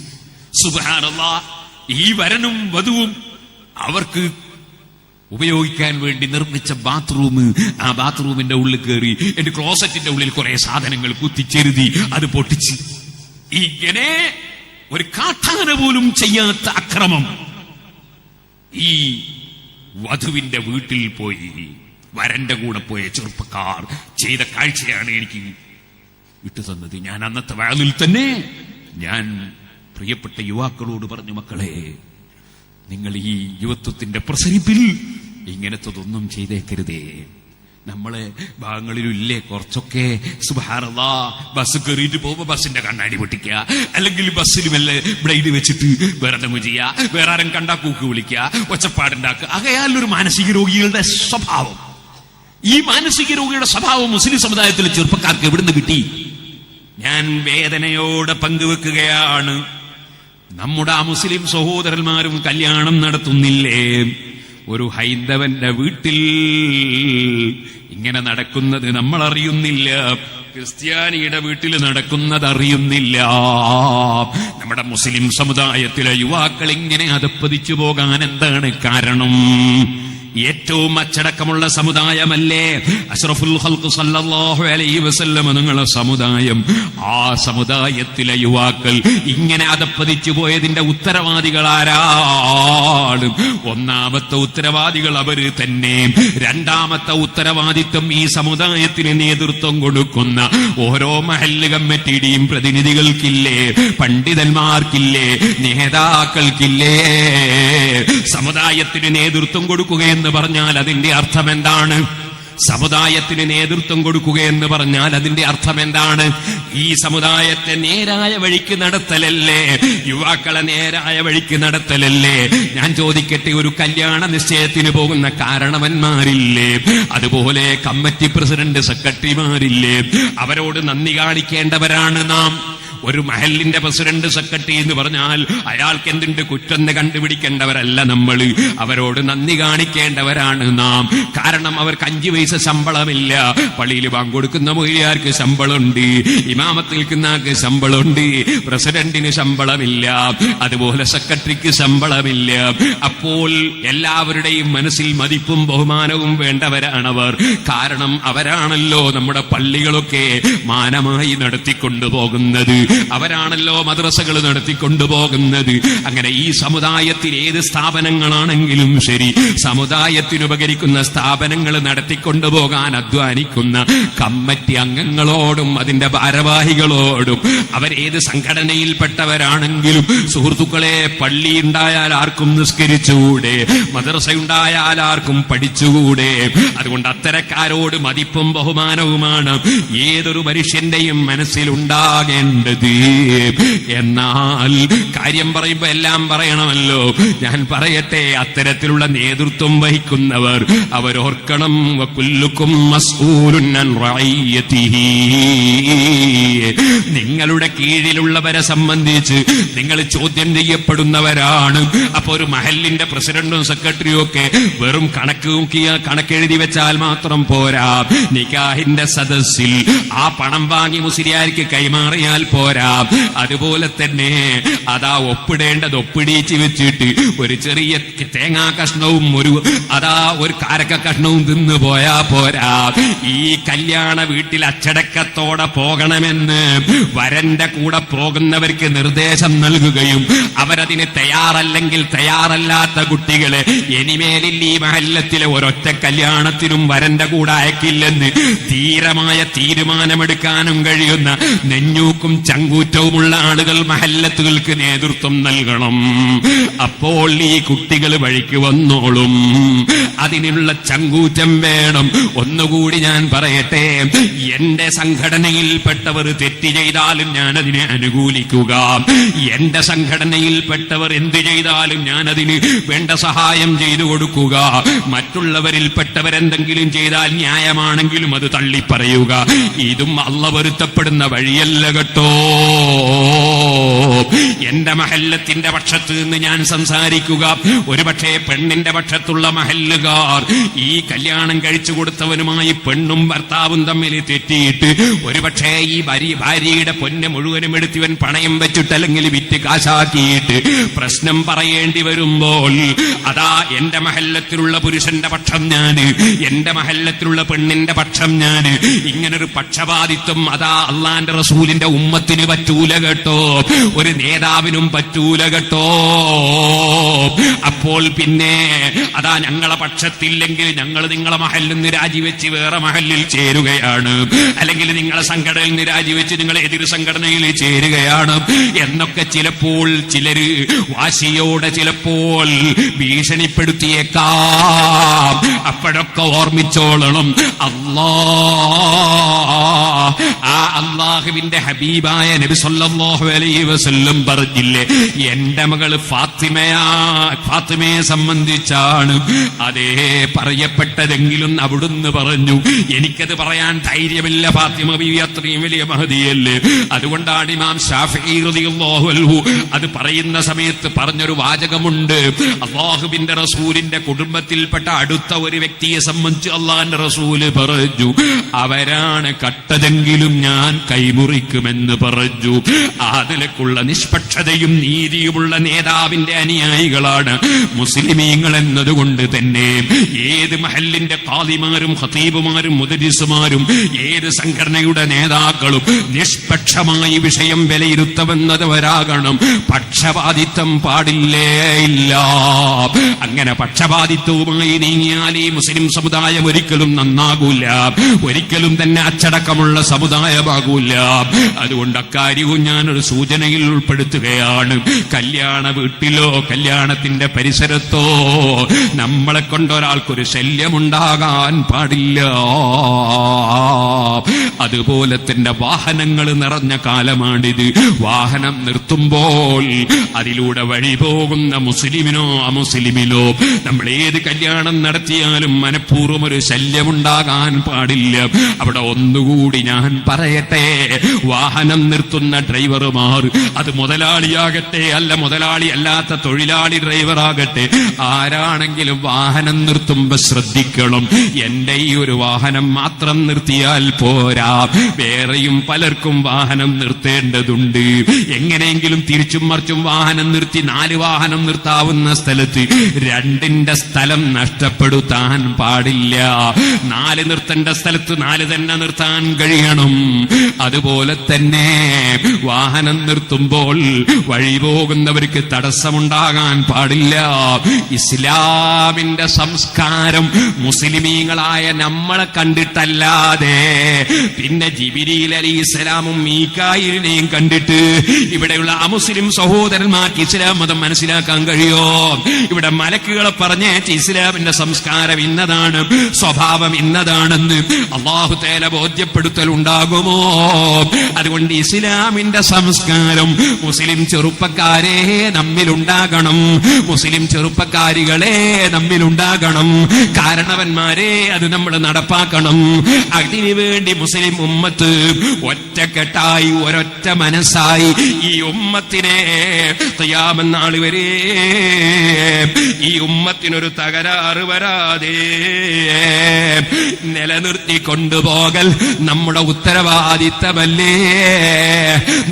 സുബ്ഹാനല്ലാഹ്, ഈ വരനും വധുവും അവർക്ക് ഉപയോഗിക്കാൻ വേണ്ടി നിർമ്മിച്ച ബാത്റൂം, ആ ബാത്റൂമിന്റെ ഉള്ളിൽ കയറി എന്റെ ക്ലോസറ്റിന്റെ ഉള്ളിൽ കുറെ സാധനങ്ങൾ കുത്തിച്ചെരുതി അത് പൊട്ടിച്ച്. ഇങ്ങനെ ഒരു കാട്ടാന പോലും ചെയ്യാത്ത അക്രമം ഈ വധുവിന്റെ വീട്ടിൽ പോയി വരന്റെ കൂടെ പോയ ചെറുപ്പക്കാർ ചെയ്ത കാഴ്ചയാണ് എനിക്ക് വിട്ടുതന്നത്. ഞാൻ അന്നത്തെ വഅലിൽ തന്നെ ഞാൻ പ്രിയപ്പെട്ട യുവാക്കളോട് പറഞ്ഞു, മക്കളെ, നിങ്ങൾ ഈ യുവത്വത്തിന്റെ പ്രസരിപ്പിൽ ഇങ്ങനത്തതൊന്നും ചെയ്തേക്കരുതേ. നമ്മളെ ഭാഗങ്ങളിലും ഇല്ലേ കുറച്ചൊക്കെ? സുബ്ഹാനല്ലാഹ്, ബസ് കയറിയിട്ട് പോകുമ്പോ ബസ്സിന്റെ കണ്ണാടി പൊട്ടിക്കുക, അല്ലെങ്കിൽ ബസ്സിൽ വല്ല ബ്ലേഡ് വെച്ചിട്ട് വേറെ ചെയ്യുക, വേറെ ആരും കണ്ടാ കൂക്ക് വിളിക്കുക, ഒച്ചപ്പാടുണ്ടാക്കുക. അകയാലൊരു മാനസിക രോഗികളുടെ സ്വഭാവം. ഈ മാനസിക രോഗിയുടെ സ്വഭാവം മുസ്ലിം സമുദായത്തിലെ ചെറുപ്പക്കാർക്ക് എവിടുന്ന് കിട്ടി? ഞാൻ വേദനയോടെ പങ്കുവെക്കുകയാണ്. നമ്മുടെ ആ മുസ്ലിം സഹോദരന്മാരും കല്യാണം നടത്തുന്നില്ലേ? ഒരു ഹൈന്ദവന്റെ വീട്ടിൽ ഇങ്ങനെ നടക്കുന്നത് നമ്മൾ അറിയുന്നില്ല, ക്രിസ്ത്യാനിയുടെ വീട്ടിൽ നടക്കുന്നത് അറിയുന്നില്ല. നമ്മുടെ മുസ്ലിം സമുദായത്തിലെ യുവാക്കൾ ഇങ്ങനെ അധപ്പതിച്ചു പോകാൻ എന്താണ് കാരണം? ഏറ്റവും അച്ചടക്കമുള്ള സമുദായമല്ലേ അഷ്റഫുൽ ഖൽഖ് സല്ലല്ലാഹു അലൈഹി വസല്ലം നിങ്ങളുടെ സമുദായം? ആ സമുദായത്തിലെ യുവാക്കൾ ഇങ്ങനെ അധപ്പതിച്ചു പോയതിന്റെ ഉത്തരവാദികൾ ആരാണ്? ഒന്നാമത്തെ ഉത്തരവാദികൾ അവര് തന്നെ. രണ്ടാമത്തെ ഉത്തരവാദിത്വം ഈ സമുദായത്തിന് നേതൃത്വം കൊടുക്കുന്ന ഓരോ മഹല്ല് കമ്മിറ്റിയുടെയും പ്രതിനിധികൾക്കില്ലേ, പണ്ഡിതന്മാർക്കില്ലേ, നേതാക്കൾക്കില്ലേ? സമുദായത്തിന് നേതൃത്വം കൊടുക്കുകയെന്ന് പറഞ്ഞാൽ അതിന്റെ അർത്ഥം എന്താണ്? സമുദായത്തിന് നേതൃത്വം കൊടുക്കുകയെന്ന് പറഞ്ഞാൽ അതിന്റെ അർത്ഥം എന്താണ്? ഈ സമുദായത്തെ നേരായ വഴിക്ക് നടത്തലല്ലേ? യുവാക്കളെ നേരായ വഴിക്ക് നടത്തലല്ലേ? ഞാൻ ചോദിക്കട്ടെ, ഒരു കല്യാണ നിശ്ചയത്തിന് പോകുന്ന കാരണവന്മാരില്ലേ? അതുപോലെ കമ്മിറ്റി പ്രസിഡന്റ്, സെക്രട്ടറിമാരില്ലേ? അവരോട് നന്ദി കാണിക്കേണ്ടവരാണ് നാം. ഒരു മഹലിന്റെ പ്രസിഡന്റ്, സെക്രട്ടറി എന്ന് പറഞ്ഞാൽ അയാൾക്ക് എന്തുണ്ട് കുറ്റെന്ന് കണ്ടുപിടിക്കേണ്ടവരല്ല നമ്മൾ. അവരോട് നന്ദി കാണിക്കേണ്ടവരാണ് നാം. കാരണം അവർക്ക് 5 പൈസ ശമ്പളമില്ല. പള്ളിയിൽ ബാങ്ക് കൊടുക്കുന്ന മൊയ്ലിയാർക്ക് ശമ്പളമുണ്ട്, ഇമാമത്ത് നിൽക്കുന്ന ആൾക്ക് ശമ്പളമുണ്ട്, പ്രസിഡന്റിന് ശമ്പളമില്ല, അതുപോലെ സെക്രട്ടറിക്ക് ശമ്പളമില്ല. അപ്പോൾ എല്ലാവരുടെയും മനസ്സിൽ മതിപ്പും ബഹുമാനവും വേണ്ടവരാണവർ. കാരണം അവരാണല്ലോ നമ്മുടെ പള്ളികളൊക്കെ മാനമായി നടത്തിക്കൊണ്ടുപോകുന്നത്, അവരാണല്ലോ മദ്രസകൾ നടത്തിക്കൊണ്ടുപോകുന്നത്. അങ്ങനെ ഈ സമുദായത്തിൽ ഏത് സ്ഥാപനങ്ങളാണെങ്കിലും ശരി, സമുദായത്തിനുപകരിക്കുന്ന സ്ഥാപനങ്ങൾ നടത്തിക്കൊണ്ടുപോകാൻ അധ്വാനിക്കുന്ന കമ്മിറ്റി അംഗങ്ങളോടും അതിന്റെ ഭാരവാഹികളോടും, അവരേത് സംഘടനയിൽപ്പെട്ടവരാണെങ്കിലും, സുഹൃത്തുക്കളെ, പള്ളി ഉണ്ടായാൽ ആർക്കും നിസ്കരിച്ചുകൂടെ? മദ്രസ ഉണ്ടായാൽ ആർക്കും പഠിച്ചുകൂടെ? അതുകൊണ്ട് അത്തരക്കാരോട് മതിപ്പും ബഹുമാനവുമാണ് ഏതൊരു മനുഷ്യന്റെയും മനസ്സിലുണ്ടാകേണ്ടത്. എന്നാൽ കാര്യം പറയുമ്പോ എല്ലാം പറയണമല്ലോ. ഞാൻ പറയട്ടെ, അത്തരത്തിലുള്ള നേതൃത്വം വഹിക്കുന്നവർ അവരോർക്കണം, വകുല്ലുക്കും മസ്ഊലുൻ അൻ റഈയതിഹി. നിങ്ങളുടെ കീഴിലുള്ളവരെ സംബന്ധിച്ച് നിങ്ങൾ ചോദ്യം ചെയ്യപ്പെടുന്നവരാണ്. അപ്പൊ ഒരു മഹല്ലിന്റെ പ്രസിഡന്റും സെക്രട്ടറിയും ഒക്കെ വെറും കണക്കെഴുതി വെച്ചാൽ മാത്രം പോരാ. നിക്കാഹിന്റെ സദസ്സിൽ ആ പണം വാങ്ങി മുസ്ലിയാർക്ക് കൈമാറിയാൽ പോരാ. അതുപോലെ തന്നെ അതാ ഒപ്പിടേണ്ടത് ഒപ്പിടിച്ച് വെച്ചിട്ട് ഒരു ചെറിയ തേങ്ങാ കഷ്ണവും ഒരു കാരക്ക കഷ്ണവും തിന്നു പോയാ പോരാ. ഈ കല്യാണ വീട്ടിൽ അച്ചടക്കത്തോടെ പോകണമെന്ന് വരന്റെ കൂടെ പോകുന്നവർക്ക് നിർദ്ദേശം നൽകുകയും അവരതിന് തയ്യാറല്ലെങ്കിൽ തയ്യാറല്ലാത്ത കുട്ടികളെ ഇനിമേലിൽ ഈ മഹല്ലത്തിലെ ഒരൊറ്റ കല്യാണത്തിനും വരന്റെ കൂടെ അയക്കില്ലെന്ന് ധീരമായ തീരുമാനമെടുക്കാനും കഴിയുന്ന നെഞ്ഞൂക്കും ചങ്കൂറ്റവുമുള്ള ആളുകൾ മഹല്ലത്തുകൾക്ക് നേതൃത്വം നൽകണം. അപ്പോൾ ഈ കുട്ടികൾ വഴിക്ക് വന്നോളും. അതിനുള്ള ചങ്കൂറ്റം വേണം. ഒന്നുകൂടി ഞാൻ പറയട്ടെ, എന്റെ സംഘടനയിൽപ്പെട്ടവർ തെറ്റ് ചെയ്താലും ഞാൻ അതിനെ അനുകൂലിക്കുക. എന്റെ സംഘടനയിൽപ്പെട്ടവർ എന്ത് ചെയ്താലും ഞാൻ അതിന് വേണ്ട സഹായം ചെയ്തു കൊടുക്കുക. മറ്റുള്ളവരിൽപ്പെട്ടവരെന്തെങ്കിലും ചെയ്താൽ ന്യായമാണെങ്കിലും അത് തള്ളിപ്പറയുക. ഇതും അള്ളാഹ് പൊരുത്തപ്പെടുന്ന വഴിയല്ല കേട്ടോ. എന്റെ മഹല്ലത്തിന്റെ പക്ഷത്ത് നിന്ന് ഞാൻ സംസാരിക്കുക. ഒരുപക്ഷെ പെണ്ണിന്റെ പക്ഷത്തുള്ള മഹല്ലുകാർ ഈ കല്യാണം കഴിച്ചു കൊടുത്തവനുമായി പെണ്ണും ഭർത്താവും തമ്മിൽ തെറ്റിയിട്ട് ഒരുപക്ഷെ ഈ ഭാര്യയുടെ പൊന്ന് മുഴുവനും എടുത്തിവൻ പണയം വെച്ചിട്ട് അല്ലെങ്കിൽ വിറ്റ് കാശാക്കിയിട്ട് പ്രശ്നം പറയേണ്ടി വരുമ്പോൾ അതാ എന്റെ മഹല്ലത്തിലുള്ള പുരുഷന്റെ പക്ഷം ഞാന്, എന്റെ മഹല്ലത്തിലുള്ള പെണ്ണിന്റെ പക്ഷം ഞാന്, ഇങ്ങനൊരു പക്ഷപാതിത്വം അതാ അള്ളാന്റെ റസൂലിന്റെ ഉമ്മത്തിൽ ഉമ്മത്തിന് പറ്റൂല കേട്ടോ, ഒരു നേതാവിനും പറ്റൂല കേട്ടോ. അപ്പോൾ പിന്നെ അതാ ഞങ്ങളെ പക്ഷത്തില്ലെങ്കിൽ ഞങ്ങൾ നിങ്ങളെ മഹലിൽ നിന്ന് രാജിവെച്ച് വേറെ മഹലിൽ ചേരുകയാണ്, അല്ലെങ്കിൽ നിങ്ങളെ സംഘടനയിൽ നിന്ന് രാജിവെച്ച് നിങ്ങൾ എതിർ സംഘടനയിൽ ചേരുകയാണ് എന്നൊക്കെ ചിലപ്പോൾ ചിലര് വാശിയോടെ ചിലപ്പോൾ ഭീഷണിപ്പെടുത്തിയേക്കാം. അപ്പോഴൊക്കെ ഓർമ്മിച്ചോളണം, അള്ളാഹുവിന്റെ ഹബീബായ നബി സല്ലല്ലാഹു അലൈഹി വസല്ലം പറഞ്ഞില്ലേ, എന്റെ മകള് ഫാത്തിമയെ സംബന്ധിച്ചാണ് അതേ പറയപ്പെട്ടതെങ്കിലും അവിടുന്ന് പറഞ്ഞു, എനിക്കത് പറയാൻ ധൈര്യമില്ല, ഫാത്തിമ ബീവി അത്രയും വലിയ മഹദിയല്ലേ. അതുകൊണ്ടാണ് ഇമാം ശാഫിഈ റളിയല്ലാഹു അൻഹു അത് പറയുന്ന സമയത്ത് പറഞ്ഞൊരു വാചകമുണ്ട്, അല്ലാഹുവിന്റെ റസൂലിന്റെ കുടുംബത്തിൽപ്പെട്ട അടുത്ത ഒരു വ്യക്തിയെ സംബന്ധിച്ച് അള്ളാന്റെ റസൂല് പറഞ്ഞു, അവരാണ് കട്ടതെങ്കിലും ഞാൻ കൈമുറിക്കുമെന്ന് പറഞ്ഞു. അതിലേക്കുള്ള നിഷ്പക്ഷതയും നീതിയുമുള്ള നേതാവിന്റെ അനുയായികളാണ് മുസ്ലിമീങ്ങൾ എന്നതുകൊണ്ട് തന്നെ ഏത് മഹല്ലിന്റെ ഖാദിമാരും ഖതീബുമാരും മുദരിസുമാരും ഏത് സംഘടനയുടെ നേതാക്കളും നിഷ്പക്ഷമായി വിഷയം വിലയിരുത്തുന്നവരാകണം. പക്ഷപാതിത്വം പാടില്ലേ ഇല്ല. അങ്ങനെ പക്ഷപാതിത്വവുമായി നീങ്ങിയാൽ ഈ മുസ്ലിം സമുദായം ഒരിക്കലും നന്നാകൂല, ഒരിക്കലും തന്നെ അച്ചടക്കമുള്ള സമുദായമാകൂല. അതുകൊണ്ട് അക്കാര്യവും ഞാനൊരു സൂചനയിൽ ഉൾപ്പെടുത്തുകയാണ്. കല്യാണ വീട്ടിലോ കല്യാണത്തിന്റെ പരിസരത്തോ നമ്മളെ കൊണ്ടൊരാൾക്കൊരു ശല്യമുണ്ടാകാൻ പാടില്ല. അതുപോലെ തന്നെ വാഹനങ്ങൾ നിറഞ്ഞ കാലമാണിത്. വാഹനം നിർത്തുമ്പോൾ അതിലൂടെ വഴി പോകുന്ന മുസ്ലിമിനോ അമുസ്ലിമിനോ നമ്മൾ ഏത് കല്യാണം നടത്തിയാലും മനഃപൂർവ്വം ഒരു ശല്യമുണ്ടാകാൻ പാടില്ല. അവിടെ ഒന്നുകൂടി ഞാൻ പറയട്ടെ, വാഹനം നിർത്തുന്ന ഡ്രൈവർമാർ, അത് മുതലാളിയാകട്ടെ അല്ല മുതലാളി അല്ലാത്ത തൊഴിലാളി ഡ്രൈവറാകട്ടെ, ആരാണെങ്കിലും വാഹനം നിർത്തുമ്പോ ശ്രദ്ധിക്കണം. എന്റെ ഈ ഒരു വാഹനം മാത്രം നിർത്തിയാൽ പോരാ, വേറെയും പലർക്കും വാഹനം നിർത്തേണ്ടതുണ്ട്. എങ്ങനെയെങ്കിലും തിരിച്ചും മറിച്ചും വാഹനം നിർത്തി 4 വാഹനം നിർത്താവുന്ന സ്ഥലത്ത് 2ന്റെ സ്ഥലം നഷ്ടപ്പെടുത്താൻ പാടില്ല. 4 നിർത്തേണ്ട സ്ഥലത്ത് 4 തന്നെ നിർത്താൻ കഴിയണം. അതുപോലെ തന്നെ വാഹനം നിർത്തുമ്പോൾ വഴി പോകുന്നവർക്ക് തടസ്സമുണ്ടാകാൻ പാടില്ല. ഇസ്ലാമിന്റെ സംസ്കാരം മുസ്ലിമീങ്ങളായ നമ്മളെ കണ്ടിട്ടല്ലാതെ പിന്നെ ജിബ്രീൽ അലൈഹിസ്സലാമും മീകായിലിനെയും കണ്ടിട്ട് ഇവിടെയുള്ള അമുസ്ലിം സഹോദരന്മാർക്ക് ഇസ്ലാം മതം മനസ്സിലാക്കാൻ കഴിയോ? ഇവിടെ മലക്കുകളെ പറഞ്ഞേച്ച് ഇസ്ലാമിന്റെ സംസ്കാരം ഇന്നതാണ്, സ്വഭാവം ഇന്നതാണെന്ന് അല്ലാഹു തആല ബോധ്യപ്പെടുത്തൽ ഉണ്ടാകുമോ? അതുകൊണ്ട് ഇസ്ലാമിന്റെ സംസ്കാരം മുസ്ലിം ചെറുപ്പക്കാരെ നമ്മിലുണ്ടാകണം, മുസ്ലിം ചെറുപ്പക്കാരികളെ നമ്മിലുണ്ടാകണം, കാരണവന്മാരെ അത് നമ്മൾ നടപ്പാക്കണം. അതിനുവേണ്ടി മുസ്ലിം ഉമ്മത്ത് ഒറ്റക്കെട്ടായി ഒരൊറ്റ മനസ്സായി ഈ ഉമ്മത്തിനെ ഖിയാമത്ത് നാൾ വരെ ഈ ഉമ്മത്തിനൊരു തകരാറ് വരാതെ നിലനിർത്തി കൊണ്ടുപോകൽ നമ്മുടെ ഉത്തരവാദിത്തമല്ലേ?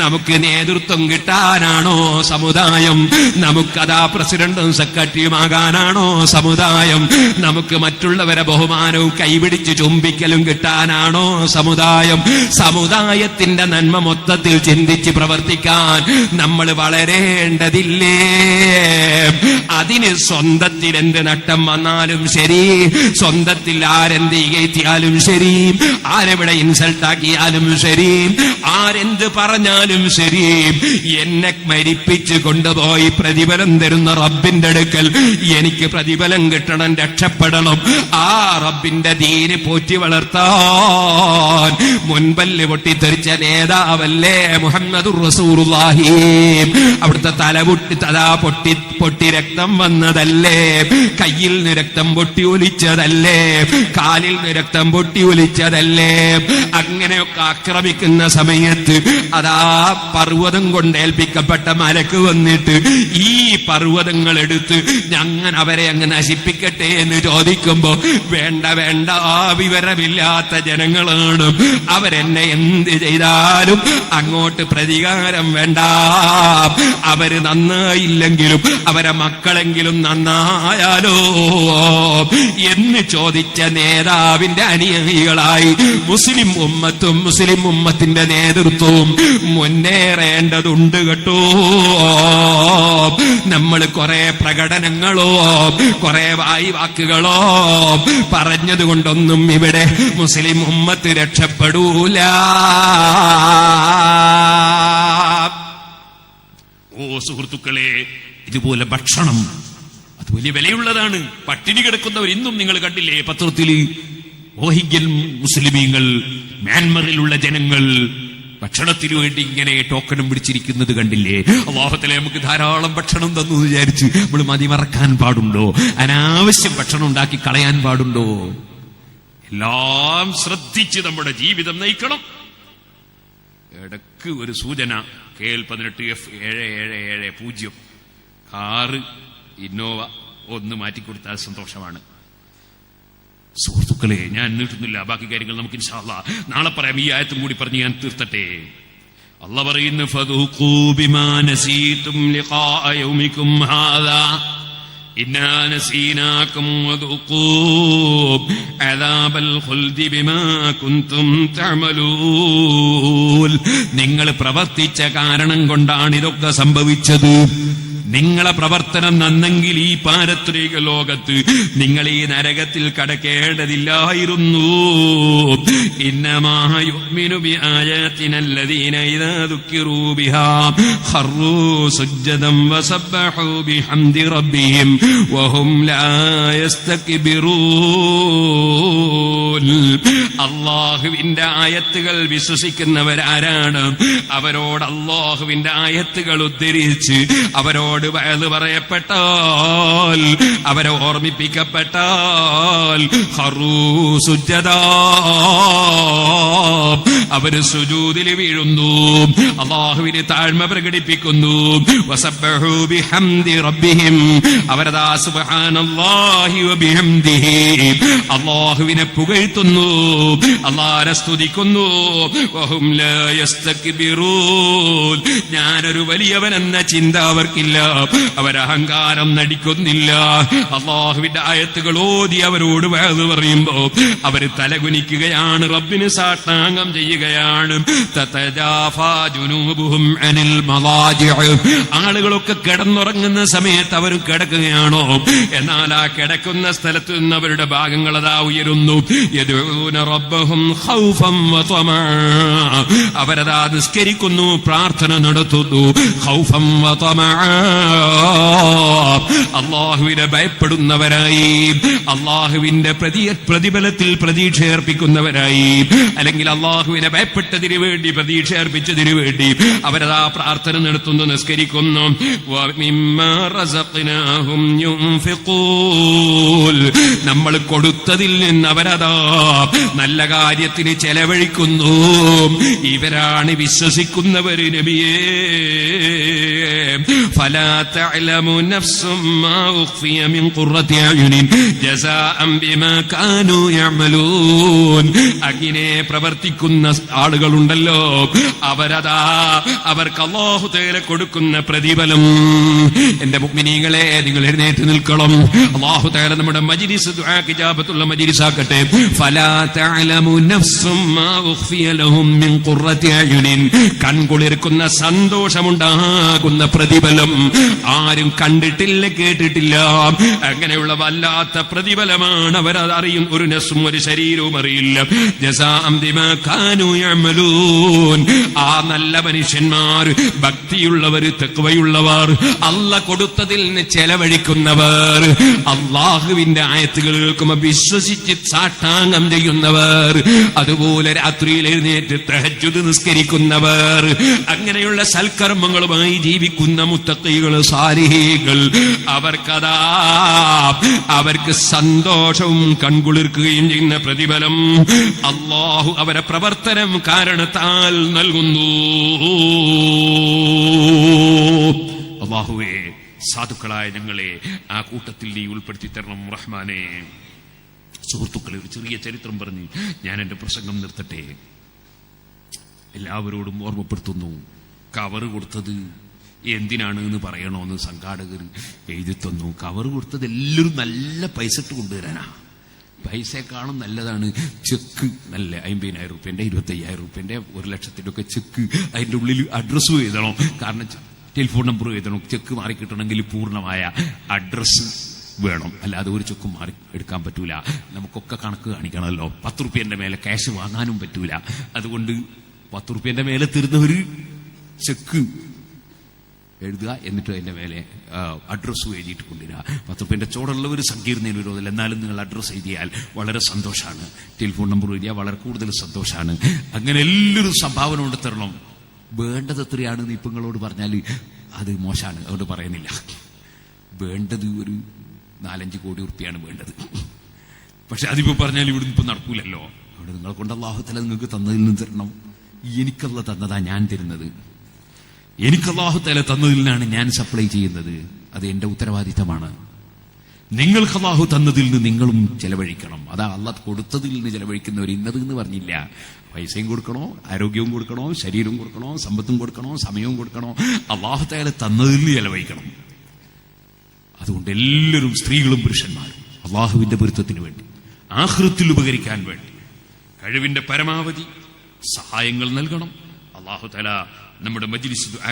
നമുക്ക് നേതൃത്വം കിട്ടാനാണോ സമുദായം? നമുക്കതാ പ്രസിഡന്റും സെക്രട്ടറിയുമാകാനാണോ സമുദായം? നമുക്ക് മറ്റുള്ളവരെ ബഹുമാനവും കൈപിടിച്ച് ചുംബിക്കലും കിട്ടാനാണോ സമുദായം? സമുദായത്തിന്റെ നന്മ മൊത്തത്തിൽ ചിന്തിച്ച് പ്രവർത്തിക്കാൻ നമ്മൾ വളരേണ്ടതില്ലേ? അതിന് സ്വന്തത്തിൽ എന്ത് നട്ടം വന്നാലും ശരി, സ്വന്തത്തിൽ ആരെന്ത് ഇകഴ്ത്തിയാലും ശരി, ആരെവിടെ ഇൻസൾട്ടാക്കിയാലും ശരി, ആരെന്ത് പറഞ്ഞാലും ശരി, എന്നെ മരിപ്പിച്ച് കൊണ്ടുപോയി പ്രതിഫലം തരുന്ന റബ്ബിന്റെ അടുക്കൽ എനിക്ക് പ്രതിഫലം കിട്ടണം, രക്ഷപ്പെടണം. ആ റബ്ബിന്റെ ദീന് പോറ്റി വളർത്താൻ മുൻപല്ല് പൊട്ടിത്തെറിച്ച നേതാവല്ലേ മുഹമ്മദുർ റസൂലുള്ളാഹി. അവിടുത്തെ പൊട്ടി രക്തം വന്നതല്ലേ, കയ്യിൽ നിന്ന് രക്തം പൊട്ടി ഒലിച്ചതല്ലേ, കാലിൽ നിന്ന് രക്തം പൊട്ടി ഒലിച്ചതല്ലേ. അങ്ങനെയൊക്കെ ആക്രമിക്കുന്ന സമയത്ത് അതാ പർവ്വതം കൊണ്ട് ഏൽപ്പിക്കപ്പെട്ട മലക്ക് വന്നിട്ട് ഈ പർവ്വതങ്ങൾ എടുത്ത് അവരെ അങ്ങ് നശിപ്പിക്കട്ടെ എന്ന് ചോദിക്കുമ്പോ വേണ്ട വേണ്ട, ആ വിവരമില്ലാത്ത ജനങ്ങളാണ്, അവരെന്നെ എന്ത് ചെയ്താലും അങ്ങോട്ട് പ്രതികാരം വേണ്ട, അവര് നന്നായില്ലെങ്കിലും അവരെ മക്കളെങ്കിലും നന്നായാലോ എന്ന് ചോദിച്ച നേതാവിന്റെ അനുയായികളായി മുസ്ലിം ഉമ്മത്തും മുസ്ലിം ഉമ്മത്തിന്റെ നേതൃത്വവും മുന്നേറേണ്ടതുണ്ട് കേട്ടോ. നമ്മൾ കുറെ പ്രകടനങ്ങളോ കുറെ വാക്കുകളോ പറഞ്ഞതുകൊണ്ടൊന്നും ഇവിടെ മുസ്ലിം ഉമ്മത്ത് രക്ഷപ്പെടൂല. ഓ സുഹൃത്തുക്കളെ, ഇതുപോലെ ഭക്ഷണം അത് വലിയ വിലയുള്ളതാണ്. പട്ടിണി കിടക്കുന്നവർ ഇന്നും നിങ്ങൾ കണ്ടില്ലേ പത്രത്തിൽ? റോഹിംഗ്യൻ മുസ്ലിമീങ്ങൾ, മ്യാൻമറിലുള്ള ജനങ്ങൾ ഭക്ഷണത്തിനു വേണ്ടി ഇങ്ങനെ ടോക്കണും പിടിച്ചിരിക്കുന്നത് കണ്ടില്ലേ? അല്ലാഹു തആല നമുക്ക് ധാരാളം ഭക്ഷണം തന്നു വിചാരിച്ച് നമ്മൾ മതിമറക്കാൻ പാടുണ്ടോ? അനാവശ്യം ഭക്ഷണം ഉണ്ടാക്കി കളയാൻ പാടുണ്ടോ? എല്ലാം ശ്രദ്ധിച്ച് നമ്മുടെ ജീവിതം നയിക്കണം. ഇടക്ക് ഒരു സൂചന, KL18F7770 കാറ് ഇന്നോവ ഒന്ന് മാറ്റിക്കൊടുത്താൽ സന്തോഷമാണ്. സുഹൃത്തുക്കളെ, ഞാൻ നീട്ടുന്നില്ല, ബാക്കി കാര്യങ്ങൾ നമുക്ക് ഇൻഷാ അല്ലാഹ് നാളെ പറയാം. ഈ ആയത്തും കൂടി പറഞ്ഞ് ഞാൻ തീർത്തട്ടെ. അല്ലാഹ് പറയുന്നു, ഫദൂഖൂ ബിമാ നസീതും ലിഖാഅ യൗമികും ഹാദാ ഇന്നാ നസീനാകും വദൂഖൂ അദാബൽ ഖുൽദി ബിമാ കുൻതും തഅമലൂൻ. നിങ്ങൾ പ്രവർത്തിച്ച കാരണം കൊണ്ടാണ് ഇതൊക്കെ സംഭവിച്ചത്. നിങ്ങളെ പ്രവർത്തനം നന്നെങ്കിൽ ഈ പാരത്രിക ലോകത്ത് നിങ്ങൾ ഈ നരകത്തിൽ കടക്കേണ്ടതില്ലായിരുന്നു. ഇന്നമാ യുഅ്മിനു ബിആയാതിന അല്ലദീന ഇദാ ദുക്കിറൂ ബിഹാ ഖറൂ സുജ്ജദൻ വസബ്ബഹൂ ബിഹംദി റബ്ബിഹിം വഹും ലാ യസ്തക്ബിറൂൻ. അല്ലാഹുവിന്റെ ആയത്തുകൾ വിശ്വസിക്കുന്നവരാരാണ്? അവരോട് അല്ലാഹുവിന്റെ ആയത്തുകൾ ഉദ്ധരിച്ച് അവരോട് വഅദ് പറയപ്പെട്ടാൽ, അവരെ ഓർമ്മിപ്പിക്കപ്പെട്ടാൽ ഖറൂ സുജ്ജദാ, അവര് സുജൂദിൽ വീഴുന്നു, അല്ലാഹുവിനെ താഴ്മ പ്രകടിപ്പിക്കുന്നു. വസബ്ബഹൂ ബിഹംദി റബ്ബിഹിം, അവരദാ സുബ്ഹാനല്ലാഹി വബിഹംദിഹി, അല്ലാഹുവിനെ പുകഴ്ത്തുന്നു, അല്ലാഹുവിനെ സ്തുതിക്കുന്നു. വഹും ലാ യസ്തക്ബിറൂൻ, ഞാനൊരു വലിയവനെന്ന ചിന്ത അവർക്കില്ല, അവരഹങ്കാരം നടിക്കുന്നില്ല. അല്ലാഹുവിന്റെ ആയത്തുകൾ ഓതി അവരോട് വഅദ് പറയുമ്പോ അവര് തലകുനിക്കുകയാണ്, റബ്ബിന് സാഷ്ടാംഗം ചെയ്യുകയാണ്. തതജാഫാ ജുനൂബുഹും അനിൽ മളാജിഅ്, ആളുകളൊക്കെ കിടന്നുറങ്ങുന്ന സമയത്ത് അവർ കിടക്കുകയാണോ? എന്നാൽ ആ കിടക്കുന്ന സ്ഥലത്ത് നിന്ന് അവരുടെ ഭാഗങ്ങൾ അതാ ഉയരുന്നു. യദഊന റബ്ബഹും ഖൗഫൻ വതമഅ, അവരതാ നിസ്കരിക്കുന്നു, പ്രാർത്ഥന നടത്തുന്നു. ഖൗഫൻ വതമഅ, അല്ലാഹുവിനെ ഭയപ്പെടുന്നവരായി, അല്ലാഹുവിന്റെ പ്രതിഫലത്തിൽ പ്രതീക്ഷ അർപ്പിക്കുന്നവരായി, അല്ലെങ്കിൽ അല്ലാഹുവിനെ ഭയപ്പെട്ടതിനു വേണ്ടി പ്രതീക്ഷ അർപ്പിച്ചതിനു വേണ്ടി അവരതാ പ്രാർത്ഥന നടത്തുന്നു, നിസ്കരിക്കുന്നു. വമിമ്മാ റസഖ്നാഹും യുൻഫിഖൂൻ, നമ്മൾ കൊടുത്തതിൽ നിന്ന് അവരതാ നല്ല കാര്യത്തിന് ചെലവഴിക്കുന്നു. ഇവരാണ് വിശ്വസിക്കുന്നവര് നബിയേ. ഫലാ തഅലമു നഫ്സും മാ ഉഖ്ഫിയ മിൻ ഖുർറത്തി അയുനിൻ ജസാഅൻ ബിമാ കാനൂ യഅമലൂൻ. അങ്ങനെ പ്രവർത്തിക്കുന്ന ആളുകളുണ്ടല്ലോ, അവരതാ അവർക്ക് അല്ലാഹു തആല കൊടുക്കുന്ന പ്രതിഫലം. എന്റെ മുഅ്മിനീങ്ങളെ, നിങ്ങൾ എഴുന്നേറ്റ് നിൽക്കണം. അല്ലാഹു തആല നമ്മുടെ മജ്ലിസ് ദുആ ഇജാബത്തുള്ള മജ്ലിസാക്കട്ടെ. ഫലാ തഅലമു നഫ്സും മാ ഉഖ്ഫിയ ലഹും മിൻ ഖുർറത്തി അയുനിൻ, കൺകുളിർക്കുന്ന സന്തോഷമുണ്ടാകുന്ന പ്രതിഫലം ആരും കണ്ടിട്ടില്ല, കേട്ടിട്ടില്ല. അങ്ങനെയുള്ള വല്ലാത്ത പ്രതിഫലമാണ് അവരറിയും. ഒരു നഫ്സും ഒരു ശരീരവും അറിയില്ല. ജസാഅൻ ബിമാ കാനൂ യഅമലൂൻ. ആ നല്ല മനുഷ്യന്മാർ, ഭക്തിയുള്ളവർ, തഖ്വയുള്ളവർ, അല്ലാഹ് കൊടുത്തതിൽ നിന്ന് ചെലവഴിക്കുന്നവർ, അല്ലാഹുവിന്റെ ആയത്തുകൾ കേൾക്കുമ്പോൾ വിശ്വസിച്ച് സാഷ്ടാംഗം ചെയ്യുന്നവർ, അതുപോലെ രാത്രിയിൽ എഴുന്നേറ്റ് തഹജ്ജുദ് നിസ്കരിക്കുന്നവർ, അങ്ങനെയുള്ള സൽക്കർമ്മങ്ങളുമായി ജീവിക്കുന്ന മുത്തഖീകൾ, സാലിഹീകൾ, അവർക്കതാ അവർക്ക് സന്തോഷവും കൺകുളിർക്കുകയും ചെയ്യുന്ന പ്രതിഫലം അല്ലാഹു അവരെ പ്രവർത്തനം കാരണത്താൽ നൽകുന്നു. അല്ലാഹുവേ, സാധുക്കളായ ഞങ്ങളെ ആ കൂട്ടത്തിൽ നീ ഉൾപ്പെടുത്തി തരണം റഹ്മാനേ. സുഹൃത്തുക്കളെ, ഒരു ചെറിയ ചരിത്രം പറഞ്ഞ് ഞാൻ എന്റെ പ്രസംഗം നിർത്തട്ടെ. എല്ലാവരോടും ഓർമ്മപ്പെടുത്തുന്നു, കവർ കൊടുത്തത് എന്തിനാണ് എന്ന് പറയണോന്ന് സംഘാടകർ എഴുതി തന്നു. കവർ കൊടുത്തത് എല്ലാവരും നല്ല പൈസ ഇട്ട് കൊണ്ടുവരാനാ. പൈസയെക്കാളും നല്ലതാണ് ചെക്ക്. നല്ല 50,000 റുപ്യന്റെ 25,000 റുപ്യന്റെ 1,00,000 ഒക്കെ ചെക്ക്. അതിന്റെ ഉള്ളിൽ അഡ്രസ്സും എഴുതണം. കാരണം ടെലിഫോൺ നമ്പർ എഴുതണം. ചെക്ക് മാറിക്കിട്ടണമെങ്കിൽ പൂർണ്ണമായ അഡ്രസ്സ് വേണം. അല്ലാതെ ഒരു ചെക്കും മാറി എടുക്കാൻ പറ്റൂല. നമുക്കൊക്കെ കണക്ക് കാണിക്കണമല്ലോ. 10 റുപ്യന്റെ മേലെ ക്യാഷ് വാങ്ങാനും പറ്റൂല. അതുകൊണ്ട് 10 റുപ്യന്റെ മേലെ തരുന്നവര് ചെക്ക് എഴുതുക, എന്നിട്ട് അതിന്റെ മേലെ അഡ്രസ്സും എഴുതിയിട്ട് കൊണ്ടുവരിക. 10 റുപ്യന്റെ ചോടുള്ളവർ സങ്കീർണ്ണ വിരോധമില്ല. എന്നാലും നിങ്ങൾ അഡ്രസ്സ് എഴുതിയാൽ വളരെ സന്തോഷമാണ്. ടെലിഫോൺ നമ്പർ എഴുതിയാൽ വളരെ കൂടുതൽ സന്തോഷമാണ്. അങ്ങനെ എല്ലാവരും സംഭാവന കൊണ്ട് തരണം. വേണ്ടത് എത്രയാണെന്ന് ഇപ്പം നിങ്ങളോട് പറഞ്ഞാൽ അത് മോശമാണ്, അതുകൊണ്ട് പറയുന്നില്ല. വേണ്ടത് ഒരു 4-5 കോടി റുപ്യാണ് വേണ്ടത്. പക്ഷെ അതിപ്പോ പറഞ്ഞാൽ ഇവിടുന്ന് ഇപ്പം നടക്കൂലല്ലോ. അവിടെ നിങ്ങളെ കൊണ്ട് അല്ലാഹു തആല നിങ്ങൾക്ക് തന്നതിൽ നിന്ന് തരണം. എനിക്കല്ല തന്നതാ ഞാൻ തരുന്നത്. എനിക്ക് അല്ലാഹു തആല തന്നതിൽ നിന്നാണ് ഞാൻ സപ്ലൈ ചെയ്യുന്നത്. അത് എന്റെ ഉത്തരവാദിത്തമാണ്. നിങ്ങൾക്ക് അല്ലാഹു തന്നതിൽ നിന്ന് നിങ്ങളും ചെലവഴിക്കണം. അതാ അല്ലാഹ് കൊടുത്തതിൽ നിന്ന് ചെലവഴിക്കുന്നവർ ഇന്നത് എന്ന് പറഞ്ഞില്ല. പൈസയും കൊടുക്കണോ, ആരോഗ്യവും കൊടുക്കണോ, ശരീരവും കൊടുക്കണോ, സമ്പത്തും കൊടുക്കണോ, സമയവും കൊടുക്കണോ. അല്ലാഹു തആല തന്നതിൽ നിന്ന് ചെലവഴിക്കണം. അതുകൊണ്ട് എല്ലാവരും, സ്ത്രീകളും പുരുഷന്മാരും, അല്ലാഹുവിന്റെ പൊരുത്തത്തിന് വേണ്ടി, ആഖിറത്തിൽ ഉപകരിക്കാൻ വേണ്ടി കഴിവിന്റെ പരമാവധി സഹായങ്ങൾ നൽകണം. അല്ലാഹു തആല നമ്മുടെ മജ്ലിസ് ദുആ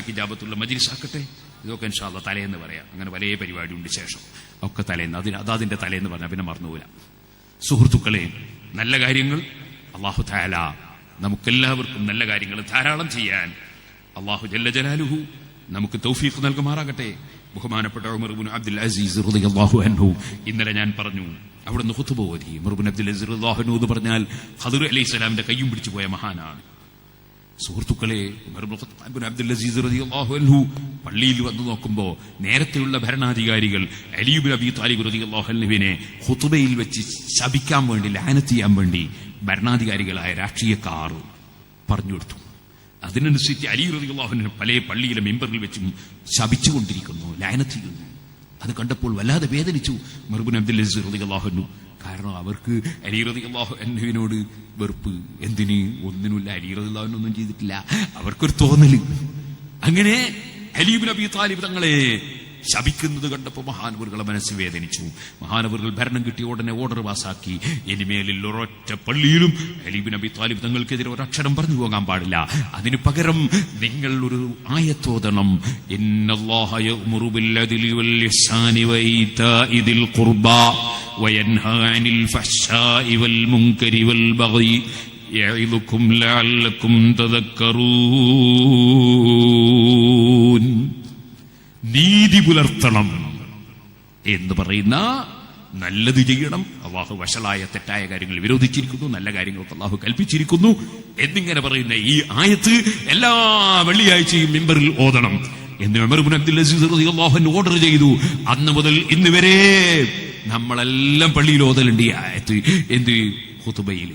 മജ്ലിസ് ആക്കട്ടെ. ഇതൊക്കെ ഇൻഷാ അല്ലാഹ് തലേന്ന് പറയാം. അങ്ങനെ വലിയ പരിപാടി ഉണ്ട് ശേഷം ഒക്കെ തലേന്ന്. അതിന്റെ തലേന്ന് പറഞ്ഞാൽ പിന്നെ മറന്നുപോല. സുഹൃത്തുക്കളെ, നല്ല കാര്യങ്ങൾ അല്ലാഹു തആല നമുക്കെല്ലാവർക്കും നല്ല കാര്യങ്ങൾ ധാരാളം ചെയ്യാൻ അല്ലാഹു ജല്ല ജലാലുഹു നമുക്ക് തൗഫീഖ് നൽകുമാറാകട്ടെ. ബഹുമാനപ്പെട്ട ഉമർ ഇബ്നു അബ്ദുൽ അസീസ് റളിയല്ലാഹു അൻഹു ഇന്നലെ ഞാൻ പറഞ്ഞു, അവിടുന്ന് ഖുതുബ ഓതി. ഉമർ ഇബ്നു അബ്ദുൽ അസീസ് റളിയല്ലാഹു അൻഹു എന്ന് പറഞ്ഞാൽ ഖദർ അലൈഹിസ്സലാമിന്റെ കയ്യും പിടിച്ചു പോയ മഹാനാണ്. സുഹൃത്തുക്കളെ, ഉമർ ഇബ്നു അബ്ദുൽ അസീസ് റളിയല്ലാഹു അൻഹു പള്ളിയിൽ വന്നു നോക്കുമ്പോൾ നേരത്തെയുള്ള ഭരണാധികാരികൾ അലി ഇബ്നു അബീ ത്വാലിബ് റളിയല്ലാഹു അൻഹുവിനെ ഖുതുബയിൽ വെച്ച് ശപിക്കാൻ വേണ്ടി, ലഅനത്ത് ചെയ്യാൻ വേണ്ടി ഭരണാധികാരികളായ രാഷ്ട്രീയക്കാർ പറഞ്ഞു കൊടുത്തു. അതിനനുസരിച്ച് അലി റളിയല്ലാഹു അൻഹു പല പള്ളിയിലെ മെമ്പറിൽ വെച്ചും ശപിച്ചുകൊണ്ടിരിക്കുന്നു, ലഅനത്ത് ചെയ്യുന്നു. അത് കണ്ടപ്പോൾ വല്ലാതെ വേദനിച്ചു ഉമർ ഇബ്നു അബ്ദുൽ അസീസ് റളിയല്ലാഹു അൻഹു. കാരണം അവർക്ക് അലി റളിയല്ലാഹു അൻഹുവിനോട് വെറുപ്പ്. എന്തിന്? ഒന്നിനുമില്ല. അലി റളിയല്ലാഹു അൻഹു ഒന്നും ചെയ്തിട്ടില്ല. അവർക്കൊരു തോന്നല്. അങ്ങനെ അലി ഇബ്നു അബീ ത്വാലിബ് തങ്ങളെ ശപിക്കുന്നത് കണ്ടപ്പോൾ മഹാനവറുകളെ മനസ്സ് വേദനിച്ചു. മഹാനവറുകൾ ഭരണം കിട്ടിയ ഉടനെ ഓർഡർ പാസാക്കി, ഇനിമേലിൽ ഒരൊറ്റ പള്ളിയിലും അലി ഇബ്നു അബീ ത്വാലിബ് തങ്ങൾക്കെതിരെ ഒരക്ഷരം പറഞ്ഞു പോകാൻ പാടില്ല. അതിനു പകരം നിങ്ങൾ ഒരു ആയത്തോതണം. ഇന്നല്ലാഹ യഅ്മുറു ബിൽ അദ്ലി വൽ ഇഹ്സാനി വഇതാഇ ദിൽ ഖുർബാ വയൻഹാ അനിൽ ഫഹ്ശാഇ വൽ മുൻകരി വൽ ബഗി യഇദുകും ലഅല്ലകും തദക്കറൂൻ. നീതി പുലർത്തണം എന്ന് പറയുന്ന, നല്ലത് ചെയ്യണം. അല്ലാഹു വഷളായ തെറ്റായ കാര്യങ്ങൾ വിരോധിച്ചിരിക്കുന്നു, നല്ല കാര്യങ്ങൾക്ക് അല്ലാഹു കൽപ്പിച്ചിരിക്കുന്നു എന്നിങ്ങനെ പറയുന്ന ഈ ആയത്ത് എല്ലാ വെള്ളിയാഴ്ചയും മിമ്പറിൽ ഓതണം എന്ന് ഉമർ ഇബ്നു അബ്ദുൽ അസീസ് റളിയല്ലാഹു അൻഹു ഓർഡർ ചെയ്തു. അന്ന് മുതൽ ഇന്ന് വരെ നമ്മളെല്ലാം പള്ളിയിൽ ഓതലുണ്ട് ഈ ആയത്ത്. എന്ത്? ഖുതുബയിൽ.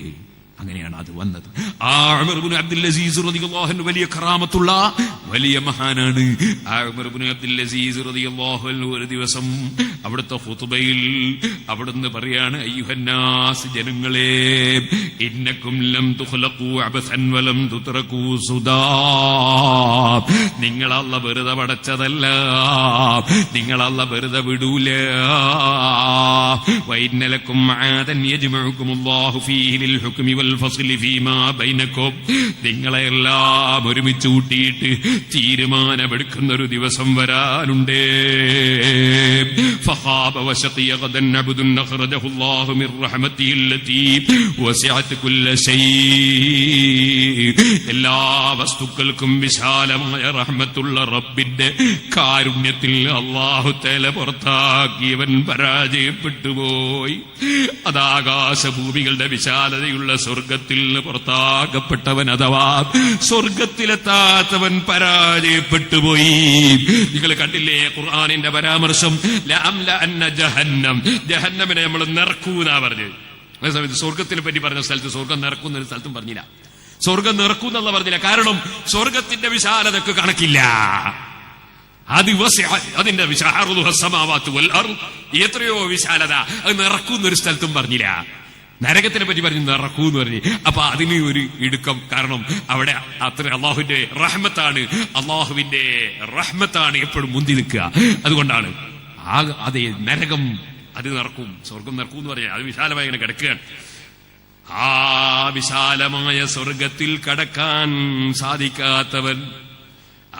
അങ്ങനെയാണ് അത് വന്നത്. ആ ഉമർ ഇബ്നു അബ്ദുൽ അസീസ് റളിയല്ലാഹു അൻഹു വലിയ കറാമത്തുള്ള വലിയ മഹാനാണ്. ആ ഉമർ ഇബ്നു അബ്ദുൽ അസീസ് റളിയല്ലാഹു അൻഹു ഒരു ദിവസം അവിടുത്തെ ഖുതുബയിൽ അവിടുന്ന് പറയാണ്, അയ്യുഹന്നാസ്, ജനങ്ങളെ, ഇന്നകും ലം തുഖ്ലഖൂ അബസൻ വലം തുത്റകൂ സുദാ. നിങ്ങൾ അല്ലാഹ് വെറുതെ പടച്ചതല്ല, നിങ്ങൾ അല്ലാഹ് വെറുതെ വിടൂല. വഇന്നലകും ആദൻ യജ്മഉകുമുല്ലാഹു ഫീഹി ലിൽ ഹുക്മി വൽ ഫസ്ലി ഫീമാ ബൈനകും. നിങ്ങളെ എല്ലാം ഒരുമിച്ച് കൂട്ടിയിട്ട് തീരുമാനമെടുക്കുന്ന ഒരു ദിവസം വരാനുണ്ട്. ഫഖാബ വശഖിയ ഗദൻ അബ്ദുൻ അഖ്റജഹു അല്ലാഹു മിർ റഹ്മതിഹി അല്ലതി വസിഅത് കുല്ല ശൈ. എല്ലാ വസ്തുക്കൾക്കും വിശാലമായ റഹ്മത്തുള്ള റബ്ബിന്റെ കാരുണ്യത്തിൽ അല്ലാഹു തആല പുറത്താക്കിയവൻ പരാജയപ്പെട്ടു പോയി. അതാകാശഭൂമികളുടെ വിശാലതയുള്ള സ്വർഗത്തിൽ നിന്ന് പുറത്താക്കപ്പെട്ടവൻ, അഥവാ സ്വർഗത്തിലെത്താത്തവൻ പരാജയപ്പെട്ടു പോയി. നിങ്ങൾ കണ്ടില്ലേ ഖുർആനിന്റെ പരാമർശം? ജഹന്നമിനെ നമ്മൾ നിറക്കൂന്നാ പറഞ്ഞത്. അതേസമയത്ത് സ്വർഗത്തിനെ പറ്റി പറഞ്ഞ സ്ഥലത്ത് സ്വർഗം നിറക്കുന്ന ഒരു സ്ഥലത്തും പറഞ്ഞില്ല. സ്വർഗം നിറക്കൂന്നുള്ള പറഞ്ഞില്ല. കാരണം സ്വർഗത്തിന്റെ വിശാലതക്ക് കണക്കില്ല. അതിന്റെ എത്രയോ വിശാലത. അത് നിറക്കുന്നൊരു സ്ഥലത്തും പറഞ്ഞില്ല. നരകത്തിനെ പറ്റി പറഞ്ഞ് നടക്കൂ എന്ന് പറഞ്ഞ്. അപ്പൊ അതിന് ഒരു ഇടുക്കം. കാരണം അവിടെ അത്ര അള്ളാഹുവിന്റെ റഹ്മത്താണ് എപ്പോഴും മുന്തി നിൽക്കുക. അതുകൊണ്ടാണ് അതെ നരകം അത് നടക്കും, സ്വർഗം നടക്കും എന്ന് പറഞ്ഞാൽ അത് വിശാലമായി ഇങ്ങനെ കിടക്കുകയാണ്. ആ വിശാലമായ സ്വർഗത്തിൽ കടക്കാൻ സാധിക്കാത്തവൻ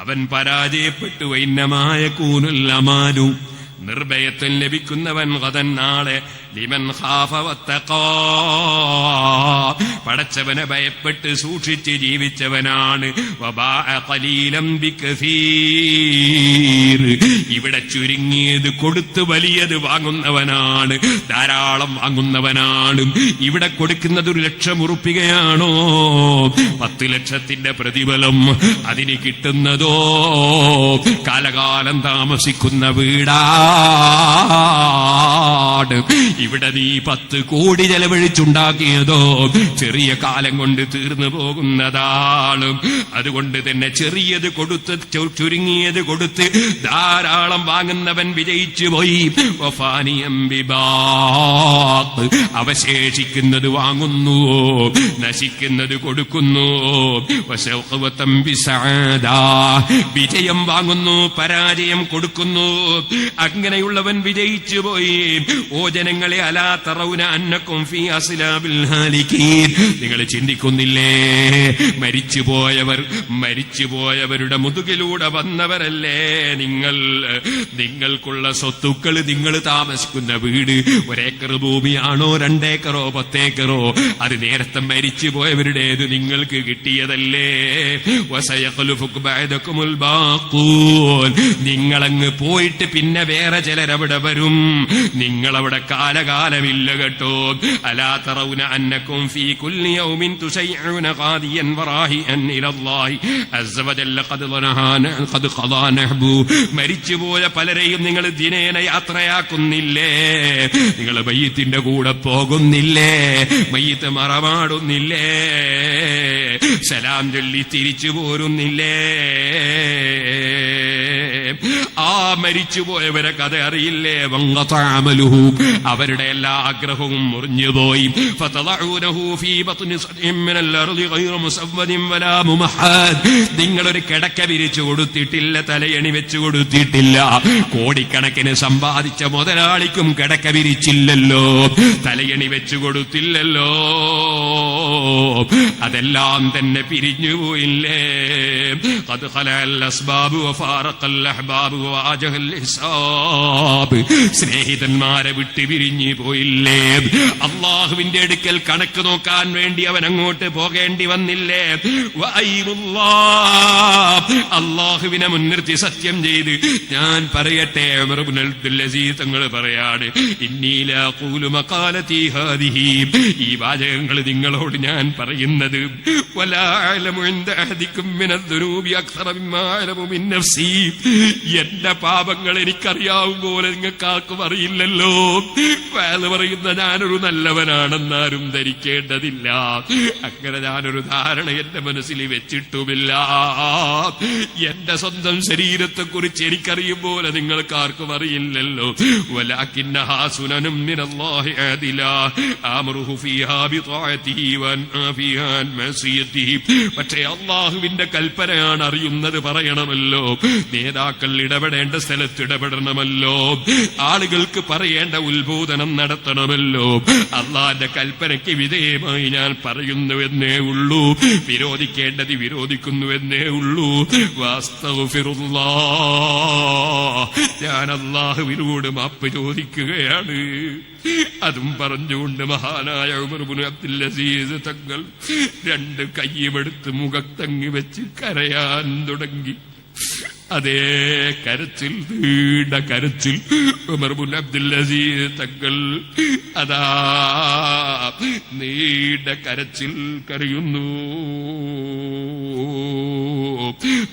അവൻ പരാജയപ്പെട്ടു. വൈന്നമായ കൂനുല്ലമാനു നിർഭയത്വം ലഭിക്കുന്നവൻ ഗദൻ നാളെ ലിമൻ ഖാഫ വത്തഖാ പടച്ചവനെ ഭയപ്പെട്ട് സൂക്ഷിച്ച് ജീവിച്ചവനാണ്. വബാഅ ഖലീലൻ ബികസീർ ഇവിടെ ചുരുങ്ങിയത് കൊടുത്ത് വലിയത് വാങ്ങുന്നവനാണ്, ധാരാളം വാങ്ങുന്നവനാണ്. ഇവിടെ കൊടുക്കുന്നത് 1,00,000 ഉറുപ്പികയാണോ 10 ലക്ഷത്തിന്റെ പ്രതിഫലം അതിന് കിട്ടുന്നതോ കാലകാലം താമസിക്കുന്ന വീടാണ്. ഇവിടെ നീ 10 കോടി ചെലവഴിച്ചുണ്ടാക്കിയതോ ചെറിയ കാലം കൊണ്ട് തീർന്നു പോകുന്നതാണ്. അതുകൊണ്ട് തന്നെ ചെറിയത് കൊടുത്ത് ചുരുങ്ങിയത് കൊടുത്ത് ധാരാളം വാങ്ങുന്നവൻ വിജയിച്ചു പോയി. അവശേഷിക്കുന്നത് വാങ്ങുന്നു, നശിക്കുന്നത് കൊടുക്കുന്നു. വിജയം വാങ്ങുന്നു, പരാജയം കൊടുക്കുന്നു. അങ്ങനെയുള്ളവൻ വിജയിച്ചു പോയി. ഓ ജനങ്ങളെ, അലാ തറൗന അന്നകും ഫീ അസ്ലാബിൽ ഹാലികീൻ നിങ്ങൾ ചിന്തിക്കുന്നില്ലേ? മരിച്ചുപോയവരുടെ മുതുകിലൂടെ വന്നവരല്ലേ നിങ്ങൾ? നിങ്ങൾക്കുള്ള സ്വത്തുക്കൾ, നിങ്ങൾ താമസിക്കുന്ന വീട് 1 ഏക്കർ ഭൂമിയാണോ 2 ഏക്കറോ 10 ഏക്കറോ അത് നേരത്തെ മരിച്ചുപോയവരുടേത് നിങ്ങൾക്ക് കിട്ടിയതല്ലേ? നിങ്ങളങ്ങ് പോയിട്ട് പിന്നെ വേറെ ചിലരവിടെ വരും, നിങ്ങളവിടെ കാലകാലമില്ല കേട്ടോ. അലാ തറൗന അന്നകും ഫീ കുല്ലി യൗമിൻ തുശയ്ഉന ഖാദിയൻ വറാഹിഅൻ ഇലല്ലാഹി അസ്സ വജല്ല ഖദ് ഖദാ നഹ്ബു മരിച്ചുപോയ പലരെയും നിങ്ങൾ ദിനേന യാത്രയാക്കുന്നില്ലേ? നിങ്ങൾ മയ്യിത്തിന്റെ കൂടെ പോകുന്നില്ലേ? മയ്യിത്ത് മറമാടുന്നില്ലേ? സലാം ചൊല്ലി തിരിച്ചു പോരുന്നില്ലേ? ആ മരിച്ചുപോയവരെ കഥ അറിയില്ലേ? വങ്കതഅമലുഹു അവരുടെ എല്ലാ ആഗ്രഹവും മുറിഞ്ഞുപോയി. ഫതളഊനഹു ഫീ ബത്നി സദ്ഇൻ മിനൽ അർളി ഗൈറ മുസവ്വദിൻ വലാ മുമഹദ് നിങ്ങളൊരു കിടക്ക വിരിച്ചു കൊടുത്തിട്ടില്ല, തലയണി വെച്ചു കൊടുത്തിട്ടില്ല. കോടിക്കണക്കിന് സമ്പാദിച്ച മുതലാളിക്കും കിടക്ക വിരിച്ചില്ലല്ലോ, തലയണി വെച്ചു കൊടുത്തില്ലല്ലോ. അതെല്ലാം തന്നെ പിരിഞ്ഞുപോയില്ലേ? ഖദ് ഖലഅൽ അസ്ബാബു വഫാറഖൽ അഹ്ബാബു വഅജഹൽ ഹിസാബ് സ്നേഹിതന്മാരെ വിട്ട് പിരിഞ്ഞു പോയില്ലേ? അള്ളാഹുവിന്റെ അടുക്കൽ കണക്ക് നോക്കാൻ വേണ്ടി അവൻ അങ്ങോട്ട് പോകേണ്ടി വന്നില്ലേ? അള്ളാഹുവിനെ മുൻനിർത്തി സത്യം ചെയ്ത് ഞാൻ പറയട്ടെ, ഉമർ ഇബ്നുൽ അബ്ദുൽ അസീസ് തങ്ങൾ പറയാണ്, ഇന്നീ ലാ ഖൂലു മഖാലതി ഹാദിഹി ഈ വാചകങ്ങൾ നിങ്ങളോട് ഞാൻ പറയുന്നത് വലാ അഅലമു ഇൻദ അഹദികും മിനദ്ദുനൂബി അക്സറ മിമ്മാ അഅലമു മിൻ നഫ്സി എന്റെ പാപങ്ങൾ എനിക്കറിയാവും പോലെ നിങ്ങൾക്കാർക്കും അറിയില്ലല്ലോ. വേറെ പറയുന്ന ഞാനൊരു നല്ലവനാണെന്നാരും ധരിക്കേണ്ടതില്ല. അങ്ങനെ ഞാനൊരു ധാരണ എന്റെ മനസ്സിൽ വെച്ചിട്ടുമില്ല. എന്റെ സ്വന്തം ശരീരത്തെ കുറിച്ച് എനിക്കറിയും പോലെ നിങ്ങൾക്കാർക്കും അറിയില്ലല്ലോ. വലാകിന്നഹാ സുനനും മിനല്ലാഹി അദിലാ അംറുഹു ഫീഹാ ബിതാഅതിഹി വൻഹാ ഫീഹാ അൻ മഅസിയതിഹി പക്ഷേ അല്ലാഹുവിന്റെ കൽപ്പനയാണ്, അറിയുന്നത് പറയണമല്ലോ. നേതാക്കൾ ഇടപെടേണ്ട സ്ഥലത്ത് ഇടപെടണമല്ലോ. ആളുകൾക്ക് പറയേണ്ട ഉത്ബോധനം നടത്തണമല്ലോ. അള്ളാന്റെ കൽപ്പനയ്ക്ക് വിധേയമായി ഞാൻ പറയുന്നുവെന്നേ ഉള്ളൂ, വിരോധിക്കേണ്ടത് വിരോധിക്കുന്നുവെന്നേ ഉള്ളൂ. ഞാൻ അള്ളാഹുവിനോട് മാപ്പ് ചോദിക്കുകയാണ്. അതും പറഞ്ഞുകൊണ്ട് മഹാനായ ഉമർ ഇബ്നു അബ്ദുൽ അസീസ് തങ്ങൾ 2 കയ്യുമെടുത്ത് മുഖത്തങ്ങി വെച്ച് കരയാൻ തുടങ്ങി. അതേ കരച്ചിൽ, നീണ്ട കരച്ചിൽ. ഉമർ ഇബ്നു അബ്ദുൽ അസീസ് തങ്ങൾ അതാ നീണ്ട കരച്ചിൽ കരയുന്നു.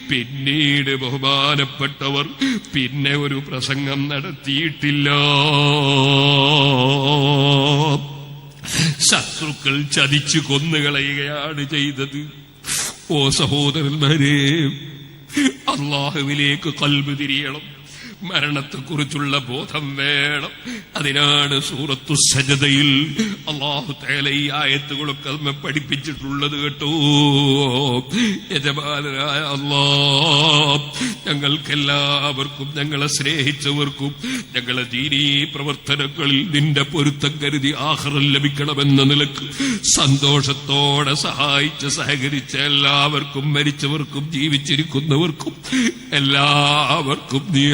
പിന്നീട് ബഹുമാനപ്പെട്ടവർ പിന്നെ ഒരു പ്രസംഗം നടത്തിയിട്ടില്ല. ശത്രുക്കൾ ചതിച്ചു കൊന്നുകളയുകയാണ് ചെയ്തത്. ഓ സഹോദരന്മാരെ, അള്ളാഹുവിലേക്ക് ഖൽബ് തിരിയണം. മരണത്തെക്കുറിച്ചുള്ള ബോധം വേണം. അതിനാണ് സൂറത്തു സജദയിൽ അല്ലാഹു തആല ഈ ആയത്തുകളൊക്കെ നമ്മെ പഠിപ്പിച്ചിട്ടുള്ളത് കേട്ടോ. യജമാനനായ അല്ലാഹ് ഞങ്ങൾക്കെല്ലാവർക്കും, ഞങ്ങളെ സ്നേഹിച്ചവർക്കും, ഞങ്ങളെ ദീനീ പ്രവർത്തനങ്ങളിൽ നിന്റെ പൊരുത്തം കരുതി ആഖിറം ലഭിക്കണമെന്ന നിലക്ക് സന്തോഷത്തോടെ സഹായിച്ച് സഹകരിച്ച എല്ലാവർക്കും, മരിച്ചവർക്കും ജീവിച്ചിരിക്കുന്നവർക്കും എല്ലാവർക്കും നീ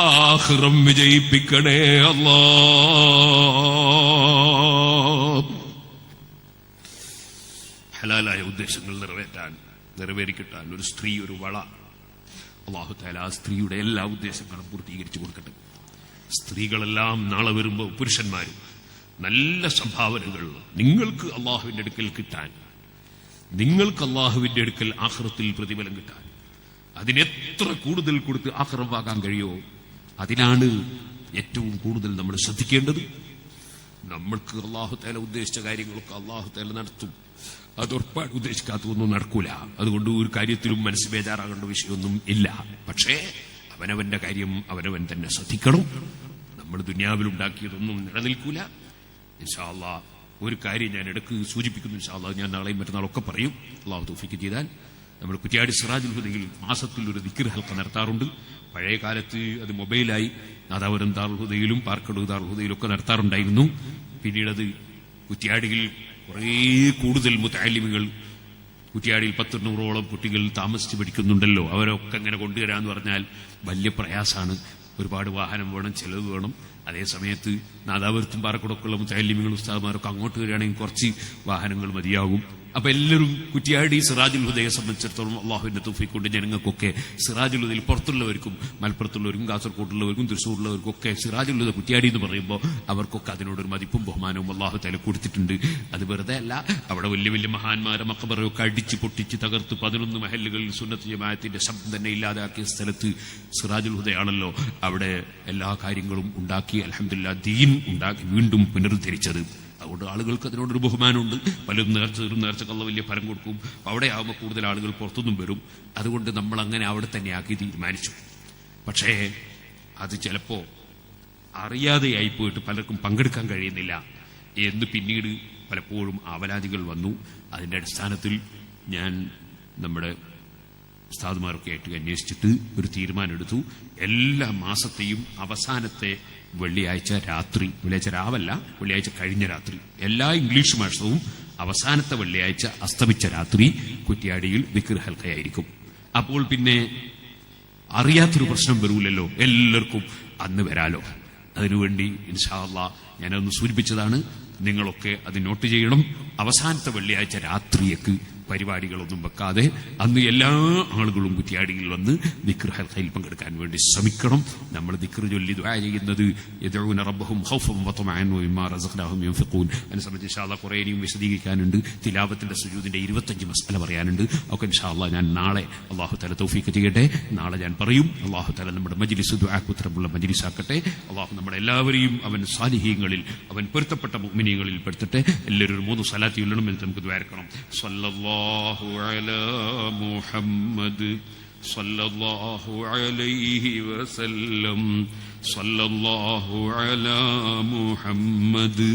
ആഖിറം വിജയിപ്പിക്കണേ അല്ലാഹ്. ഹലാലായ ഉദ്ദേശങ്ങൾ നിറവേറിക്കിട്ടാൻ ഒരു സ്ത്രീ ഒരു വള, അല്ലാഹു തആല ആ സ്ത്രീയുടെ എല്ലാ ഉദ്ദേശങ്ങളും പൂർത്തീകരിച്ചു കൊടുക്കട്ടെ. സ്ത്രീകളെല്ലാം നാളെ വരുമ്പോൾ പുരുഷന്മാരും നല്ല സംഭാവനകൾ നിങ്ങൾക്ക് അള്ളാഹുവിന്റെ അടുക്കൽ കിട്ടാൻ, നിങ്ങൾക്ക് അള്ളാഹുവിന്റെ അടുക്കൽ ആഖിറത്തിൽ പ്രതിഫലം കിട്ടാൻ, അതിനെത്ര കൂടുതൽ കൊടുത്ത് ആഖിറം വാങ്ങാൻ കഴിയോ അതിനാണ് ഏറ്റവും കൂടുതൽ നമ്മൾ ശ്രദ്ധിക്കേണ്ടത്. നമ്മൾക്ക് അള്ളാഹു തആല ഉദ്ദേശിച്ച കാര്യങ്ങളൊക്കെ അള്ളാഹു തആല നടത്തും. അത് ഉറപ്പാണ്, ഉദ്ദേശിക്കാത്തതൊന്നും നടക്കൂല. അതുകൊണ്ട് ഒരു കാര്യത്തിലും മനസ്സ് ബേജാറാകേണ്ട വിഷയമൊന്നും ഇല്ല. പക്ഷേ അവനവന്റെ കാര്യം അവനവൻ തന്നെ ശ്രദ്ധിക്കണം. നമ്മൾ ദുനിയാവിലുണ്ടാക്കിയതൊന്നും നിലനിൽക്കൂല. ഇൻഷാ അല്ലാഹ് ഒരു കാര്യം ഞാൻ ഇടയ്ക്ക് സൂചിപ്പിക്കുന്നു. ഇൻഷാ അല്ലാഹ് ഞാൻ നാളെയും മറ്റന്നാളൊക്കെ പറയും, അള്ളാഹു തൗഫീഖ് ചെയ്താൽ. നമ്മൾ കുറ്റ്യാടി സിറാജുൽ ഹുദയിൽ മാസത്തിൽ ഒരു ദിക്ർ ഹൽഖ നടത്താറുണ്ട്. പഴയ കാലത്ത് അത് മൊബൈലായി നാദാപുരം ദാറുൽ ഹുദയിലും പാർക്കടൂർ ദാറുൽ ഹുദയിലും ഒക്കെ നടത്താറുണ്ടായിരുന്നു. പിന്നീട് അത് കുറ്റ്യാടിയിൽ കുറേ കൂടുതൽ മുതഅല്ലിമുകൾ, കുറ്റ്യാടിയിൽ 100-100ഓളം കുട്ടികൾ താമസിച്ച് പഠിക്കുന്നുണ്ടല്ലോ, അവരൊക്കെ അങ്ങനെ കൊണ്ടുവരാന്ന് പറഞ്ഞാൽ വലിയ പ്രയാസമാണ്. ഒരുപാട് വാഹനം വേണം, ചെലവ് വേണം. അതേ സമയത്ത് നാദാപുരത്തും പാറക്കുടക്കുള്ള മുതഅല്ലിമുകൾ ഉസ്താദുമാരൊക്കെ അങ്ങോട്ട് വരികയാണെങ്കിൽ കുറച്ച് വാഹനങ്ങൾ മതിയാകും. അപ്പൊ എല്ലാവരും കുറ്റ്യാടി സിറാജുൽ ഹുദയെ സംബന്ധിച്ചിടത്തോളം അള്ളാഹുവിന്റെ തൗഫീഖ് കൊണ്ട് ജനങ്ങൾക്കൊക്കെ സിറാജുൽ ഹുദയിൽ പുറത്തുള്ളവർക്കും മലപ്പുറത്തുള്ളവർക്കും കാസർകോട്ടുള്ളവർക്കും തൃശ്ശൂരുള്ളവർക്കും ഒക്കെ സിറാജുൽ ഹുദ കുറ്റ്യാടി എന്ന് പറയുമ്പോൾ അവർക്കൊക്കെ അതിനോടൊരു മതിപ്പും ബഹുമാനവും അള്ളാഹു തആല കൊടുത്തിട്ടുണ്ട്. അത് വെറുതെ അല്ല, അവിടെ വലിയ വലിയ മഹാന്മാരെ മഖബറയൊക്കെ അടിച്ച് പൊട്ടിച്ച് തകർത്ത് 11 മഹല്ലുകളിൽ സുന്നത്ത് ജമാഅത്തിന്റെ ശബ്ദം തന്നെ ഇല്ലാതാക്കിയ സ്ഥലത്ത് സിറാജുൽ ഹുദയാണല്ലോ അവിടെ എല്ലാ കാര്യങ്ങളും ഉണ്ടാക്കി അൽഹംദുലില്ലാഹ് ദീൻ ഉണ്ടാക്കി വീണ്ടും പുനരുദ്ധരിച്ചത്. അതുകൊണ്ട് ആളുകൾക്ക് അതിനോടൊരു ബഹുമാനമുണ്ട്. പലരും നേർച്ചക്ക് അല്ലാഹ് വലിയ ഫലം കൊടുക്കും. അവിടെ ആകുമ്പോൾ കൂടുതൽ ആളുകൾ പുറത്തുനിന്നും വരും. അതുകൊണ്ട് നമ്മൾ അങ്ങനെ അവിടെ തന്നെ ആക്കി തീരുമാനിച്ചു. പക്ഷേ അത് ചിലപ്പോ അറിയാതെയായി പോയിട്ട് പലർക്കും പങ്കെടുക്കാൻ കഴിയുന്നില്ല എന്ന് പിന്നീട് പലപ്പോഴും ആവലാതികൾ വന്നു. അതിന്റെ അടിസ്ഥാനത്തിൽ ഞാൻ നമ്മുടെ ഉസ്താദുമാരൊക്കെ ആയിട്ട് അന്വേഷിച്ചിട്ട് ഒരു തീരുമാനമെടുത്തു. എല്ലാ മാസത്തെയും അവസാനത്തെ വെള്ളിയാഴ്ച രാത്രി, വെള്ളിയാഴ്ച രാവല്ല, വെള്ളിയാഴ്ച കഴിഞ്ഞ രാത്രി, എല്ലാ ഇംഗ്ലീഷ് മാസവും അവസാനത്തെ വെള്ളിയാഴ്ച അസ്തമിച്ച രാത്രി കുറ്റ്യാടിയിൽ ദിക്ർ ഹൽഖയായിരിക്കും. അപ്പോൾ പിന്നെ അറിയാത്തൊരു പ്രശ്നം വരൂലല്ലോ, എല്ലാവർക്കും അന്ന് വരാലോ. അതിനുവേണ്ടി ഇൻഷാ അല്ലാഹ് ഞാനതൊന്ന് സൂചിപ്പിച്ചതാണ്. നിങ്ങളൊക്കെ അത് നോട്ട് ചെയ്യണം. അവസാനത്തെ വെള്ളിയാഴ്ച രാത്രിയേക്ക് പരിപാടികളൊന്നും വെക്കാതെ അന്ന് എല്ലാ ആളുകളും കുറ്റ്യാടിയിൽ വന്ന് ദിക്ർ ഹൽഖയിൽ പങ്കെടുക്കാൻ വേണ്ടി ശ്രമിക്കണം. നമ്മൾ ദിക്ർ ചൊല്ലി ദുആ ചെയ്യുന്നത് യദഊന റബ്ബഹും ഖൗഫൻ വതമഅൻ വമിമ്മാ റസഖ്നാഹും യൻഫിഖൂൻ. അതിനെ സംബന്ധിച്ച് ഇൻഷാ അല്ലാഹ് കുറേ ഇനിയും വിശദീകരിക്കാനുണ്ട്. തിലാവത്തിന്റെ സുജൂദിന്റെ 25 മസ്അല പറയാനുണ്ട്. ഒക്കെ ഇൻഷാ അല്ലാഹ് ഞാൻ നാളെ അല്ലാഹു തആല തൗഫീഖ് ചെയ്യട്ടെ, നാളെ ഞാൻ പറയും. അല്ലാഹു തആല നമ്മുടെ മജ്ലിസ് ദുആക്ക് ഉത്തരമുള്ള മജ്ലിസാക്കട്ടെ. അല്ലാഹു നമ്മുടെ എല്ലാവരെയും അവൻ സാലിഹീങ്ങളിൽ, അവൻ പൊരുത്തപ്പെട്ട മുഅ്മിനീങ്ങളിൽ പെടുത്തട്ടെ. എല്ലാവരും 3 സ്വലാത്ത് ചൊല്ലണം. എന്നിട്ട് നമുക്ക് ദുആ ഇറക്കണം. സല്ലല്ലാഹു അലാ മുഹമ്മദ് സല്ലല്ലാഹു അലൈഹി വസല്ലം സല്ലല്ലാഹു അലാ മുഹമ്മദ്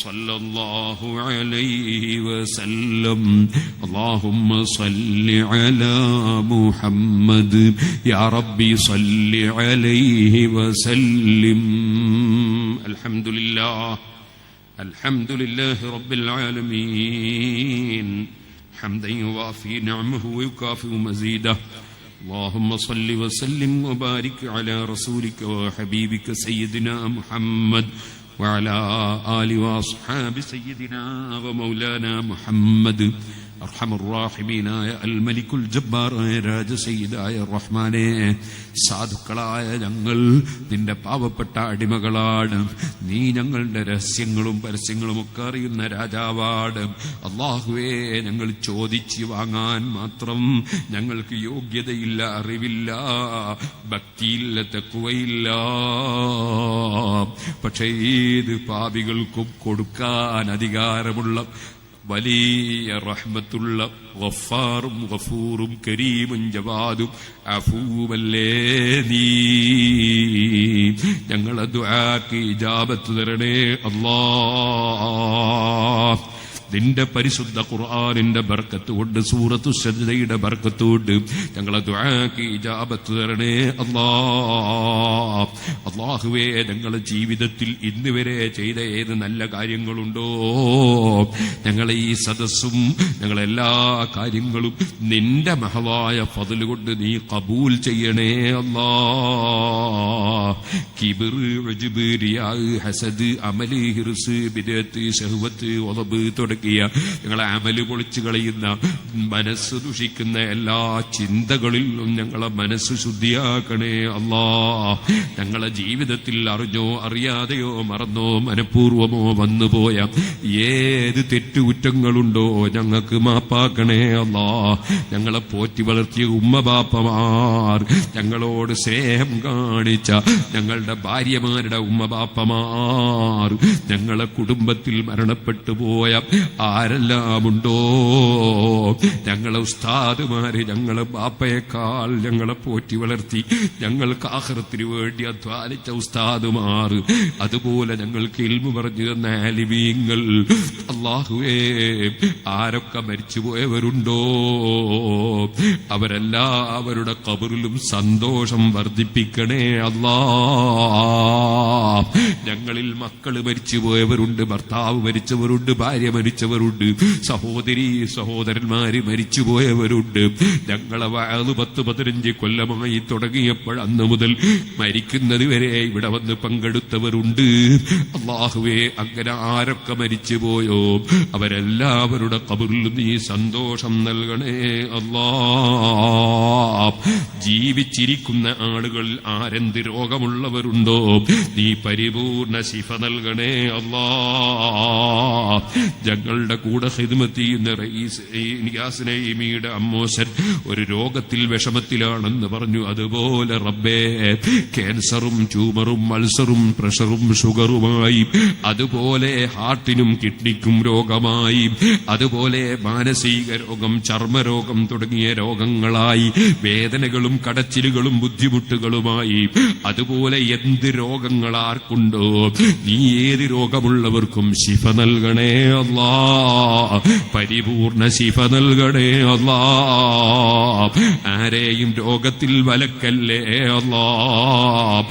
സല്ലല്ലാഹു അലൈഹി വസല്ലം അല്ലാഹുമ്മ സല്ലി അലാ മുഹമ്മദ് യാ റബ്ബി സല്ലി അലൈഹി വസല്ലിം. അൽഹംദുലില്ലാഹ് الحمد لله رب العالمين حمدا يوافي نعمه ويكافئ مزيده. اللهم صل وسلم وبارك على رسولك وحبيبك سيدنا محمد وعلى آل وأصحاب سيدنا ومولانا محمد. അർഹമർറാഹിമീനായ അൽ മലിക്കുൽ ജബ്ബാറായ രാജസയ്യിദായ റഹ്മാനെ, സാധുക്കളായ ഞങ്ങൾ നിന്റെ പാവപ്പെട്ട അടിമകളാണ്. നീ ഞങ്ങളുടെ രഹസ്യങ്ങളും പരസ്യങ്ങളും ഒക്കെ അറിയുന്ന രാജാവാണ്. അല്ലാഹുവേ, ഞങ്ങൾ ചോദിച്ച് വാങ്ങാൻ മാത്രം ഞങ്ങൾക്ക് യോഗ്യതയില്ല, അറിവില്ല, ഭക്തിയില്ല, തഖ്വയില്ല. പക്ഷേ ഏത് പാപികൾക്കും കൊടുക്കാൻ അധികാരമുള്ള വലിയ റഹ്മത്തുള്ള ഗഫാറും ഗഫൂറും കരീമും ജവാദും അഫൂവല്ലേ നീ. ഞങ്ങളെ ദുആക്ക് ഇജാബത്ത് തരണേ അല്ലാഹ്. നിന്റെ പരിശുദ്ധ ഖുർആനിന്റെ ബർക്കത്ത് കൊണ്ട്, സൂറത്തു സജ്ദയുടെ ബർക്കത്ത് കൊണ്ട് ഞങ്ങളെ ദുആക്ക് ഇജാബത്ത് തരണേ അല്ലാഹ്. അല്ലാഹുവേ, ഞങ്ങളുടെ ജീവിതത്തിൽ ഇന്ന് വരെ ചെയ്ത ഏത് നല്ല കാര്യങ്ങളുണ്ടോ, ഞങ്ങളെ ഈ സദസ്സും ഞങ്ങളെല്ലാ കാര്യങ്ങളും നിന്റെ മഹവായ ഫദ്ല് കൊണ്ട് നീ ഖബൂൽ ചെയ്യണേ അല്ലാഹ്. കിബ്ർ, ഉജ്ബ്, റിയാ, ഹസദ്, അമല്, ഹിർസ്, ബിദ്അത്ത്, ശഹ്വത്ത്, വദബ് തുടങ്ങിയ ഞങ്ങളെ അമല് പൊളിച്ചു കളയുന്ന, മനസ്സ് ദുഷിക്കുന്ന എല്ലാ ചിന്തകളിലും ഞങ്ങളെ മനസ്സ് ശുദ്ധിയാക്കണേ അല്ലാഹ്. ഞങ്ങളെ ജീവിതത്തിൽ അറിഞ്ഞോ അറിയാതെയോ മറന്നോ മനഃപൂർവമോ വന്നുപോയ ഏത് തെറ്റുകുറ്റങ്ങളുണ്ടോ ഞങ്ങൾക്ക് മാപ്പാക്കണേ അല്ലാഹ്. ഞങ്ങളെ പോറ്റി വളർത്തിയ ഉമ്മ ബാപ്പമാർ, ഞങ്ങളോട് സ്നേഹം കാണിച്ച ഞങ്ങളുടെ ഭാര്യമാരുടെ ഉമ്മ ബാപ്പമാർ, ഞങ്ങളെ കുടുംബത്തിൽ മരണപ്പെട്ടു പോയ ആരെല്ലാമുണ്ടോ, ഞങ്ങളെ ഉസ്താദുമാര്, ഞങ്ങളെ ബാപ്പയേക്കാൾ ഞങ്ങളെ പോറ്റി വളർത്തി ഞങ്ങൾക്ക് ആഖിറത്തിന് വേണ്ടി അധ്വാനിച്ച ഉസ്താദുമാർ, അതുപോലെ ഞങ്ങൾക്ക് ഇൽമു പറഞ്ഞു തന്ന ആലിമീങ്ങൾ, അല്ലാഹുവേ, ആരൊക്കെ മരിച്ചുപോയവരുണ്ടോ അവരെല്ലാവരുടെ ഖബറിലും സന്തോഷം വർദ്ധിപ്പിക്കണേ അല്ലാഹ്. ഞങ്ങളിൽ മക്കള് മരിച്ചുപോയവരുണ്ട്, ഭർത്താവ് മരിച്ചവരുണ്ട്, ഭാര്യ മരിച്ചവരുണ്ട്, സഹോദരി സഹോദരന്മാര് മരിച്ചുപോയവരുണ്ട്. ഞങ്ങളെ വഅദ് 10-15 കൊല്ലമായി തുടങ്ങിയപ്പോൾ അന്ന് മുതൽ മരിക്കുന്നത് വരെ ഇവിടെ വന്ന് പങ്കെടുത്തവരുണ്ട്. അല്ലാഹുവേ, അങ്ങനെ ആരൊക്കെ മരിച്ചുപോയോ അവരെല്ലാവരുടെ ഖബറിൽ നീ സന്തോഷം നൽകണേ അല്ലാഹ്. ജീവിച്ചിരിക്കുന്ന ആളുകളിൽ ആരെന്ത് രോഗമുള്ളവരുണ്ടോ നീ പരിപൂർണ ശിഫ നൽകണേ അല്ലാഹ്. ഞങ്ങളുടെ കൂടെ ഖിദ്മത്ത് ചെയ്യുന്ന നിയാസ് നഈമിയുടെ അമ്മോശൻ ഒരു രോഗത്തിൽ വിഷമത്തിലാണെന്ന് പറഞ്ഞു. അതുപോലെ റബ്ബേ, ക്യാൻസറും ട്യൂമറും അൾസറും പ്രഷറും ഷുഗറുമായി, അതുപോലെ ഹാർട്ടിനും കിഡ്നിക്കും രോഗമായി, അതുപോലെ മാനസിക രോഗം, ചർമ്മരോഗം തുടങ്ങിയ രോഗങ്ങളായി, വേദനകളും കടച്ചിലുകളും ബുദ്ധിമുട്ടുകളുമായി, അതുപോലെ എന്ത് രോഗങ്ങൾ ആർക്കുണ്ടോ നീ ഏത് രോഗമുള്ളവർക്കും ശിഫ നൽകണേ അല്ലാഹ്. പരിപൂർണ ശിഫ നൽകണേ അല്ലാഹ്. ആരെയും രോഗത്തിൽ വലക്കല്ലേ അല്ലാഹ്.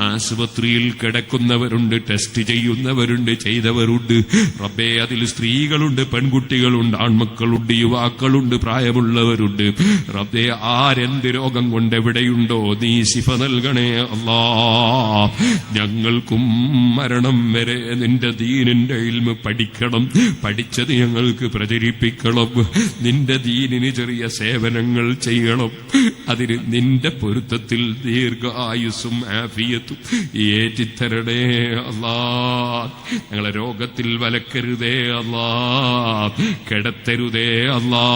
ആശുപത്രിയിൽ കിടക്കുന്നവരുണ്ട്, ടെസ്റ്റ് ചെയ്യുന്നവരുണ്ട്, ചെയ്തവരുണ്ട് റബ്ബേ. അതിൽ സ്ത്രീകളുണ്ട്, പെൺകുട്ടികളുണ്ട്, ആൺമക്കളുണ്ട്, യുവാക്കളുണ്ട്, പ്രായമുള്ളവരുണ്ട് റബ്ബേ. ആരെന്ത് രോഗം കൊണ്ട് എവിടെയുണ്ടോ നീ ശിഫ നൽകണേ അല്ലാഹ്. ഞങ്ങൾക്കും മരണം വരെ നിന്റെ ദീനിന്റെ ഇൽമ് പഠിക്കണം, പഠിച്ചത് ഞങ്ങൾക്ക് പ്രചരിപ്പിക്കണം, നിന്റെ ദീനിന് ചെറിയ സേവനങ്ങൾ ചെയ്യണം. അതിന് നിന്റെ പൊരുത്തത്തിൽ ദീർഘായുസ്സും ആഫിയത്തും ഏറ്റിത്തരണേ അല്ലാഹ്. ഞങ്ങളെ രോഗത്തിൽ വലക്കരുതേ അല്ലാഹ്, കിടത്തരുതേ അല്ലാഹ്.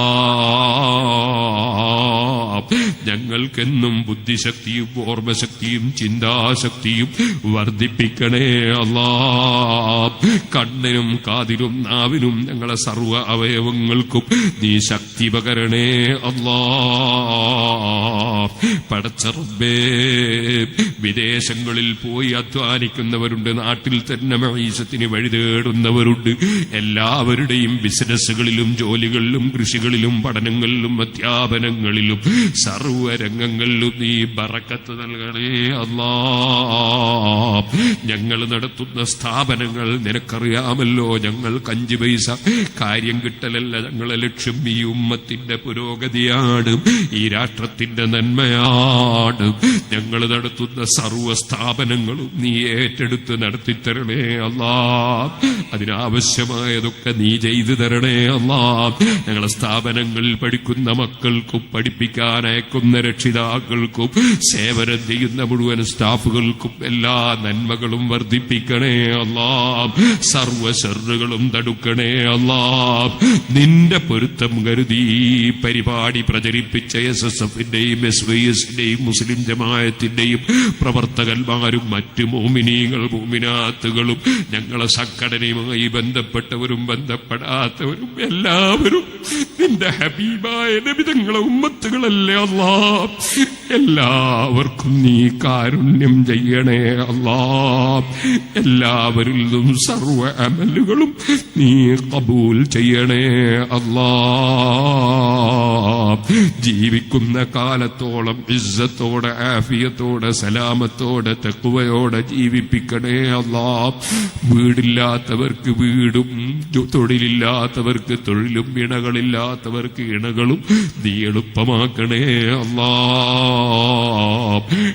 ഞങ്ങൾക്കെന്നും ബുദ്ധിശക്തിയും ഓർമ്മശക്തിയും ചിന്താശക്തിയും വർദ്ധിപ്പിക്കണേ അല്ലാഹ്. കണ്ണിനും കാതിനും നാവിനും ഞങ്ങളെ സർവ്വ അവയവങ്ങൾക്കും നീ ശക്തി പകരണേ അല്ലാഹ്. പടച്ച റബ്ബേ, വിദേശങ്ങളിൽ പോയി അധ്വാനിക്കുന്നവരുണ്ട്, നാട്ടിൽ തന്നെ മഈശത്തിന് വഴി തേടുന്നവരുണ്ട്. എല്ലാവരുടെയും ബിസിനസ്സുകളിലും ജോലികളിലും കൃഷികളിലും പഠനങ്ങളിലും അധ്യാപനങ്ങളിലും സർവ്വരംഗങ്ങളിലും നീ ബറക്കത്ത് നൽകണേ അല്ലാഹ്. ഞങ്ങൾ നടത്തുന്ന സ്ഥാപനങ്ങൾ നിനക്കറിയാമല്ലോ, ഞങ്ങൾ 5 പൈസ കാര്യം കിട്ടലല്ല ഞങ്ങളെ ലക്ഷ്യം. ഈ ഉമ്മത്തിന്റെ പുരോഗതിയാണ്, ഈ രാഷ്ട്രത്തിന്റെ നന്മയാണ്. ഞങ്ങൾ നടത്തുന്ന സർവ്വ സ്ഥാപനങ്ങളും നീ ഏറ്റെടുത്ത് നടത്തിത്തരണേ അല്ലാഹ്. അതിനാവശ്യമായതൊക്കെ നീ ചെയ്തു തരണേ അല്ലാഹ്. ഞങ്ങളെ സ്ഥാപനങ്ങളിൽ പഠിക്കുന്ന മക്കൾക്കും പഠിപ്പിക്കാൻ അയക്കുന്ന രക്ഷിതാക്കൾക്കും സേവനം ചെയ്യുന്ന മുഴുവൻ സ്റ്റാഫുകൾക്കും എല്ലാ നന്മകളും വർദ്ധിപ്പിക്കണേ അല്ലാഹ്. സർവ്വ ശർറുകളും തടുക്കണേ അല്ലാഹ്. നിന്റെ പൊരുത്തം കരുതി പരിപാടി പ്രചരിപ്പിച്ച SSFന്റെയും SYSന്റെയും മുസ്ലിം ജമാഅത്തിന്റെയും പ്രവർത്തകന്മാരും മറ്റു മുഅ്മിനീങ്ങൾ മുഅ്മിനാത്തുകളും ഞങ്ങളെ സംഘടനയും ചാനലുമായി ബന്ധപ്പെട്ടവരും ബന്ധപ്പെടാത്തവരും എല്ലാവരും നിന്റെ ഹബീബായ നബി തങ്ങളെ ഉമ്മത്തുകളല്ലേ അല്ലാ. എല്ലാവർക്കും നീ കാരുണ്യം ചെയ്യണേ അല്ലാ. എല്ലാവരിൽ നിന്നും സർവ അമലുകളും നീ ഖബൂൽ ചെയ്യണേ അല്ലാ. ജീവിക്കുന്ന കാലത്തോളം ഇസ്സത്തോടെ ആഫിയത്തോടെ സലാമത്തോടെ തഖ്വയോടെ ജീവിപ്പിക്കണേ അല്ലാ. വീടില്ലാത്തവർക്ക് വീടും തൊഴിലില്ലാത്തവർക്ക് തൊഴിലും ഇണകളില്ലാത്തവർക്ക് ഇണകളും നീ എളുപ്പമാക്കണേ അല്ലാ.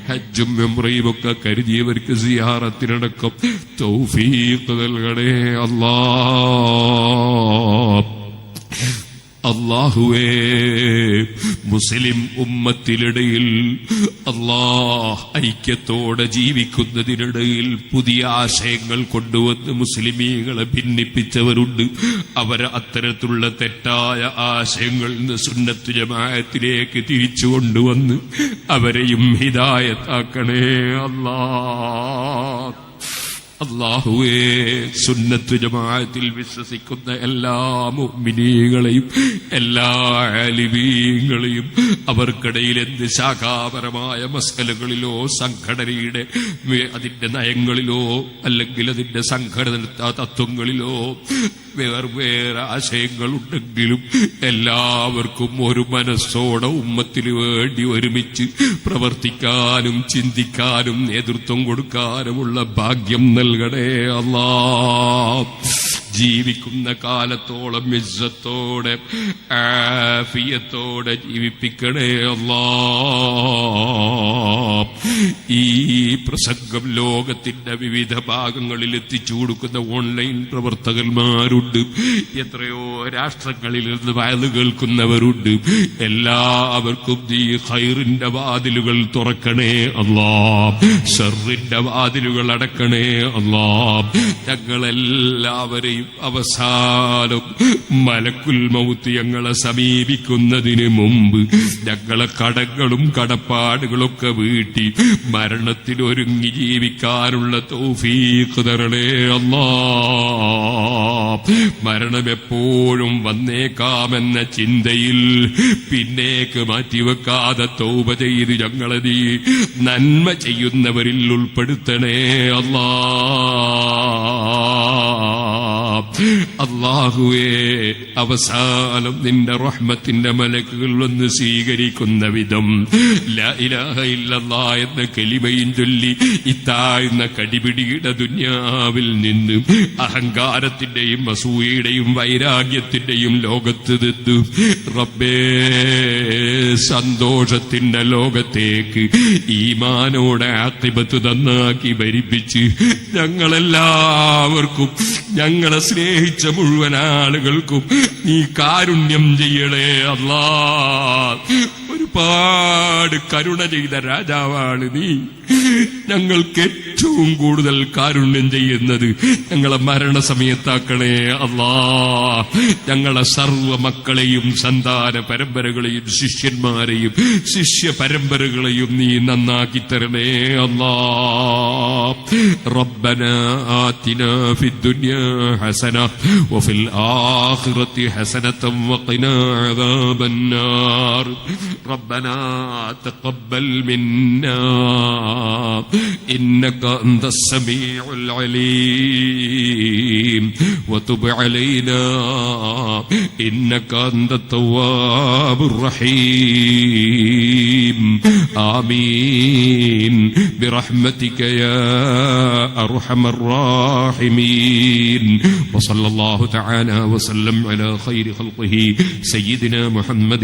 ഹജ്ജും ഉംറയും ഒക്കെ കരുതിയവർക്ക് സിയാറത്തിനടക്കം തൗഫീഖ് നൽകണേ അല്ലാ. അല്ലാഹുവേ, മുസ്ലിം ഉമ്മത്തിനിടയിൽ ഐക്യത്തോടെ ജീവിക്കുന്നതിനിടയിൽ പുതിയ ആശയങ്ങൾ കൊണ്ടുവന്ന് മുസ്ലിമീങ്ങളെ ഭിന്നിപ്പിച്ചവരുണ്ട്. അവരെ അത്തരത്തിലുള്ള തെറ്റായ ആശയങ്ങളിൽ നിന്ന് സുന്നത്ത് ജമാഅത്തിലേക്ക് തിരിച്ചു കൊണ്ടുവന്ന് അവരെയും ഹിദായത്താക്കണേ അല്ലാഹ്. അല്ലാഹുവേ, സുന്നത്ത് ജമാഅത്തിൽ വിശ്വസിക്കുന്ന എല്ലാ മുഅ്മിനീങ്ങളെയും എല്ലാ ആലിമീങ്ങളെയും അവർക്കിടയിൽ എന്ത് ശാഖാപരമായ മസ്കലകളിലോ സംഘടനയുടെ അതിന്റെ നയങ്ങളിലോ അല്ലെങ്കിൽ അതിന്റെ സംഘടന തത്വങ്ങളിലോ വേറെ ആശയങ്ങളുണ്ടെങ്കിലും എല്ലാവർക്കും ഒരു മനസ്സോടെ ഉമ്മത്തിന് വേണ്ടി ഒരുമിച്ച് പ്രവർത്തിക്കാനും ചിന്തിക്കാനും നേതൃത്വം കൊടുക്കാനുമുള്ള ഭാഗ്യം നൽകണേ അല്ലാഹ്. ജീവിക്കുന്ന കാലത്തോളം ഇസ്സത്തോടെ ആഫിയത്തോടെ ജീവിപ്പിക്കണേ അല്ലാഹ്. ഈ പ്രസംഗം ലോകത്തിന്റെ വിവിധ ഭാഗങ്ങളിൽ എത്തിച്ചു കൊടുക്കുന്ന ഓൺലൈൻ പ്രവർത്തകന്മാരുണ്ട്. എത്രയോ രാഷ്ട്രങ്ങളിൽ നിന്ന് വയത് കേൾക്കുന്നവരുണ്ട്. എല്ലാവർക്കും ഈ ഖൈറിന്റെ വാതിലുകൾ തുറക്കണേ അല്ലാഹ്. ഷർറിന്റെ വാതിലുകൾ അടക്കണേ അല്ലാഹ്. ഞങ്ങളെല്ലാവരെയും അവസാനം മലക്കുൽ മൗത്ത് ഞങ്ങളെ സമീപിക്കുന്നതിന് മുമ്പ് ഞങ്ങളെ കടങ്ങളും കടപ്പാടുകളൊക്കെ വീട്ടി മരണത്തിനൊരുങ്ങി ജീവിക്കാനുള്ള തൗഫീഖ് തരണേ അല്ലാഹ്. മരണം എപ്പോഴും വന്നേക്കാമെന്ന ചിന്തയിൽ പിന്നേക്ക് മാറ്റിവെക്കാതെ തൗബ ചെയ്ത് ഞങ്ങളെ നീ നന്മ ചെയ്യുന്നവരിൽ ഉൾപ്പെടുത്തണേ അല്ലാഹ്. അല്ലാഹുവേ, അവസാനം നിന്റെ റഹ്മത്തിന്റെ മലക്കുകൾ വന്ന് സ്വീകരിക്കുന്ന വിധം ലാ ഇലാഹ ഇല്ലല്ലാഹ് എന്ന കലിമയും ചൊല്ലി ഇത്താഴ്ന്ന കടിപിടിയുടെ ദുനിയാവിൽ നിന്ന് അഹങ്കാരത്തിന്റെയും അസൂയയുടെയും വൈരാഗ്യത്തിന്റെയും ലോകത്ത് നിന്ന് റബ്ബേ സന്തോഷത്തിന്റെ ലോകത്തേക്ക് ഈമാനോടെ ആഖിബത്ത് നന്നാക്കി ഭരിപ്പിച്ച് ഞങ്ങളെല്ലാവർക്കും ഞങ്ങളെ സ്നേഹിച്ച മുഴുവൻ ആളുകൾക്കും നീ കാരുണ്യം ചെയ്യണേ അല്ലാഹ്. ഒരുപാട് കരുണ ചെയ്ത രാജാവാണ് നീ. ഞങ്ങൾക്ക് ഏറ്റവും കൂടുതൽ കാരുണ്യം ചെയ്യുന്നത് ഞങ്ങളെ മരണസമയത്താക്കണേ അല്ലാഹ്. ഞങ്ങളെ സർവ്വ മക്കളെയും സന്താന പരമ്പരകളെയും ശിഷ്യന്മാരെയും ശിഷ്യ പരമ്പരകളെയും നീ നന്നാക്കി തരണേ അല്ലാഹ്. റബ്ബനാ ആതിനാ ഫിദ്ദുനിയാ ഹസന വഫിൽ ആഖിറതി ഹസനതൻ വഖിനാ അദാബന്നാർ. റബ്ബനാ തഖബ്ബൽ മിന്നാ إنك أنت السميع العليم وتب علينا إنك أنت التواب الرحيم آمين برحمتك يا أرحم الراحمين وصلى الله تعالى وسلم على خير خلقه سيدنا محمد